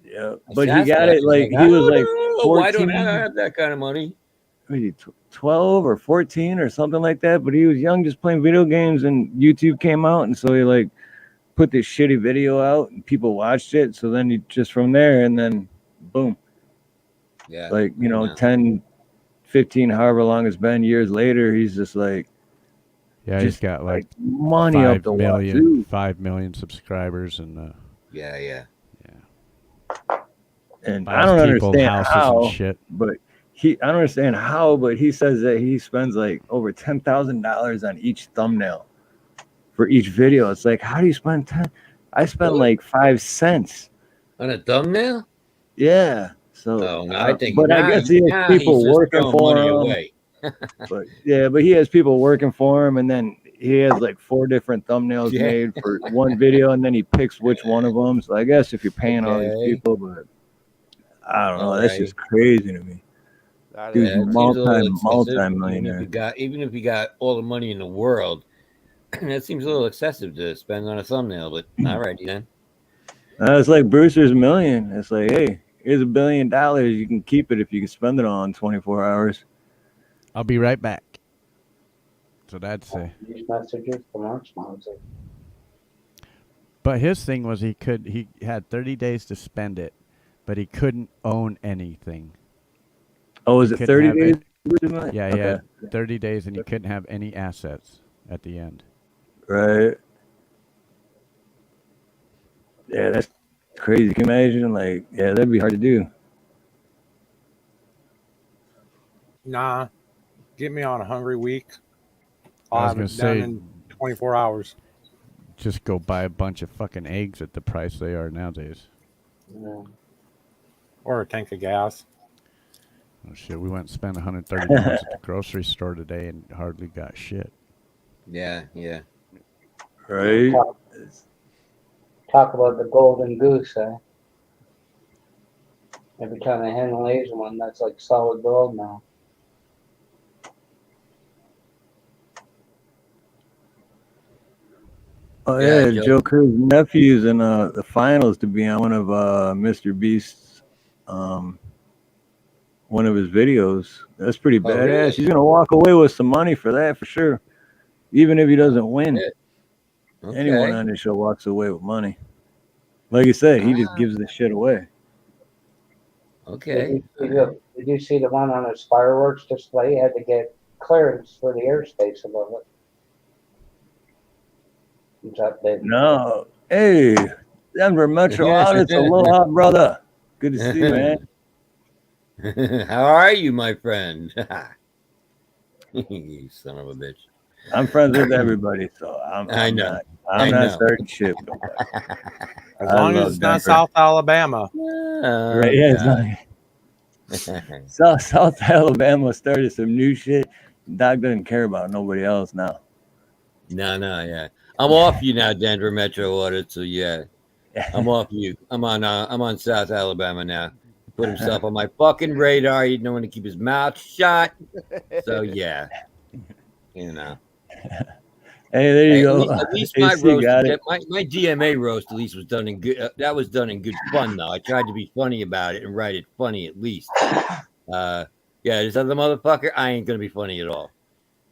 C: Yeah, but he got it like he was like 14.
D: Why don't I have that kind of money?
C: 12 or 14 or something like that. But he was young, just playing video games, and YouTube came out, and so he like put this shitty video out, and people watched it. So then he just from there, and then boom.
D: Yeah,
C: like 10, 15, however long it's been, years later, he's just like.
F: Yeah, he's got like
C: money up the wazoo.
F: 5 million subscribers, and
D: yeah.
C: And I don't understand how,
F: and shit.
C: but I don't understand how, but he says that he spends like over $10,000 on each thumbnail for each video. It's like, how do you spend 10? I spent
D: Really?
C: like 5 cents.
D: On a thumbnail?
C: Yeah. So,
D: Oh, no, I think
C: but I guess he has people
D: he's just
C: working
D: throwing
C: for
D: money
C: him.
D: away.
C: But he has people working for him, and then he has like 4 different thumbnails
D: Yeah.
C: made for one video, and then he picks which one of them. So I guess if you're paying all these
D: Okay.
C: people, but I don't know,
D: All
C: that's
D: right.
C: just crazy to me.
H: That
C: Dude's
H: is
D: Yeah, it seems a little excessive.
C: multi-millionaire.
D: Even if you got all the money in the world, that seems a little excessive to spend on a thumbnail. But all righty then.
C: It's like Brewster's Million. It's like, hey, here's $1 billion. You can keep it if you can spend it on 24 hours.
F: I'll be right back. So that's
I: These messages from our sponsor.
F: But his thing was he had 30 days to spend it, but he couldn't own anything.
C: Oh, is
F: He
C: it
F: couldn't
C: 30
F: have
C: days?
F: Yeah, he
C: Okay.
F: had 30 days and he couldn't have any assets at the end.
C: Right. Yeah, that's crazy. Can you imagine? Like, yeah, that'd be hard to do.
E: Nah, get me on a hungry week.
F: I
E: I'll
F: was
E: have
F: gonna
E: it done
F: say-
E: in 24 hours.
F: Just go buy a bunch of fucking eggs at the price they are nowadays.
I: Yeah.
E: Or a tank of gas.
F: Oh shit, we went and spent $130 at the grocery store today and hardly got shit.
D: Yeah, yeah.
C: Right.
I: Talk about the golden goose, eh? Every time a hen lays one, that's like solid gold now.
C: Oh
D: Yeah,
C: yeah, Joe Cruz's nephew's in the finals to be on one of Mr. Beast's one of his videos. That's pretty badass.
D: really?
C: He's gonna walk away with some money for that for sure. Even if he doesn't win.
D: Okay.
C: Anyone on this show walks away with money. Like you said, he just gives the shit away.
D: Okay.
I: Did you see the one on his fireworks display? He had to get clearance for the airspace above it. He's up there.
C: No. Hey, Denver Metro
D: Yes.
C: Audits, aloha, brother. Good to see you, man.
D: How are you, my friend? You son of a bitch.
C: I'm friends with everybody, so I'm
D: know.
C: not starting shit.
E: As long as it's not South Alabama.
C: Right, yeah, South Alabama started some new shit. Doc doesn't care about nobody else now.
D: No, yeah. I'm off you now, Denver Metro Audit. So yeah, I'm off you. I'm on South Alabama now. Put himself on my fucking radar. He didn't want to keep his mouth shut. So yeah, you know.
C: Hey, there you go.
D: At least my
C: AC
D: roast,
C: got it.
D: my DMA roast, at least was done in good. That was done in good fun, though. I tried to be funny about it and write it funny at least. Yeah, this other motherfucker, I ain't gonna be funny at all.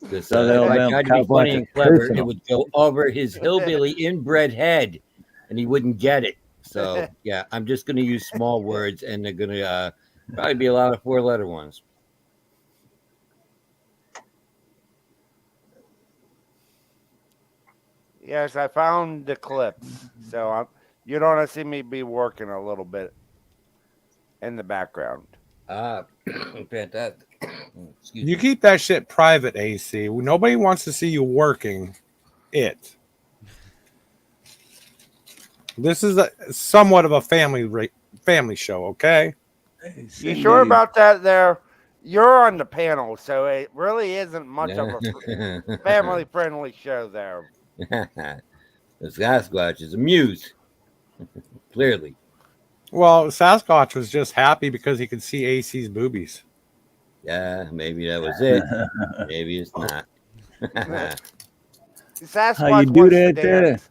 D: If I tried to be funny and clever, it would go over his hillbilly inbred head, and he wouldn't get it. So yeah, I'm just gonna use small words, and they're gonna probably be a lot of 4-letter ones.
H: Yes, I found the clips. So you're going to see me be working a little bit in the background.
D: Fantastic. Excuse
E: You
D: me.
E: keep that shit private, AC. Nobody wants to see you working it. This is somewhat of a family show, okay?
H: You sure about that there? You're on the panel, so it really isn't much of a family-friendly show there.
D: The Sasquatch is amused. Clearly.
E: Well, Sasquatch was just happy because he could see AC's boobies.
D: Yeah, maybe that was it. Maybe it's not.
H: Sasquatch
C: How you do
H: wants
C: that
H: to
C: there?
H: dance.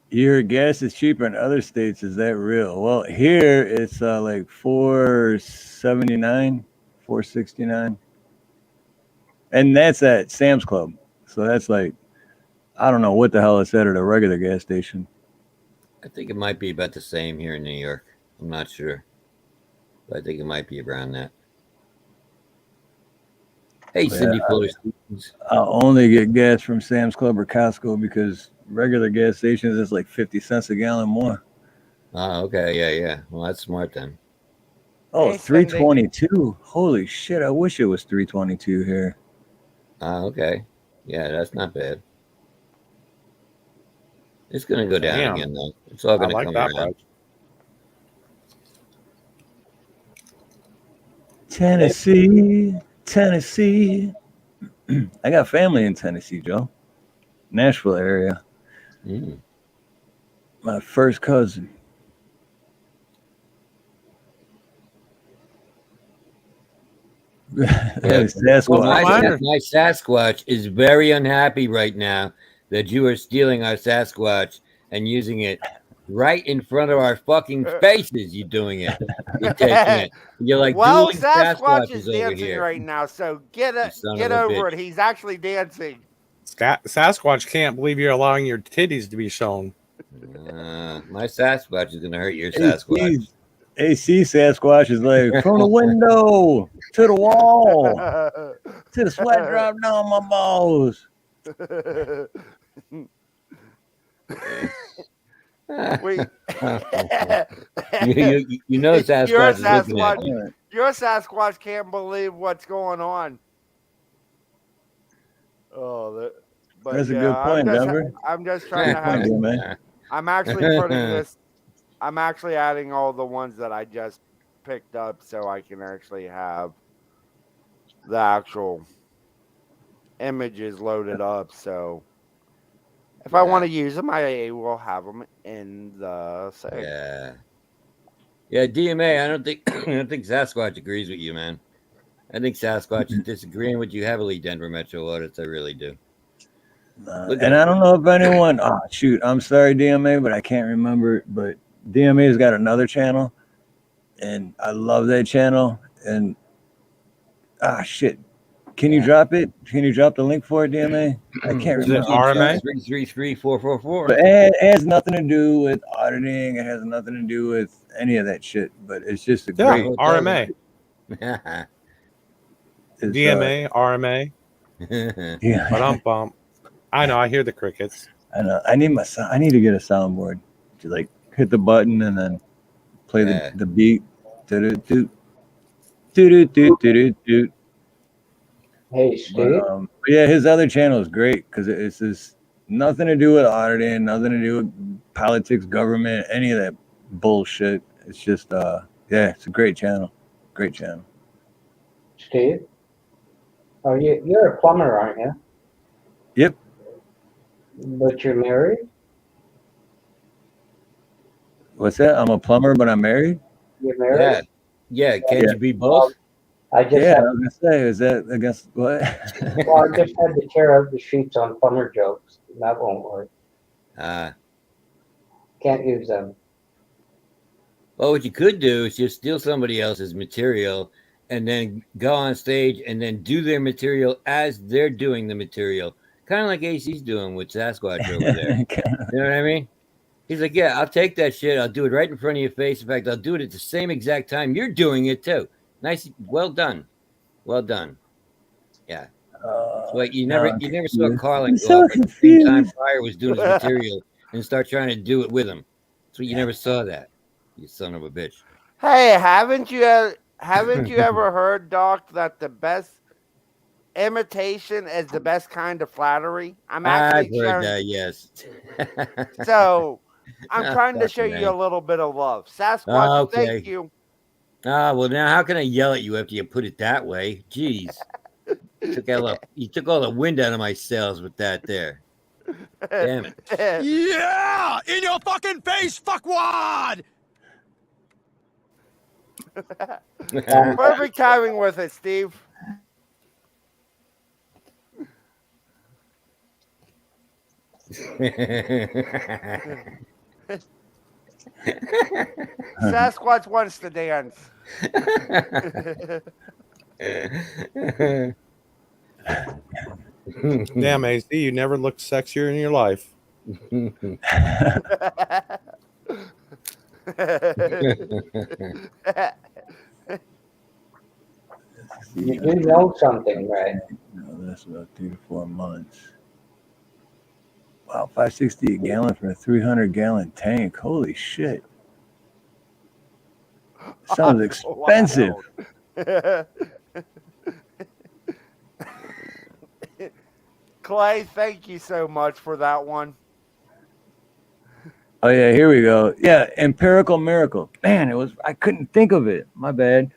C: You heard gas is cheaper in other states. Is that real? Well, here it's like $4.79, $4.69, and that's at Sam's Club. So that's like, I don't know what the hell it's at a regular gas station.
D: I think it might be about the same here in New York. I'm not sure. But I think it might be around that. Hey, Cindy Fuller.
C: I'll only get gas from Sam's Club or Costco because regular gas stations is like 50 cents a gallon more.
D: Oh, okay. Yeah. Well, that's smart then.
C: Oh,
H: Hey,
C: $3.22. Holy shit. I wish it was $3.22 here.
D: Oh, okay. Yeah, that's not bad. It's gonna go down
E: Damn.
D: again though. It's all
E: I
D: gonna
E: like
D: come
E: that
D: around.
E: much.
C: Tennessee, Tennessee. I got family in Tennessee, Joe. Nashville area.
D: Mm.
C: My first cousin. Sasquatch.
D: Well, my
E: Minor.
D: Sasquatch is very unhappy right now that you are stealing our Sasquatch and using it right in front of our fucking faces. You doing it. You're taking it. You're like
H: Well,
D: dueling
H: Sasquatch is
D: Sasquatches over
H: dancing
D: here.
H: right now, so get
D: You son
H: get
D: of a
H: over
D: bitch.
H: it. He's actually dancing.
E: Sasquatch can't believe you're allowing your titties to be shown.
D: My Sasquatch is gonna hurt your Sasquatch.
C: AC Sasquatch is like from the window to the wall to the sweat drop down my balls.
H: Wait.
D: you know Sasquatch is looking at you.
H: Your Sasquatch can't believe what's going on. Oh, but
C: That's a
H: yeah,
C: good point, Denver.
H: I'm just trying to
C: Good point,
H: have.
C: man.
H: I'm actually putting this. I'm actually adding all the ones that I just picked up, so I can actually have the actual images loaded up. So if I want to use them, I will have them in the thing.
D: Yeah, DMA. I don't think Sasquatch agrees with you, man. I think Sasquatch is disagreeing with you heavily, Denver Metro Audits. I really do.
C: And I don't know if anyone. Oh shoot! I'm sorry, DMA, but I can't remember. But DMA's got another channel, and I love that channel. And shit! Can you drop it? Can you drop the link for it, DMA? I can't remember.
E: RMA?
D: 333-444.
C: But it has nothing to do with auditing. It has nothing to do with any of that shit. But it's just a great
E: RMA.
C: It's,
E: DMA, RMA.
C: Yeah.
E: But I'm bump. I know. I hear the crickets.
C: I know. I need to get a soundboard to like hit the button and then play the beat. Do-do-do. Do-do-do-do-do-do.
I: Hey, Steve.
C: But yeah, his other channel is great because it's just nothing to do with auditing, nothing to do with politics, government, any of that bullshit. It's just it's a great channel. Great channel.
I: Steve? Oh, you're a plumber, aren't you?
C: Yep.
I: But you're married?
C: What's that? I'm a plumber, but I'm married?
I: You're married?
D: Yeah. Can't you be both?
I: I just
C: I was gonna say, is that against what?
I: Well, I just had to tear out the sheets on plumber jokes. That won't work. Can't use them.
D: Well, what you could do is just steal somebody else's material and then go on stage and then do their material as they're doing the material. Kind of like AC's doing with Sasquatch over there. You know what I mean? He's like, yeah, I'll take that shit. I'll do it right in front of your face. In fact, I'll do it at the same exact time you're doing it too. Nice. Well done. Well done. Yeah. But you never saw Carlin go up at the same time Pryor was doing his material and start trying to do it with him. So you never saw that. You son of a bitch.
H: Hey, haven't you ever heard, Doc, that the best imitation is the best kind of flattery?
D: I've heard that, yes.
H: So I'm trying to show you a little bit of love. Sasquatch, thank you.
D: Well, now how can I yell at you after you put it that way? Jeez. You took all the wind out of my sails with that there. Damn it.
B: Yeah! In your fucking face, fuckwad!
H: Perfect timing with it, Steve. Sasquatch wants to dance.
E: Damn, AC, you never looked sexier in your life.
I: You do know something, right?
C: No, that's about 3 to 4 months. Wow, $5.60 a gallon for a 300-gallon tank. Holy shit! Sounds expensive.
H: Clay, thank you so much for that one.
C: Oh yeah, here we go. Yeah, empirical miracle. Man, I couldn't think of it. My bad.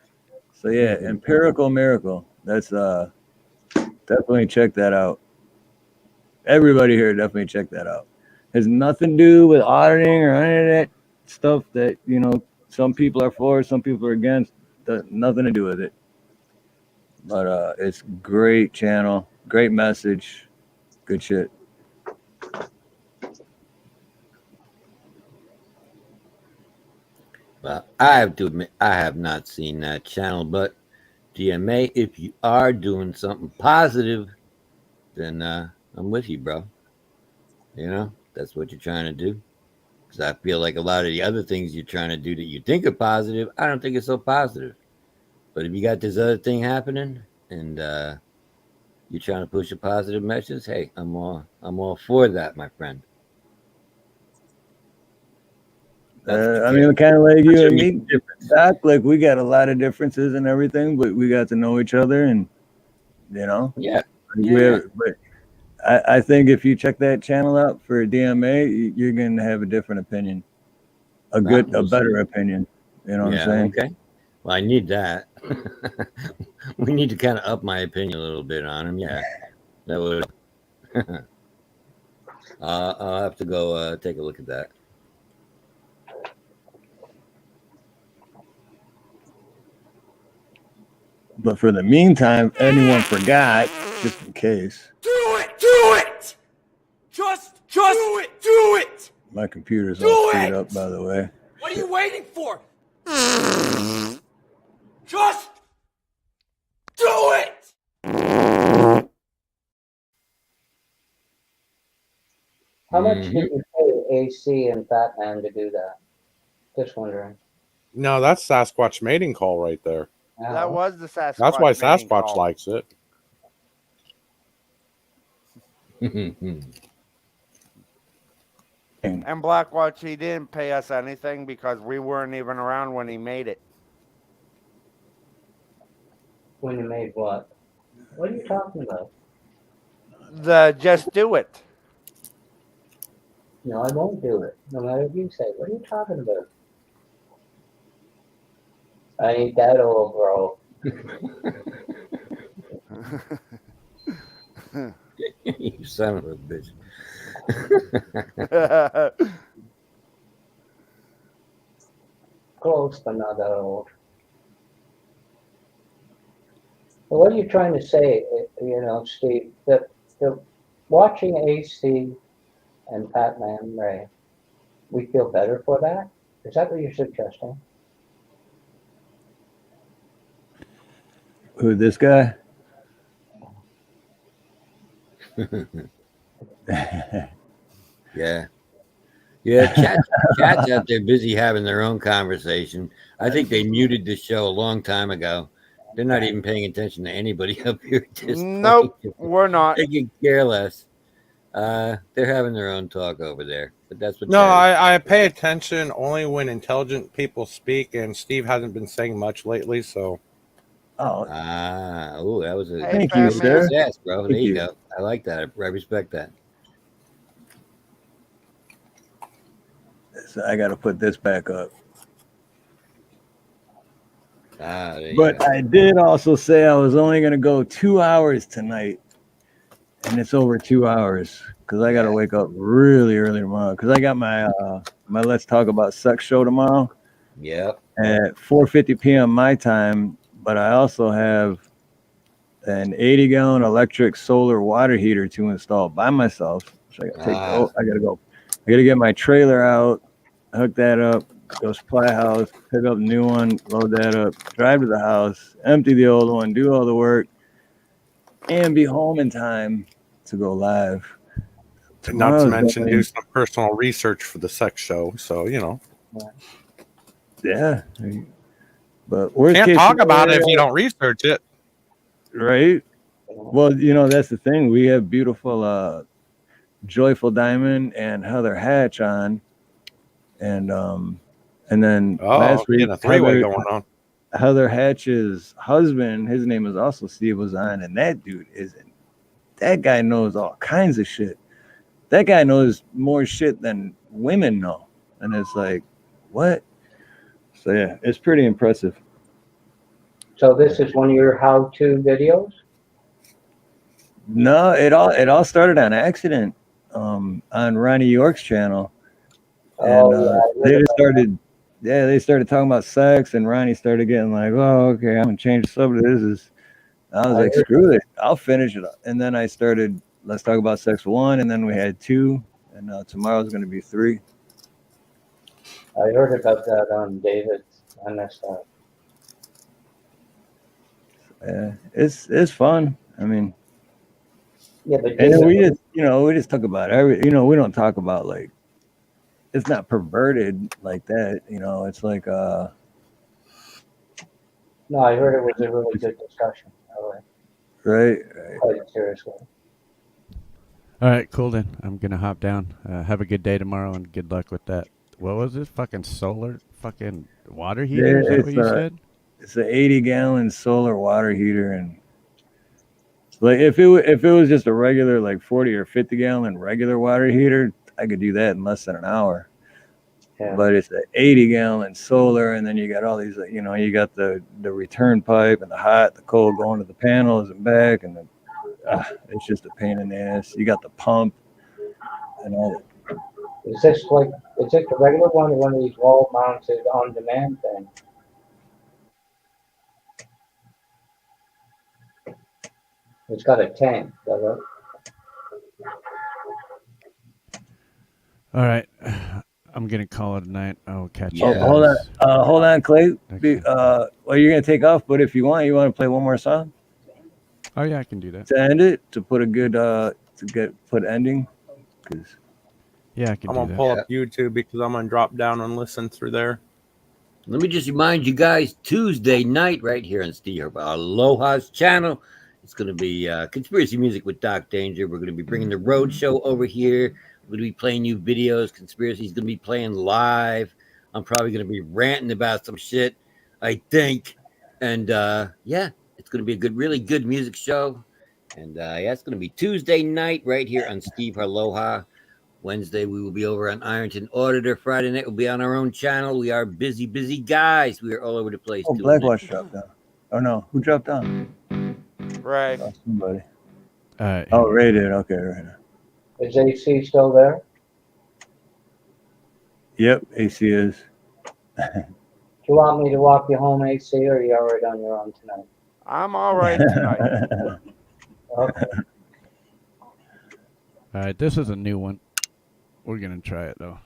C: So yeah, empirical miracle. That's definitely check that out. Everybody here definitely check that out. Has nothing to do with auditing or any of that stuff that, some people are for, some people are against. Nothing to do with it. But it's great channel, great message, good shit.
D: Well, I have to admit, I have not seen that channel, but DMA, if you are doing something positive, then I'm with you, bro. That's what you're trying to do. Because I feel like a lot of the other things you're trying to do that you think are positive, I don't think it's so positive. But if you got this other thing happening and you're trying to push a positive message, hey, I'm all for that, my friend.
C: I mean, kind of like you and me, Doc. Like we got a lot of differences and everything, but we got to know each other, and
D: yeah.
C: But I think if you check that channel out for DMA, you're gonna have a different opinion, a better opinion. You know what I'm saying?
D: Okay. Well, I need that. We need to kind of up my opinion a little bit on him. Yeah, that would. I'll have to go take a look at that.
C: But for the meantime, anyone forgot, just in case.
B: Do it! Just do it!
C: My computer's all screwed up, by the way.
B: What are you waiting for? Just do it!
I: How much did you pay AC and Batman to do that? Just wondering.
E: No, that's Sasquatch mating call right there.
H: That was the Sasquatch.
E: That's why
H: mating
E: Sasquatch
H: call.
E: likes it.
H: And Blackwatch, he didn't pay us anything because we weren't even around when he made it.
I: When you made what? What are you talking about?
H: The Just Do It.
I: No, I won't do it. No matter what you say. What are you talking about? I ain't that old, bro.
D: You son of a bitch.
I: Close, but not that old. Well, what are you trying to say, Steve? That watching AC and Batman Ray, we feel better for that? Is that what you're suggesting?
C: Who, this guy?
D: Yeah. Chat's out there busy having their own conversation. I think they muted the show a long time ago. They're not even paying attention to anybody up here at this
H: Nope,
D: point.
H: we're not.
D: They can care less. They're having their own talk over there. But that's what.
E: No, I pay attention only when intelligent people speak, and Steve hasn't been saying much lately, so.
C: Oh.
D: That was a
C: thank you, sir.
D: Yes, bro.
C: Thank
D: there you
C: you.
D: go. I like that. I respect that.
C: So I got to put this back up.
D: There you
C: But
D: go.
C: I did also say I was only going to go 2 hours tonight, and it's over 2 hours because I got to wake up really early tomorrow because I got my Let's Talk About Sex show tomorrow.
D: Yep.
C: At 4:50 p.m. my time, but I also have an 80-gallon electric solar water heater to install by myself. So I got to get my trailer out, hook that up, go supply house, pick up a new one, load that up, drive to the house, empty the old one, do all the work, and be home in time to go live.
E: Not to mention do some personal research for the sex show, so
C: Yeah. But worst
E: can't
C: case
E: talk about it if you
C: scenario,
E: don't research it.
C: right? Well, that's the thing. We have beautiful Joyful Diamond and Heather Hatch on. And then last week,
E: a three-way going on.
C: Heather Hatch's husband, his name is also Steve, was on, and that dude is that guy knows all kinds of shit. That guy knows more shit than women know. And it's like, what? So yeah, it's pretty impressive.
I: So this is one of your how-to videos?
C: No, it all started on accident on Ronnie York's channel. And they started talking about sex, and Ronnie started getting like, oh, okay, I'm gonna change the subject. I was like, screw it, I'll finish it. And then I started, let's talk about sex 1, and then we had 2, and tomorrow's gonna be 3.
I: I heard about that on David's NSR.
C: It's fun. I mean,
I: yeah, but
C: and then we just talk about we don't talk about like, it's not perverted like that, it's like
I: No, I heard it was a really good discussion.
C: Right.
I: Quite seriously.
F: All right, cool then. I'm gonna hop down. Have a good day tomorrow and good luck with that. What was this? Fucking solar fucking water heater? Is that what you said?
C: It's an 80-gallon solar water heater, and like if it was just a regular like 40 or 50-gallon regular water heater, I could do that in less than an hour. Yeah. But it's an 80-gallon solar, and then you got all these, you got the return pipe and the hot, the cold going to the panels and back, and it's just a pain in the ass. You got the pump and all that.
I: Is this the regular one or one of these wall-mounted on-demand things? It's got a tank, does it?
F: All right. I'm gonna call it a night. I'll catch you.
C: Hold on, Clay. Well, you're gonna take off, but if you want to play one more song.
F: Oh yeah, I can do that.
C: To end it, to put a good put ending.
F: Yeah, I can
E: I'm
F: do
E: gonna
F: that.
E: pull up YouTube because I'm gonna drop down and listen through there.
D: Let me just remind you guys, Tuesday night right here on Steve Aloha's channel. It's going to be Conspiracy Music with Doc Danger. We're going to be bringing the road show over here. We're going to be playing new videos. Conspiracy's going to be playing live. I'm probably going to be ranting about some shit, I think. And yeah, it's going to be a really good music show. And yeah, it's going to be Tuesday night right here on Steve Aloha. Wednesday, we will be over on Ironton Auditor. Friday night, we'll be on our own channel. We are busy guys. We are all over the place.
C: Oh, Blackwatch dropped down. Oh, no. Who dropped down?
H: Ray.
C: Oh, somebody.
F: Oh,
C: Ray did. Okay, right.
I: Is AC still there?
C: Yep, AC is.
I: Do you want me to walk you home, AC, or are you all right on your own tonight?
H: I'm all right tonight.
I: Okay.
F: All right, this is a new one. We're gonna try it though.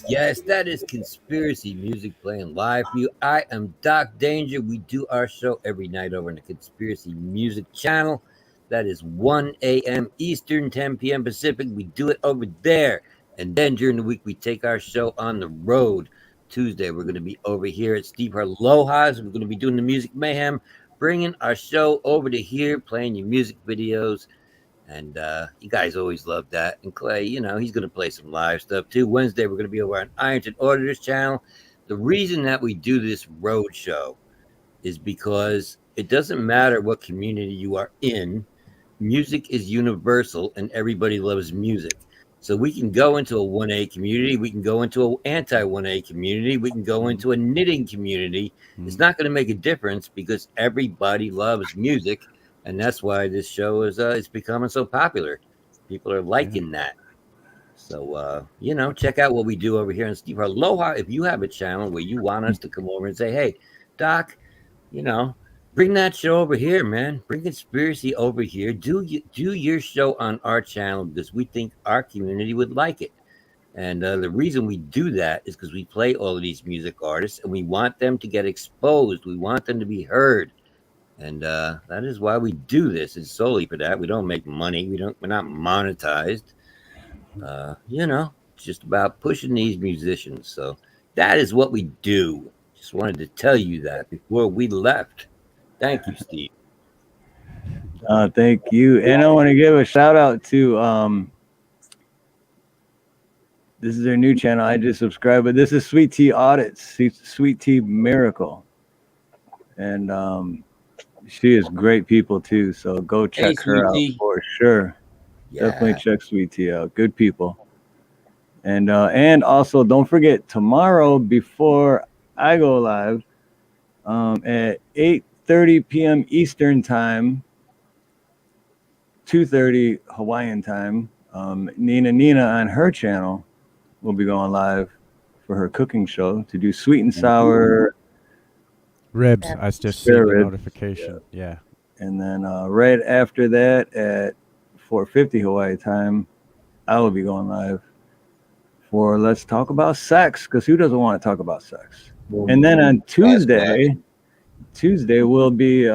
D: Yes, that is conspiracy music playing live for you. I am Doc Danger. We do our show every night over on the Conspiracy Music channel. That is 1 a.m. Eastern, 10 p.m. Pacific. We do it over there. And then during the week, we take our show on the road. Tuesday, we're going to be over here at Steve Harloha's. We're going to be doing the Music Mayhem, bringing our show over to here, playing your music videos. And you guys always love that. And Clay, you know, he's going to play some live stuff too. Wednesday, we're going to be over on Ironton Auditors channel. The reason that we do this road show is because it doesn't matter what community you are in. Music is universal and everybody loves music. So we can go into a 1A community. We can go into an anti-1A community. We can go into a knitting community. It's not going to make a difference because everybody loves music. And that's why this show is it's becoming so popular. People are liking that. So, you know, check out what we do over here on Steve Aloha. If you have a channel where you want us to come over and say, hey, Doc, you know, bring that show over here, man. Bring Conspiracy over here. Do your show on our channel because we think our community would like it. And the reason we do that is because we play all of these music artists and we want them to get exposed. We want them to be heard. And that is why we do this. It's solely for that. We don't make money. We're not monetized. You know, it's just about pushing these musicians. So that is what we do. Just wanted to tell you that before we left. Thank you, Steve.
C: Thank you. And I want to give a shout out to this is their new channel. I just subscribed, but this is Sweet Tea Audits, Sweet Tea Miracle. And she is great people too, so go check her out for sure. Yeah. Definitely check Sweet Tea out. Good people. And also don't forget tomorrow before I go live at 8:30 p.m. Eastern time, 2:30 Hawaiian time. Nina on her channel will be going live for her cooking show to do sweet and sour
F: ribs. I just see the notification. Yeah.
C: And then right after that at 4:50 Hawaii time, I will be going live for Let's Talk About Sex, because who doesn't want to talk about sex? And then on Tuesday will be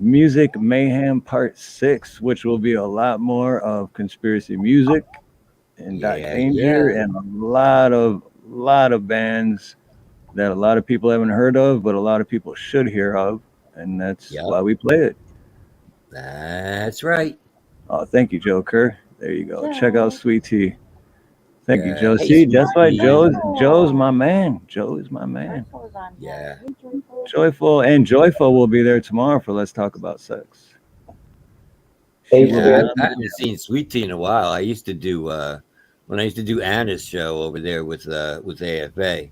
C: Music Mayhem Part 6, which will be a lot more of conspiracy music and Doc Danger and a lot of bands that a lot of people haven't heard of, but a lot of people should hear of, and that's why we play it.
D: That's right.
C: Oh, thank you, Joe Kerr. There you go. Check out Sweet Tea. Thank you, Joe. See, that's why Joe's my man. Joe is my man.
D: Yeah.
C: Joyful will be there tomorrow for Let's Talk About Sex.
D: Yeah, I haven't seen Sweet Tea in a while. I used to do when I used to do Anna's show over there with AFA.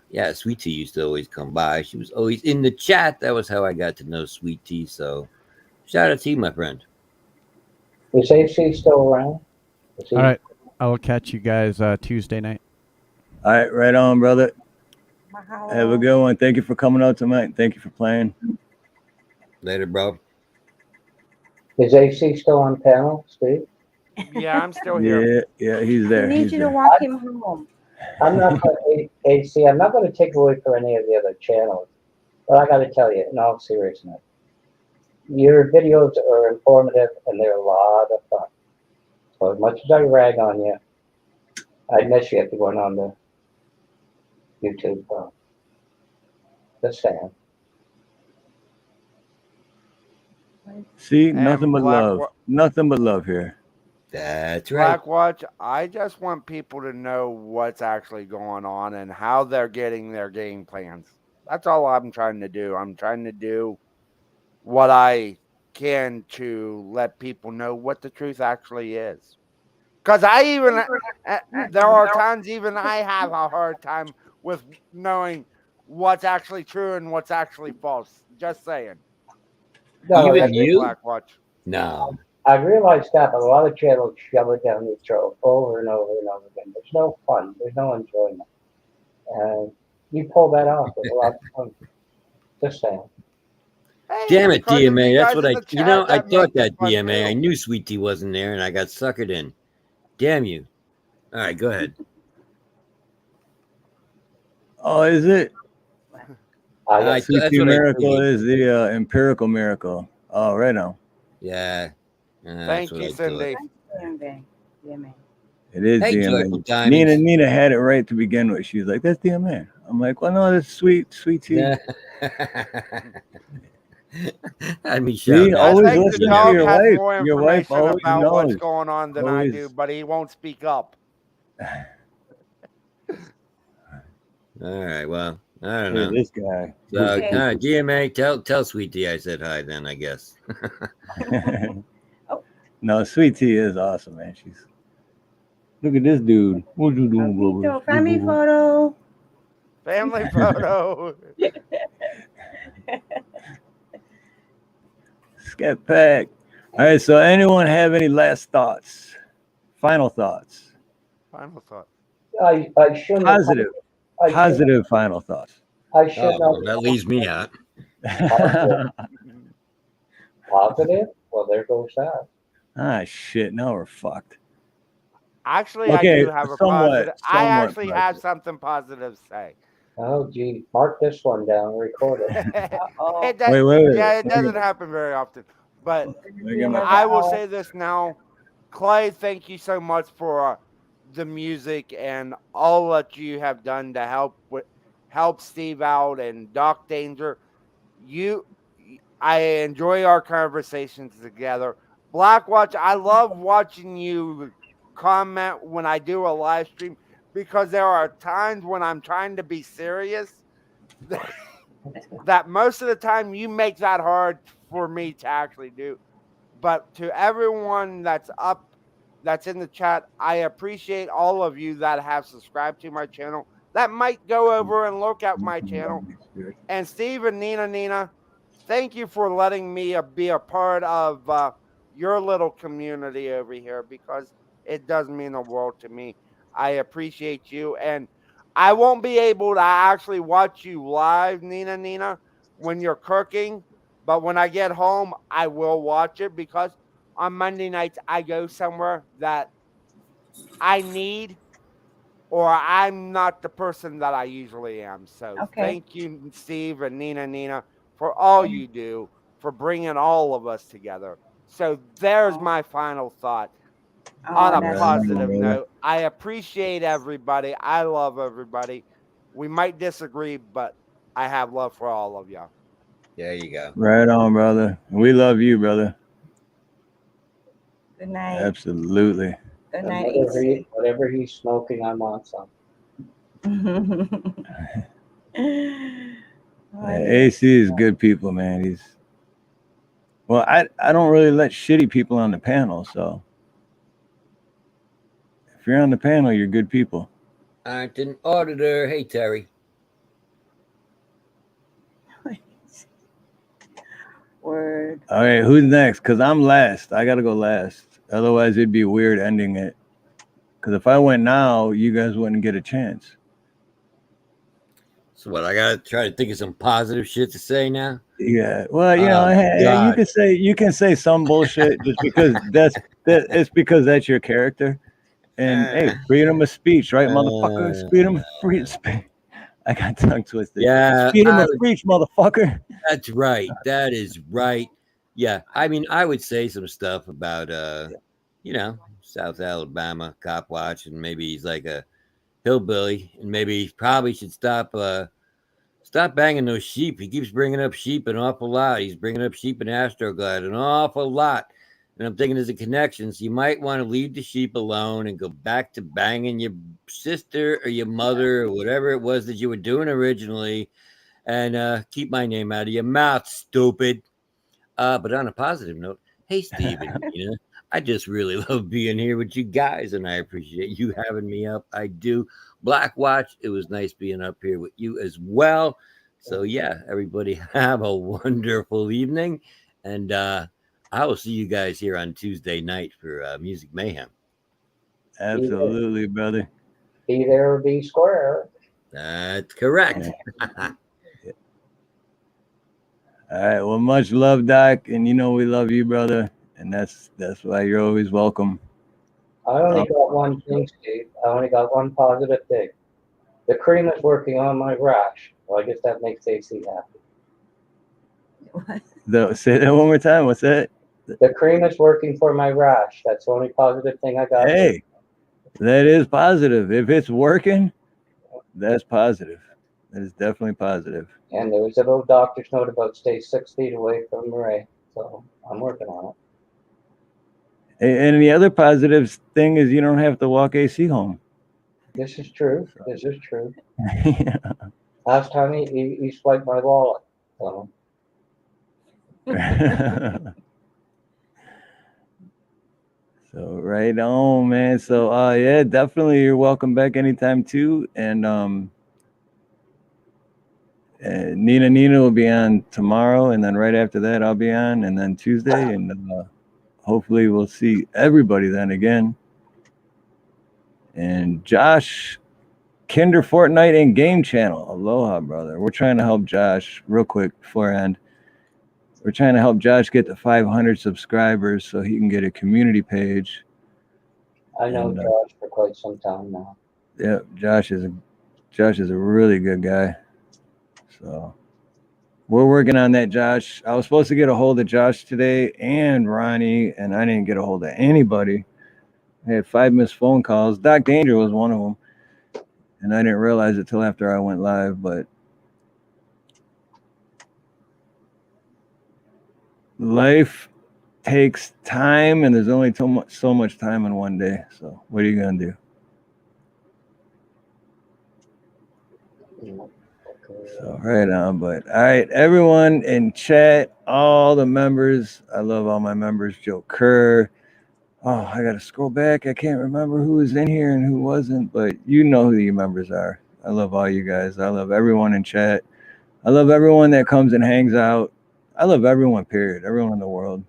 D: Yeah, Sweet Tea used to always come by. She was always in the chat. That was how I got to know Sweet Tea. So shout out to you, my friend.
I: Is AC still around?
F: All right. I will catch you guys Tuesday night.
C: All right, right on, brother. Have a good one. Thank you for coming out tonight. Thank you for playing.
D: Later, bro.
I: Is AC still on panel, Steve?
H: Yeah, I'm still here.
C: Yeah, he's there.
G: I need you to walk him home.
I: I'm not going to, AC, I'm not going to take away from any of the other channels, but I got to tell you, in all seriousness, your videos are informative and they're a lot of fun. So as much as I rag on you, I'd miss you if you went on the YouTube. Just saying.
C: See, nothing but love. Nothing but love here.
D: That's right.
H: Blackwatch, I just want people to know what's actually going on and how they're getting their game plans. That's all I'm trying to do. I'm trying to do what I can to let people know what the truth actually is. Because there are times even I have a hard time with knowing what's actually true and what's actually false. Just saying.
I: No,
D: even you?
H: Blackwatch.
D: No.
I: I realize that, but a lot of channels shove it down your throat over and over and over again. There's no fun. There's no enjoyment. And you pull that off with a lot of fun. Just saying.
H: Hey,
D: damn it, DMA. That's what I thought that
H: fun
D: DMA.
H: too.
D: I knew Sweet Tea wasn't there and I got suckered in. Damn you. All right, go ahead.
C: Oh, is it?
D: That's
C: CT
D: what I
C: miracle
D: figured.
C: is the empirical miracle. Oh, right on.
D: Yeah. That's
H: Thank
D: what
H: you,
D: I thought.
H: Cindy.
G: DMA. DMA.
C: It is
D: Hey,
C: DMA.
D: Joyful Diamonds.
C: Nina had it right to begin with. She was like, "That's DMA." I'm like, "Well, no, that's sweet tea."
D: Yeah. Had me
C: See,
D: shouting.
H: I
C: always
H: think the
C: listen to
H: dog
C: your
H: has
C: wife.
H: more
C: Your wife
H: information
C: always
H: about what's
C: knows.
H: going on than I do,
C: Always.
H: but he won't speak up.
D: All right. Well, I don't
C: Hey,
D: know.
C: this guy.
D: So, DMA, tell Sweet Tea I said hi. Then I guess.
C: No, Sweet Tea is awesome, man. She's look at this dude. What you doing,
G: Papito,
C: bro?
G: family photo.
H: Family photo.
C: Scat pack. All right. So, anyone have any last thoughts? Final thoughts?
H: Final thought.
I: I shouldn't
C: Positive.
I: I should-
C: Positive final thoughts.
I: I should
D: Oh,
I: not.
D: well, that leaves me out.
I: Positive? Well, there goes that.
C: Ah, shit. Now we're fucked.
H: Actually,
C: Okay,
H: I do have a
C: somewhat
H: positive. I actually have
C: positive.
H: something positive to say.
I: Oh, gee, mark this one down, record it.
H: It does,
C: Wait.
H: yeah, it
C: Let me
H: doesn't
C: get-
H: happen very often. But
C: let me get my-
H: I will say this now. Clay, thank you so much for the music and all that you have done to help Steve out and Doc Danger. I enjoy our conversations together. Blackwatch, I love watching you comment when I do a live stream because there are times when I'm trying to be serious that most of the time you make that hard for me to actually do. But to everyone that's in the chat, I appreciate all of you that have subscribed to my channel, that might go over and look at my channel. And Steve and Nina, thank you for letting me be a part of your little community over here because it does mean the world to me. I appreciate you. And I won't be able to actually watch you live, Nina, when you're cooking. But when I get home, I will watch it because on Monday nights, I go somewhere that I need or I'm not the person that I usually am. So thank you, Steve and Nina, for all you do, for bringing all of us together. So there's my final thought. On a
G: that's
H: positive
C: sweet.
H: note, I appreciate everybody. I love everybody. We might disagree, but I have love for all of y'all.
D: There you go.
C: Right on, brother. We love you, brother.
G: Good night.
C: Absolutely.
G: Good night,
I: Whatever he's smoking, I want some.
C: AC is good people, man. I don't really let shitty people on the panel, so if you're on the panel, you're good people.
D: Aren't an auditor. Hey, Terry.
G: Word.
C: All right, who's next? Because I'm last. I got to go last. Otherwise, it'd be weird ending it. Because if I went now, you guys wouldn't get a chance.
D: So what? I gotta try to think of some positive shit to say now.
C: Yeah. Well, you know, you can say some bullshit just because it's because that's your character. And hey, freedom of speech, right, motherfucker? Freedom of free speech. I got tongue twisted.
D: Yeah,
C: freedom of speech, motherfucker.
D: That's right. That is right. Yeah, I mean, I would say some stuff about South Alabama cop watch, and maybe he's like a hillbilly, and maybe he probably should stop banging those sheep. He keeps bringing up sheep an awful lot. He's bringing up sheep and Astroglide an awful lot. And I'm thinking there's a connection. So you might want to leave the sheep alone and go back to banging your sister or your mother or whatever it was that you were doing originally, and keep my name out of your mouth, stupid. But on a positive note, hey, Steven, I just really love being here with you guys, and I appreciate you having me up. I do. Black Watch, it was nice being up here with you as well. So, yeah, everybody have a wonderful evening, and I will see you guys here on Tuesday night for Music Mayhem.
C: Absolutely, brother.
I: Be there or be square.
D: That's correct.
C: All right. Well, much love, Doc, and we love you, brother, and that's why you're always welcome.
I: I only got one thing, Steve. I only got one positive thing. The cream is working on my rash. Well, I guess that makes AC happy.
C: Say that one more time. What's that?
I: The cream is working for my rash. That's the only positive thing I got.
C: Hey, that is positive. If it's working, that's positive. That is definitely positive.
I: And there was a little doctor's note about stay 6 feet away from Ray. So I'm working on it.
C: And the other positive thing is you don't have to walk AC home.
I: This is true. This is true.
C: Yeah.
I: Last time he swiped my wallet. So.
C: So right on, man. So yeah, definitely you're welcome back anytime too. And Nina will be on tomorrow, and then right after that I'll be on, and then Tuesday, and hopefully we'll see everybody then again. And Josh, Kinder Fortnite and Game Channel. Aloha, brother. We're trying to help Josh real quick before I end. We're trying to help Josh get to 500 subscribers so he can get a community page.
I: I know Josh for quite some time now.
C: Yeah, Josh is a really good guy. So we're working on that, Josh. I was supposed to get a hold of Josh today and Ronnie, and I didn't get a hold of anybody. I had 5 missed phone calls. Doc Danger was one of them, and I didn't realize it till after I went live, but life takes time, and there's only so much time in one day. So what are you going to do? So right on. But all right, everyone in chat, all the members, I love all my members. Joe Kerr. Oh, I got to scroll back. I can't remember who was in here and who wasn't, but you know who your members are. I love all you guys. I love everyone in chat. I love everyone that comes and hangs out. I love everyone, period. Everyone in the world.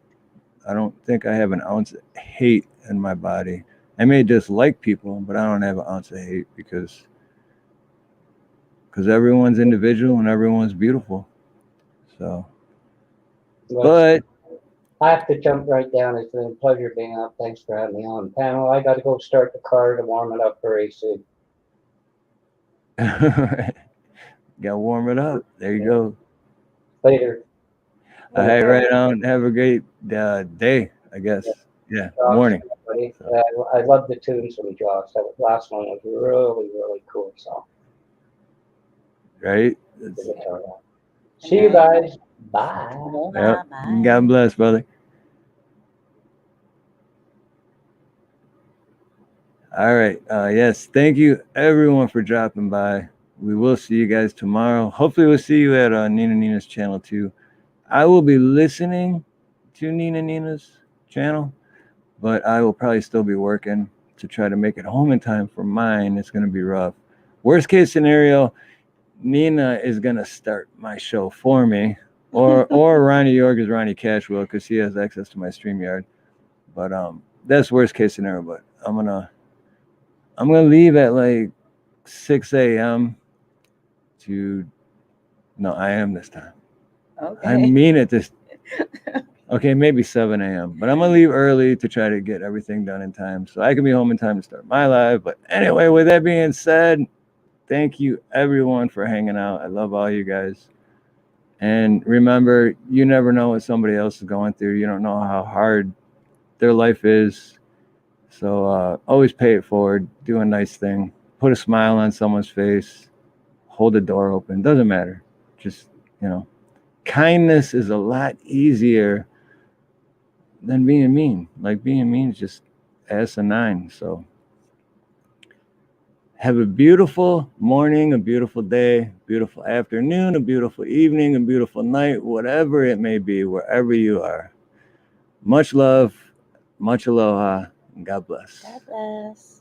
C: I don't think I have an ounce of hate in my body. I may dislike people, but I don't have an ounce of hate because everyone's individual and everyone's beautiful. So, but
I: I have to jump right down. It's been a pleasure being on. Thanks for having me on, panel. I got to go start the car to warm it up for AC.
C: Got to warm it up. There you go.
I: Later.
C: All right, right on. Have a great day, I guess. Yeah,
I: Josh,
C: morning.
I: I love the tunes from Josh. That last one was really, really cool song.
C: Right?
I: See you guys. Bye.
C: Yep. God bless, brother. All right. Yes. Thank you, everyone, for dropping by. We will see you guys tomorrow. Hopefully, we'll see you at Nina's channel, too. I will be listening to Nina's channel, but I will probably still be working to try to make it home in time for mine. It's going to be rough. Worst case scenario, Nina is going to start my show for me, or Ronnie York is Ronnie Cash will, because he has access to my StreamYard. But that's worst case scenario. But I'm gonna leave at like 6 a.m. I am this time. Okay. I mean it this. Okay, maybe 7 a.m. But I'm gonna leave early to try to get everything done in time so I can be home in time to start my live. But anyway, with that being said, thank you everyone for hanging out. I love all you guys. And remember, you never know what somebody else is going through. You don't know how hard their life is. So always pay it forward. Do a nice thing. Put a smile on someone's face. Hold the door open. Doesn't matter. Just, kindness is a lot easier than being mean. Like being mean is just asinine. So have a beautiful morning, a beautiful day, beautiful afternoon, a beautiful evening, a beautiful night, whatever it may be, wherever you are. Much love, much aloha, and God bless.
G: God bless.